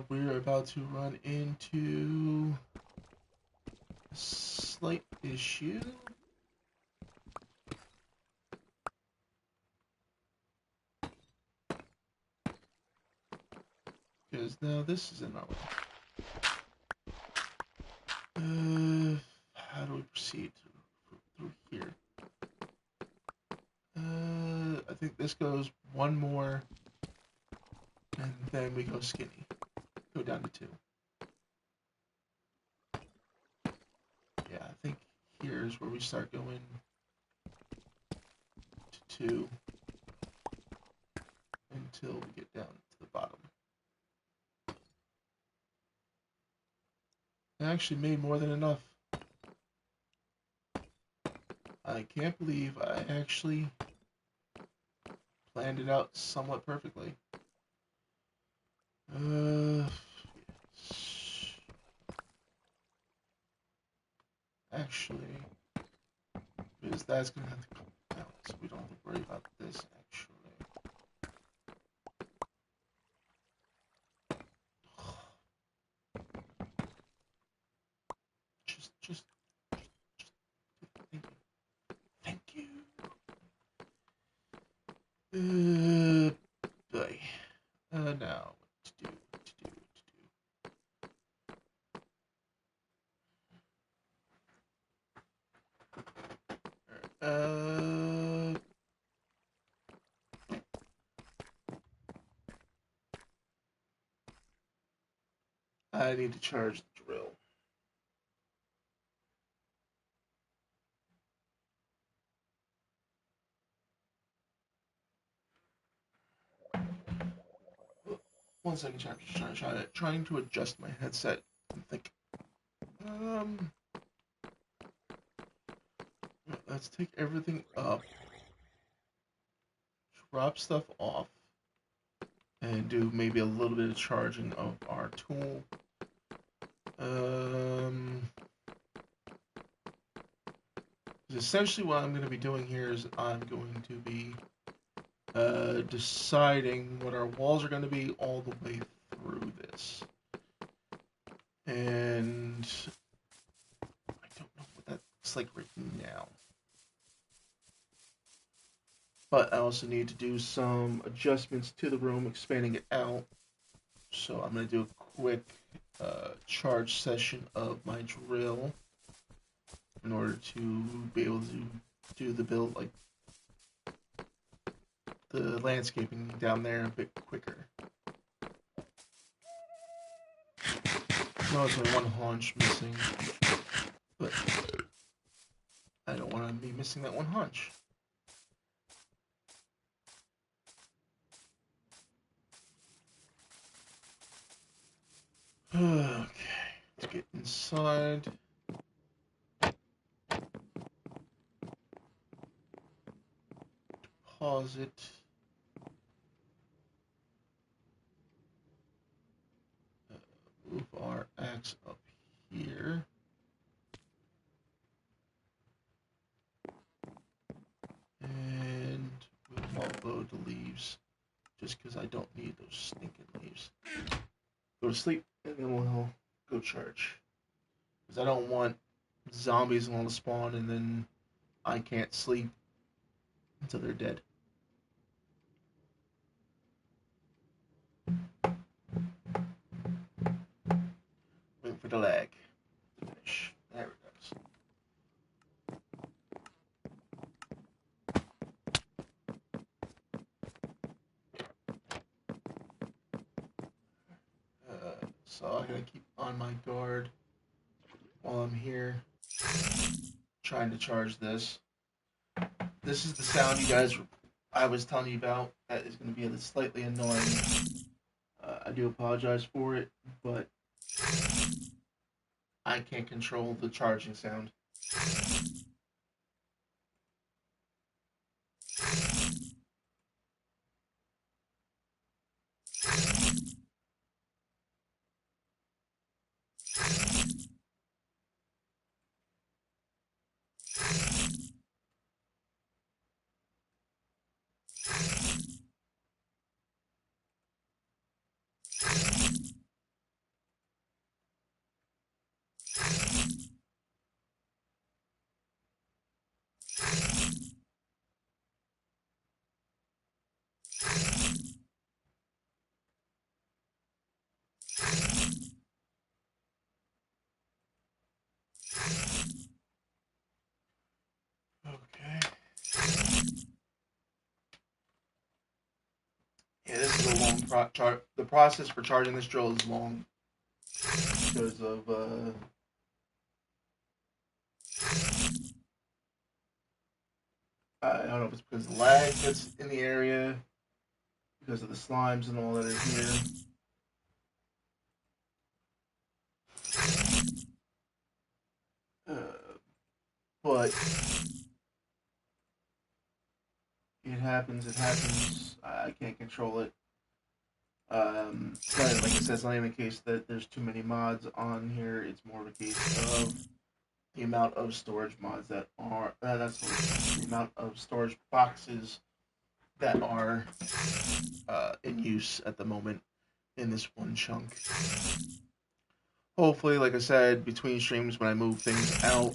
We're about to run into a slight issue. Because now this is in our way. How do we proceed through here? I think this goes one more, and then we go skinny. Go down to 2. Yeah, I think here's where we start going to 2 until we get down to the bottom. I actually made more than enough. I can't believe I actually planned it out somewhat perfectly. Yes. Actually, because that's gonna have to come out, so we don't have to worry about this actually. Just thank you. Boy. Now what to do? I need to charge the drill. One second, trying to adjust my headset and think. Let's take everything up, drop stuff off, and do maybe a little bit of charging of our tool. Essentially what I'm going to be doing here is I'm going to be deciding what our walls are going to be all the way through this. And I don't know what that looks like right now. But I also need to do some adjustments to the room, expanding it out. So I'm going to do a quick charge session of my drill in order to be able to do the build, like the landscaping down there a bit quicker. No, it's only one haunch missing, but I don't want to be missing that one haunch. Okay, let's get inside. Deposit. Move our axe up here. And we'll offload the leaves, just because I don't need those stinking leaves. Go to sleep, and then we'll go charge. Because I don't want zombies on the spawn, and then I can't sleep until they're dead. Waiting for the lag to finish. There it goes. So I gotta keep on my guard while I'm here trying to charge this. This is the sound you guys I was telling you about that is going to be slightly annoying. I do apologize for it, but I can't control the charging sound. the process for charging this drill is long because of I don't know if it's because of the lag that's in the area, because of the slimes and all that are here. But it happens. It happens. I can't control it. But like I said, it's not even a case that there's too many mods on here. It's more of a case of the amount of storage mods that are the amount of storage boxes that are in use at the moment in this one chunk. Hopefully, like I said, between streams when I move things out,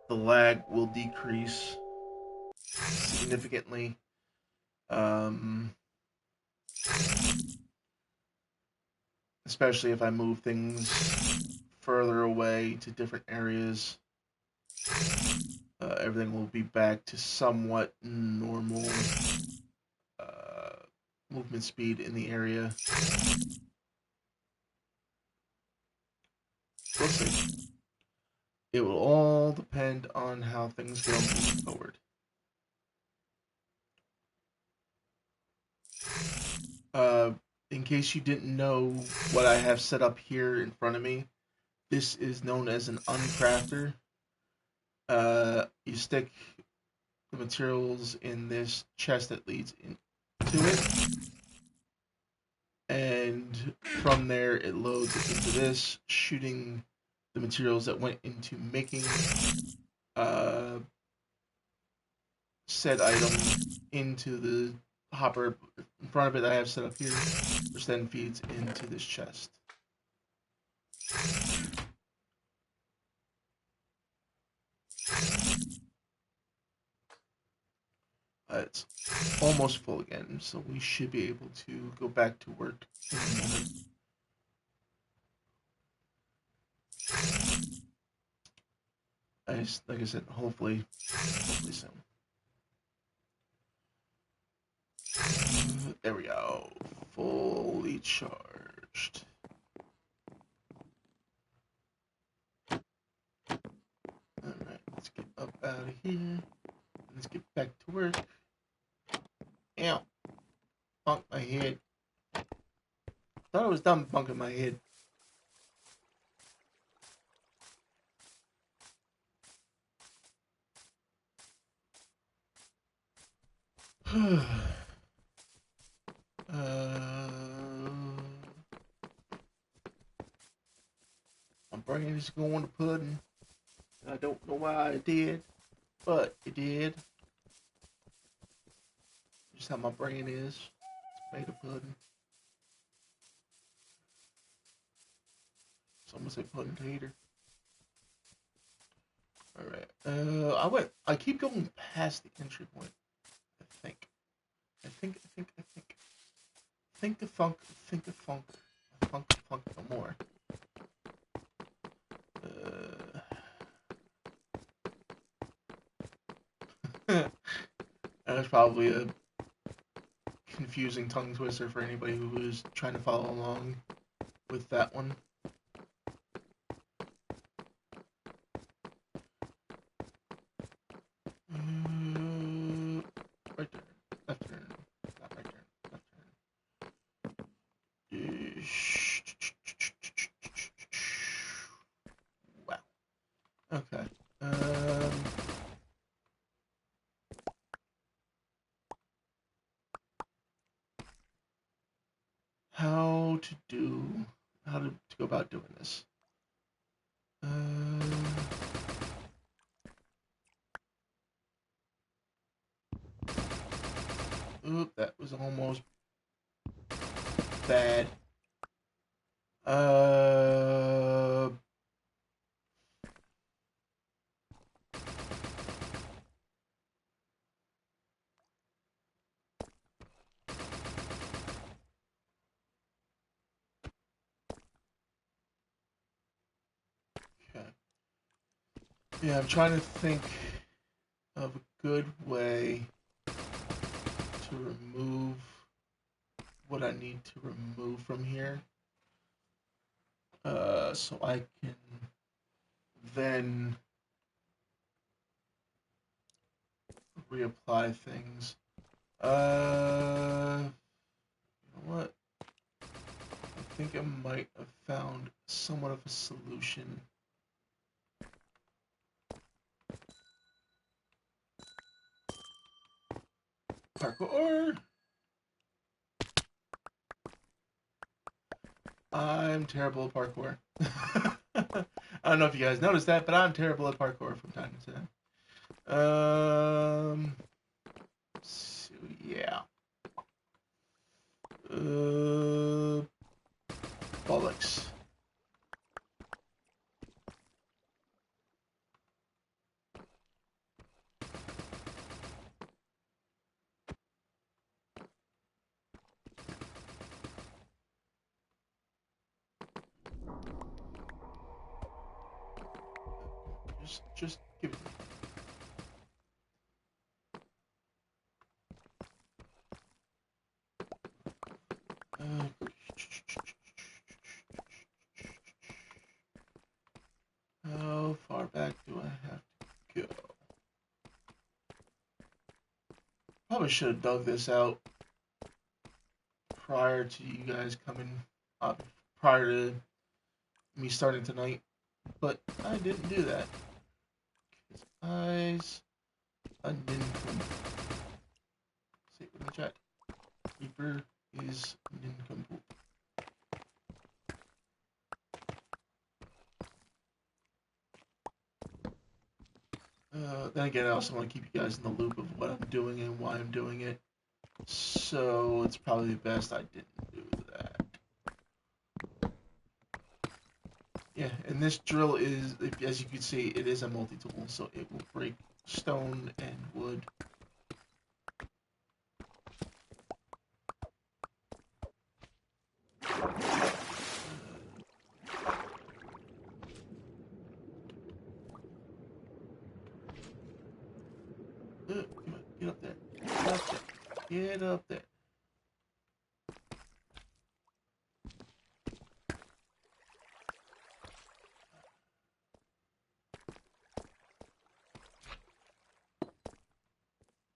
the lag will decrease significantly. Especially if I move things further away to different areas. Everything will be back to somewhat normal movement speed in the area. We'll see. It will all depend on how things go moving forward. In case you didn't know what I have set up here in front of me, this is known as an uncrafter. You stick the materials in this chest that leads into it, and from there it loads into this, shooting the materials that went into making said item into the hopper in front of it that I have set up here, which then feeds into this chest. It's almost full again, so we should be able to go back to work in a moment. Like I said, hopefully soon. There we go. Fully charged. Alright, let's get up out of here. Let's get back to work. Ow. Bonk my head. Thought I was done bunking my head. My brain is going to pudding. I don't know why I did, but it did. Just how my brain is. It's made of pudding. Someone say pudding tater. Alright. I keep going past the entry point. I think the funk no more. That's probably a confusing tongue twister for anybody who is trying to follow along with that one. Right turn, left turn, not right turn, left turn. Wow. Okay. How to go about doing this. Oop, that was almost bad. Okay. Yeah, I'm trying to think of a good way to remove what I need to remove from here, so I can then reapply things. You know what? I think I might have found somewhat of a solution. Parkour! I'm terrible at parkour. I don't know if you guys noticed that, but I'm terrible at parkour from time to time. So yeah. Bollocks. Just give it. How far back do I have to go? Probably should have dug this out prior to you guys coming up, prior to me starting tonight, but I didn't do that. Eyes, a nincompoop. Say it in the chat. Reaper is nincompoop. Then again, I also want to keep you guys in the loop of what I'm doing and why I'm doing it. So it's probably best I didn't do that. Yeah, and this drill is, as you can see, it is a multi-tool, so it will break stone and wood. Come on, get up there. Get up there. Get up there.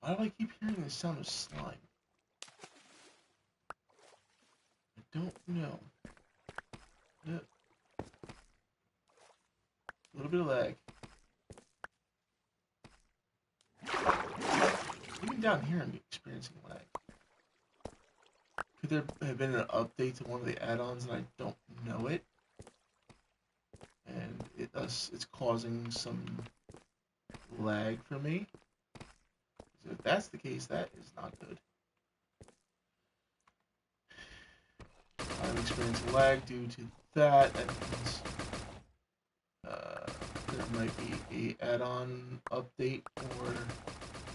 Why do I keep hearing the sound of slime? I don't know. Yeah. A little bit of lag. Even down here I'm experiencing lag. Could there have been an update to one of the add-ons and I don't know it? And it's causing some lag for me? So if that's the case, that is not good. I'm experiencing lag due to that. That means there might be a add-on update or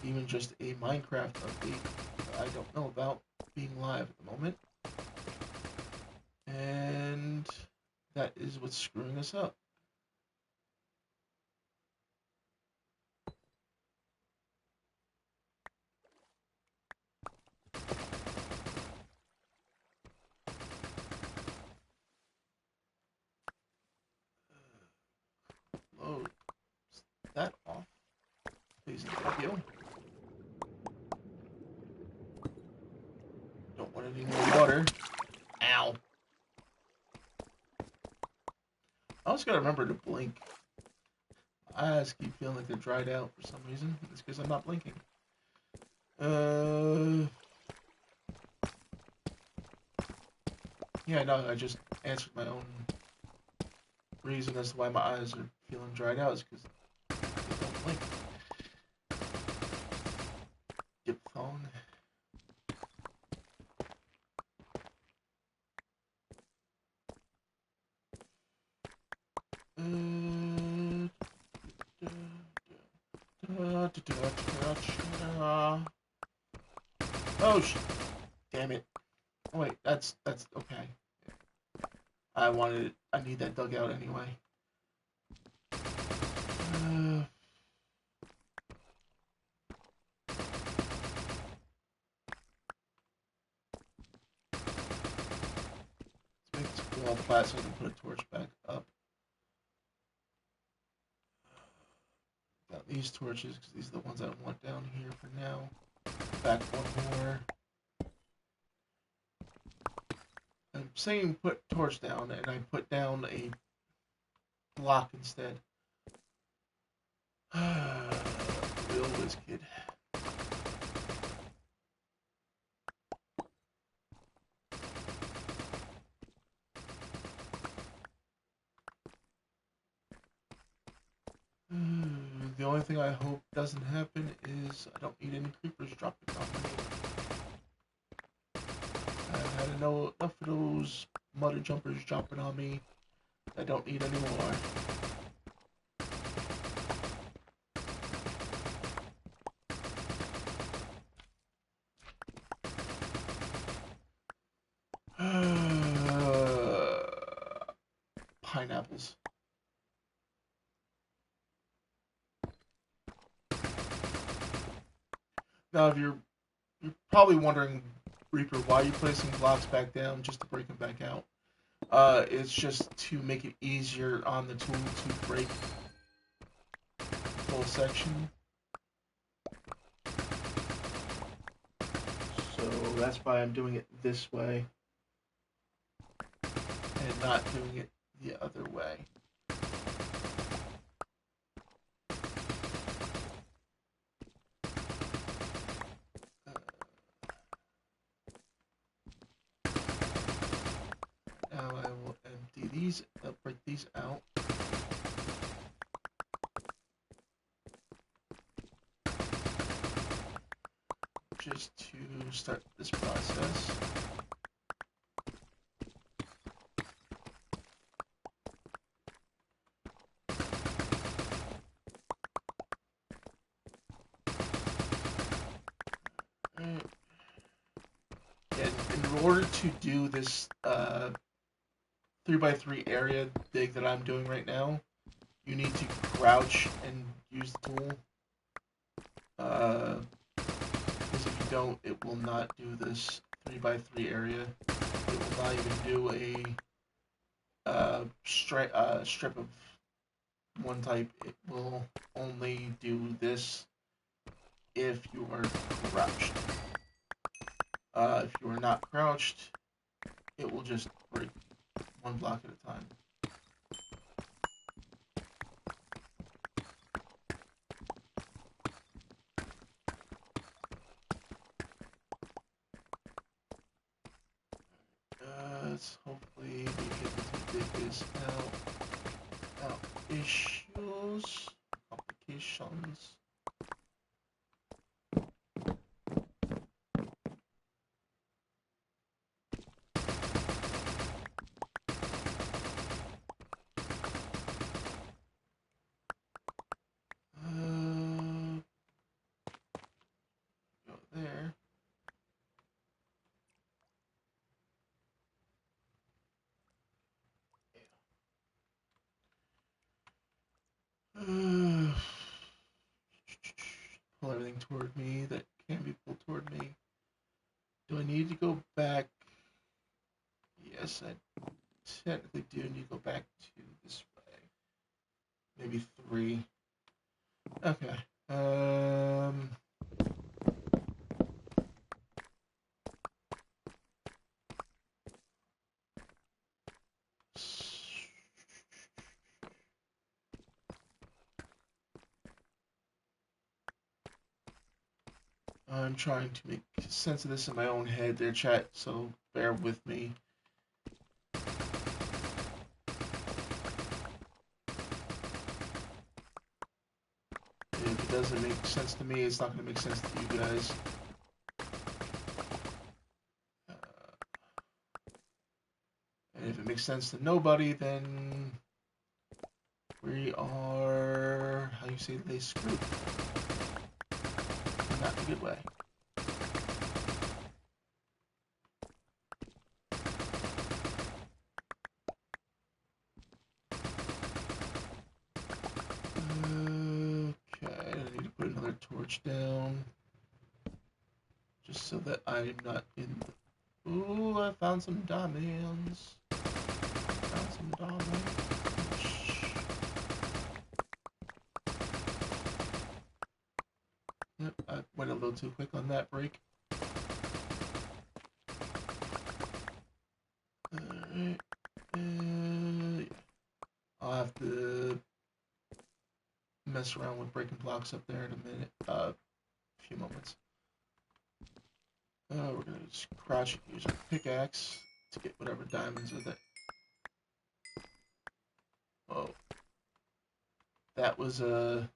even just a Minecraft update that I don't know about being live at the moment. And that is what's screwing us up. Load that off. Please, thank you. Don't want any more water. Ow. I also gotta remember to blink. My eyes keep feeling like they're dried out for some reason. It's because I'm not blinking. Yeah, no, I just answered my own reason as to why my eyes are feeling dried out is because they don't blink. Diphthong. Oh, damn it. Oh, wait, that's okay. I need that dug out anyway. flat so I can put a torch back up. Got these torches because these are the ones I want down here for now. Back one more. I'm saying put torch down, and I put down a block instead. Real whiz kid. The only thing I hope doesn't happen is I don't need any creepers dropping on me. I've had enough of those mother jumpers dropping on me. I don't need any more. Pineapples. Now, if you're probably wondering, Reaper, why are you placing blocks back down just to break them back out? It's just to make it easier on the tool to break the full section. So that's why I'm doing it this way and not doing it the other way. Now I will empty these, break these out. Just to start this process. And in order to do this 3x3 area dig that I'm doing right now, you need to crouch and use the tool. Because if you don't, it will not do this 3x3 area. It will not even do a strip of one type. It will only do this if you are crouched. If you are not crouched, it will just break one block at a time. Let's hopefully be able to dig this out without issues, complications. Go there. Pull everything toward me that can be pulled toward me. Do I need to go back? Yes, I technically do need to go back to this way. Maybe 3. Okay. I'm trying to make sense of this in my own head there, chat, so bear with me. If it doesn't make sense to me, it's not going to make sense to you guys. And if it makes sense to nobody, then we are, how you say, they screwed. Not in a good way. Okay, I need to put another torch down. Just so that I'm not in the... Ooh, I found some diamonds. went a little too quick on that break. Alright. Yeah. I'll have to mess around with breaking blocks up there in a minute. A few moments. We're gonna just crouch and use our pickaxe to get whatever diamonds are there. Oh, that was a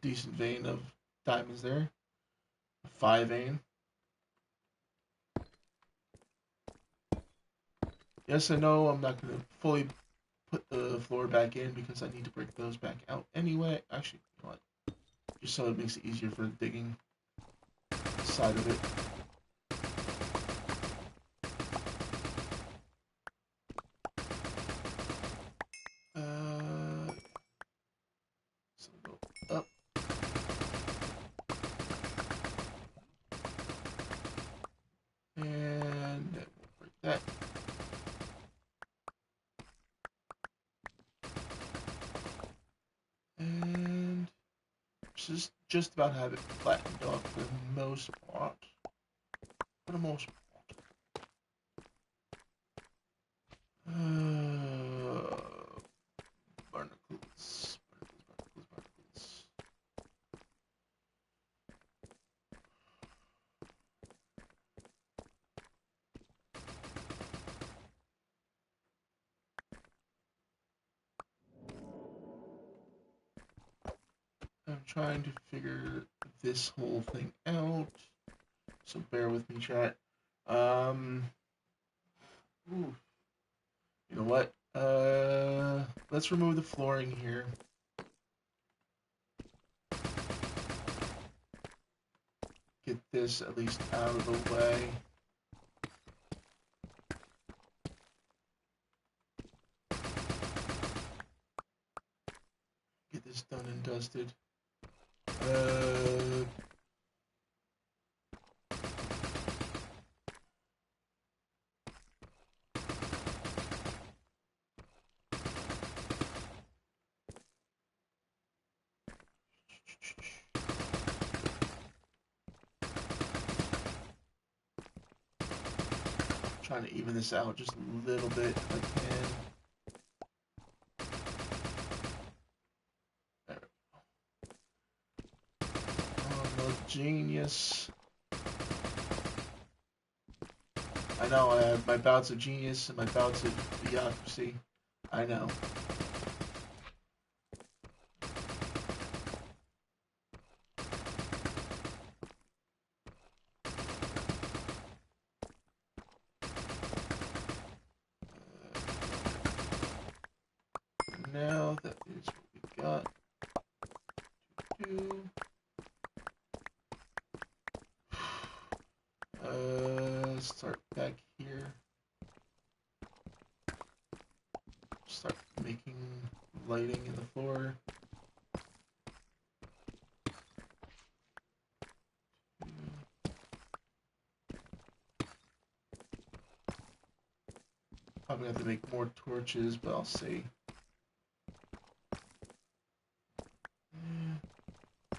decent vein of diamonds there. A 5 vein. Yes, I know I'm not gonna fully put the floor back in because I need to break those back out anyway. Actually, you know what? Just so it makes it easier for the digging side of it. So go up. And we'll break that. And just about have it flattened off for the most part. For the most part. Barnacles. I'm trying to figure this whole thing out, so bear with me, chat. Ooh. You know what? Let's remove the flooring here. Get this at least out of the way. Get this done and dusted. Trying to even this out just a little bit if I can. There we go. Oh, no genius. I know, I have my bouts of genius and my bouts of idiocracy. I know. Now that is what we got to do. Start back here. Start making lighting in the floor. Probably have to make more torches, but I'll see.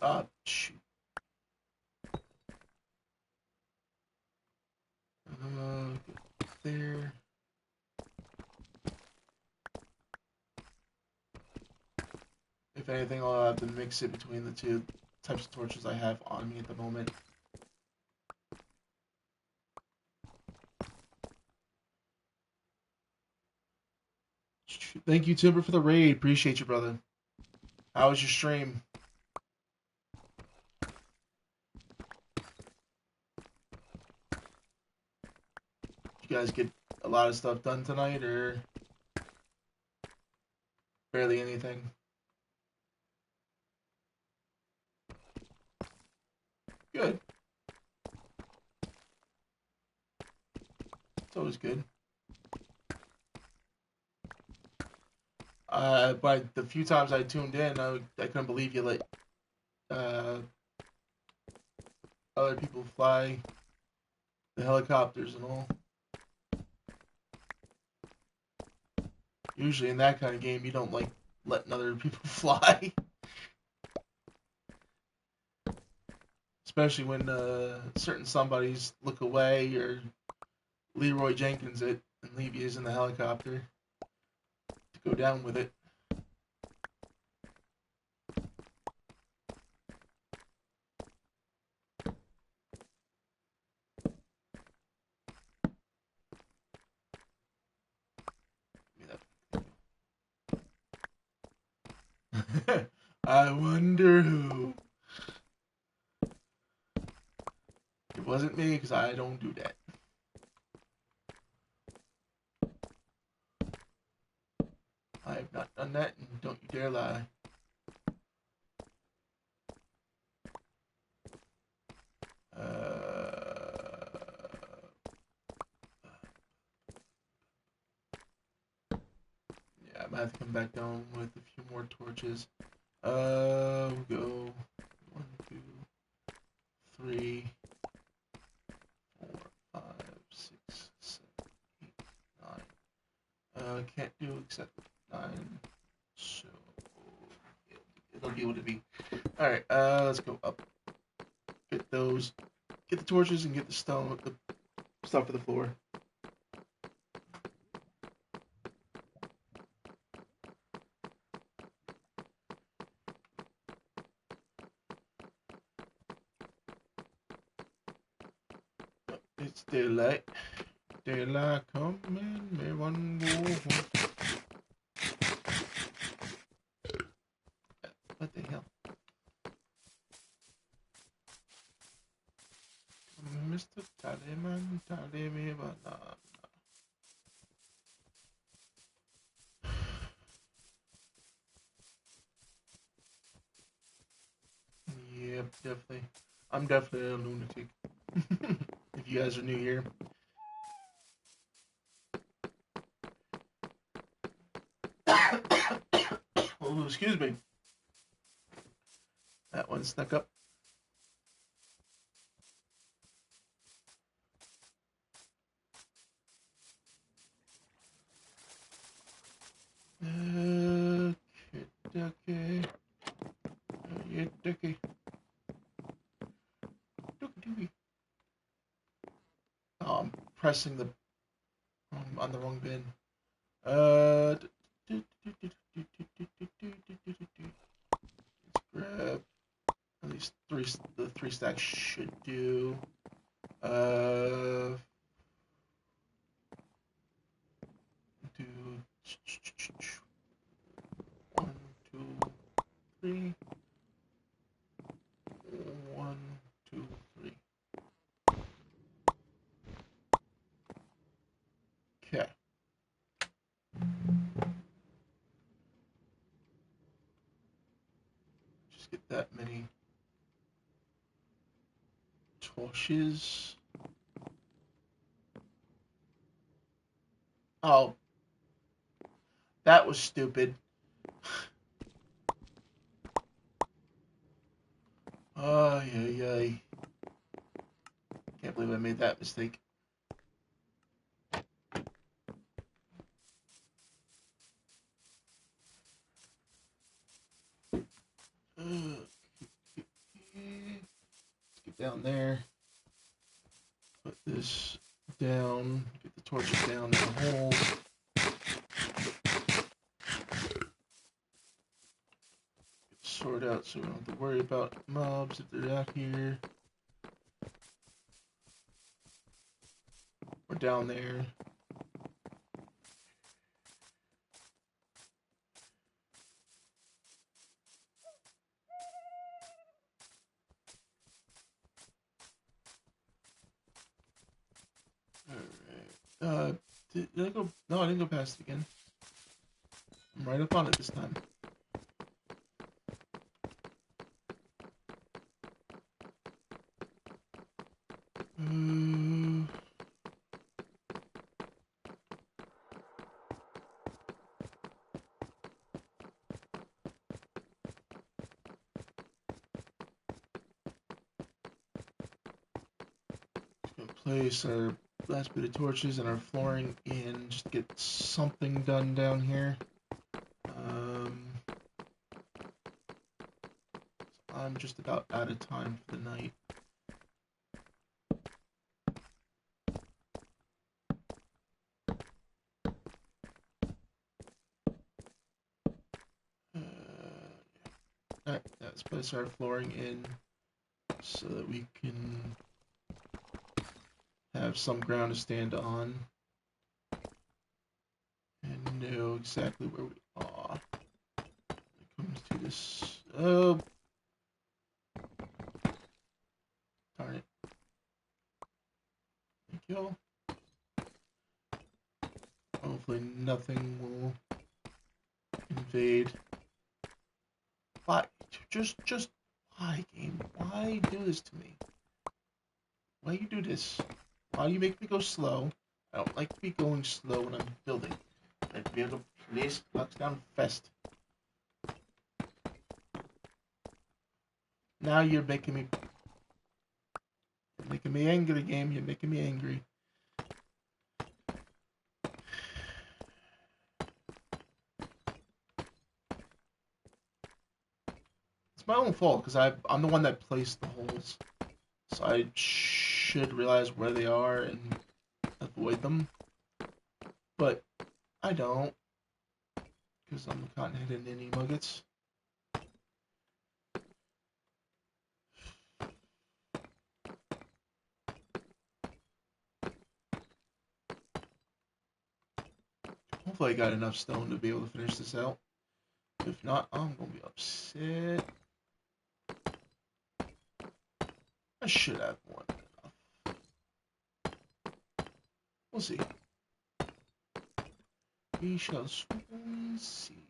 Ah, shoot. There. If anything, I'll have to mix it between the two types of torches I have on me at the moment. Thank you, Timber, for the raid. Appreciate you, brother. How was your stream? You guys get a lot of stuff done tonight, or barely anything? Good. It's always good. But the few times I tuned in, I couldn't believe you let other people fly the helicopters and all. Usually in that kind of game, you don't like letting other people fly. especially when certain somebodies look away or Leroy Jenkins it and leave you in the helicopter to go down with it. I wonder who. It wasn't me because I don't do that. I have not done that, and don't you dare lie. Yeah, I might have to come back down with a few more torches. We'll go 1, 2, 3, 4, 5, 6, 7, 8, 9. Can't do except 9. So it'll be what it be. Alright, let's go up. Get those. Get the torches and get the stone, the stuff for the floor. It's daylight. Daylight coming, may one go home. What the hell? Mr. Tallyman, tally me banana. Yep, definitely. I'm definitely a lunatic. If you guys are new here. Oh, excuse me. That one snuck up. Okay. Oh, I'm pressing the on the wrong bin. Let's grab at least three. The 3 stacks should do. Do 1, 2, 3. 1, 2, 3. Okay. Just get that many torches. Oh, that was stupid. Ay, ay, ay. Can't believe I made that mistake. Let's get down there. Put this down. Get the torches down in the hole. Sort out so we don't have to worry about mobs if they're out here. Or down there. Alright. Did I go? No, I didn't go past it again. I'm right up on it this time. Place our last bit of torches and our flooring in just to get something done down here. I'm just about out of time for the night. Alright, let's place our flooring in so that we can have some ground to stand on and know exactly where we are when it comes to this. Oh, darn it. Thank you all. Hopefully nothing will invade. Why? Just why, game? Why do this to me? Why you do this? Why you make me go slow? I don't like to be going slow when I'm building. I like to be able to place blocks down fast. Now you're making me angry, game. You're making me angry. It's my own fault because I'm the one that placed the holes, so I should realize where they are and avoid them. But I don't, because I'm caught hidden in any nuggets. Hopefully I got enough stone to be able to finish this out. If not, I'm gonna be upset. I should have more than enough. We'll see. We shall soon see.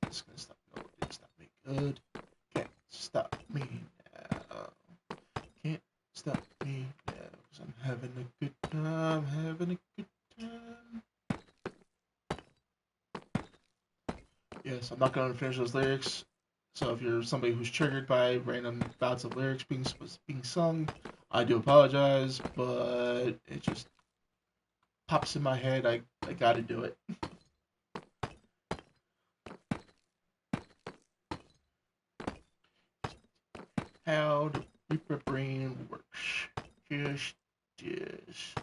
It's gonna stop. No, it's not me good. Can't stop me now. Can't stop me now. Cause I'm having a good time. Having a good time. Yes, I'm not gonna finish those lyrics. So if you're somebody who's triggered by random bouts of lyrics being sung, I do apologize, but it just pops in my head. I gotta do it. How the Reaper brain works. Just this.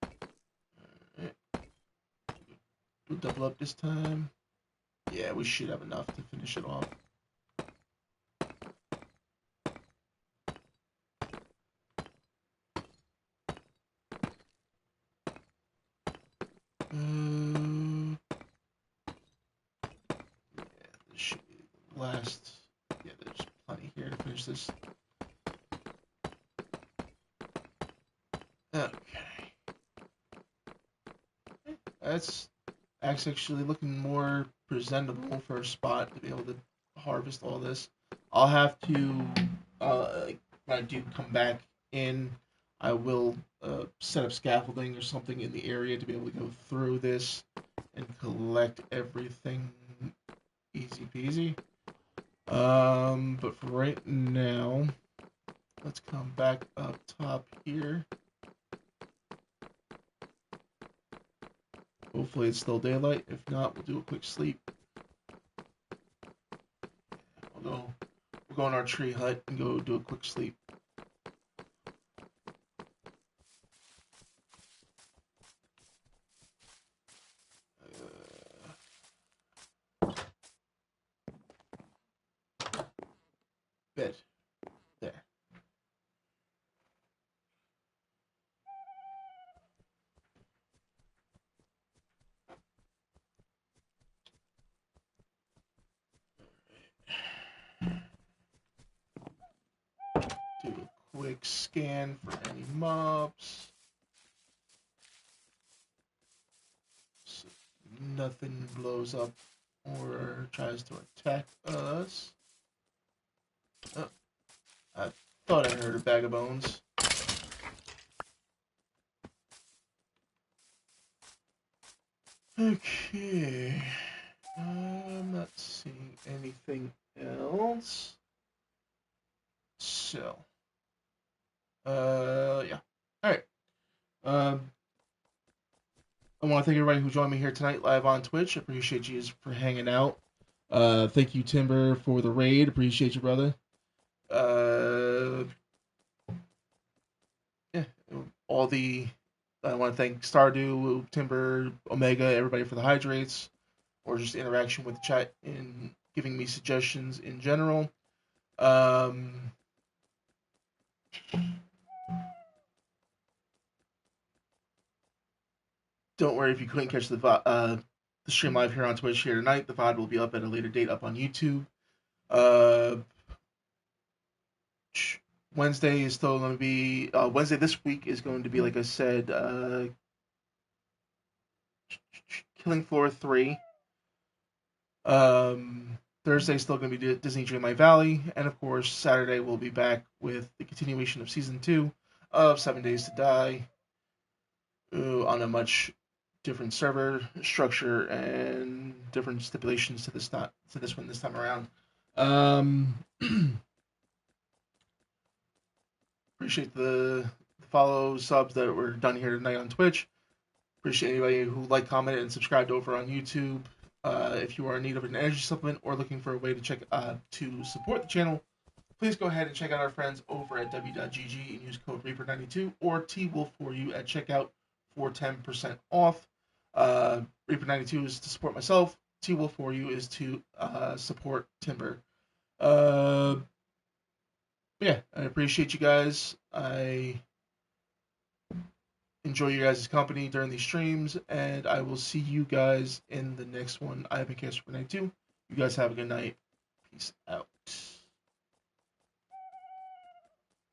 Alright. We'll double up this time. Yeah, we should have enough to finish it off. Yeah, this should be the last. Yeah, there's plenty here to finish this. Okay. That's actually looking more presentable for a spot to be able to harvest all this. I'll have to, when I do come back in, I will set up scaffolding or something in the area to be able to go through this and collect everything easy peasy. But for right now, let's come back up top here. Hopefully it's still daylight. If not, we'll do a quick sleep. We'll go in our tree hut and go do a quick sleep. Bed. There. Do a quick scan for any mobs. So nothing blows up or tries to attack us. Oh, I thought I heard a bag of bones. Okay. I'm not seeing anything else. So, yeah. All right. I want to thank everybody who joined me here tonight live on Twitch. I appreciate you for hanging out. Thank you, Timber, for the raid. Appreciate you, brother. Yeah, all the I want to thank Stardew, Timber, Omega, everybody for the hydrates, or just interaction with the chat and giving me suggestions in general. Don't worry if you couldn't catch the stream live here on Twitch here tonight. The VOD will be up at a later date up on YouTube. Uh, Wednesday is still going to be Wednesday this week is going to be, like I said, Killing Floor 3. Thursday is still going to be Disney Dreamlight Valley, and of course Saturday we'll be back with the continuation of season 2 of 7 Days to Die on a much different server structure and different stipulations to this one this time around. Appreciate the follow subs that were done here tonight on Twitch. Appreciate anybody who liked, commented, and subscribed over on YouTube. If you are in need of an energy supplement or looking for a way to support the channel, please go ahead and check out our friends over at w.gg and use code Reaper92 or TWolf4U at checkout for 10% off. Reaper92 is to support myself. TWolf4U is to support Timber. Yeah, I appreciate you guys. I enjoy your guys' company during these streams, and I will see you guys in the next one. I have been Cast for Night 2. You guys have a good night. Peace out.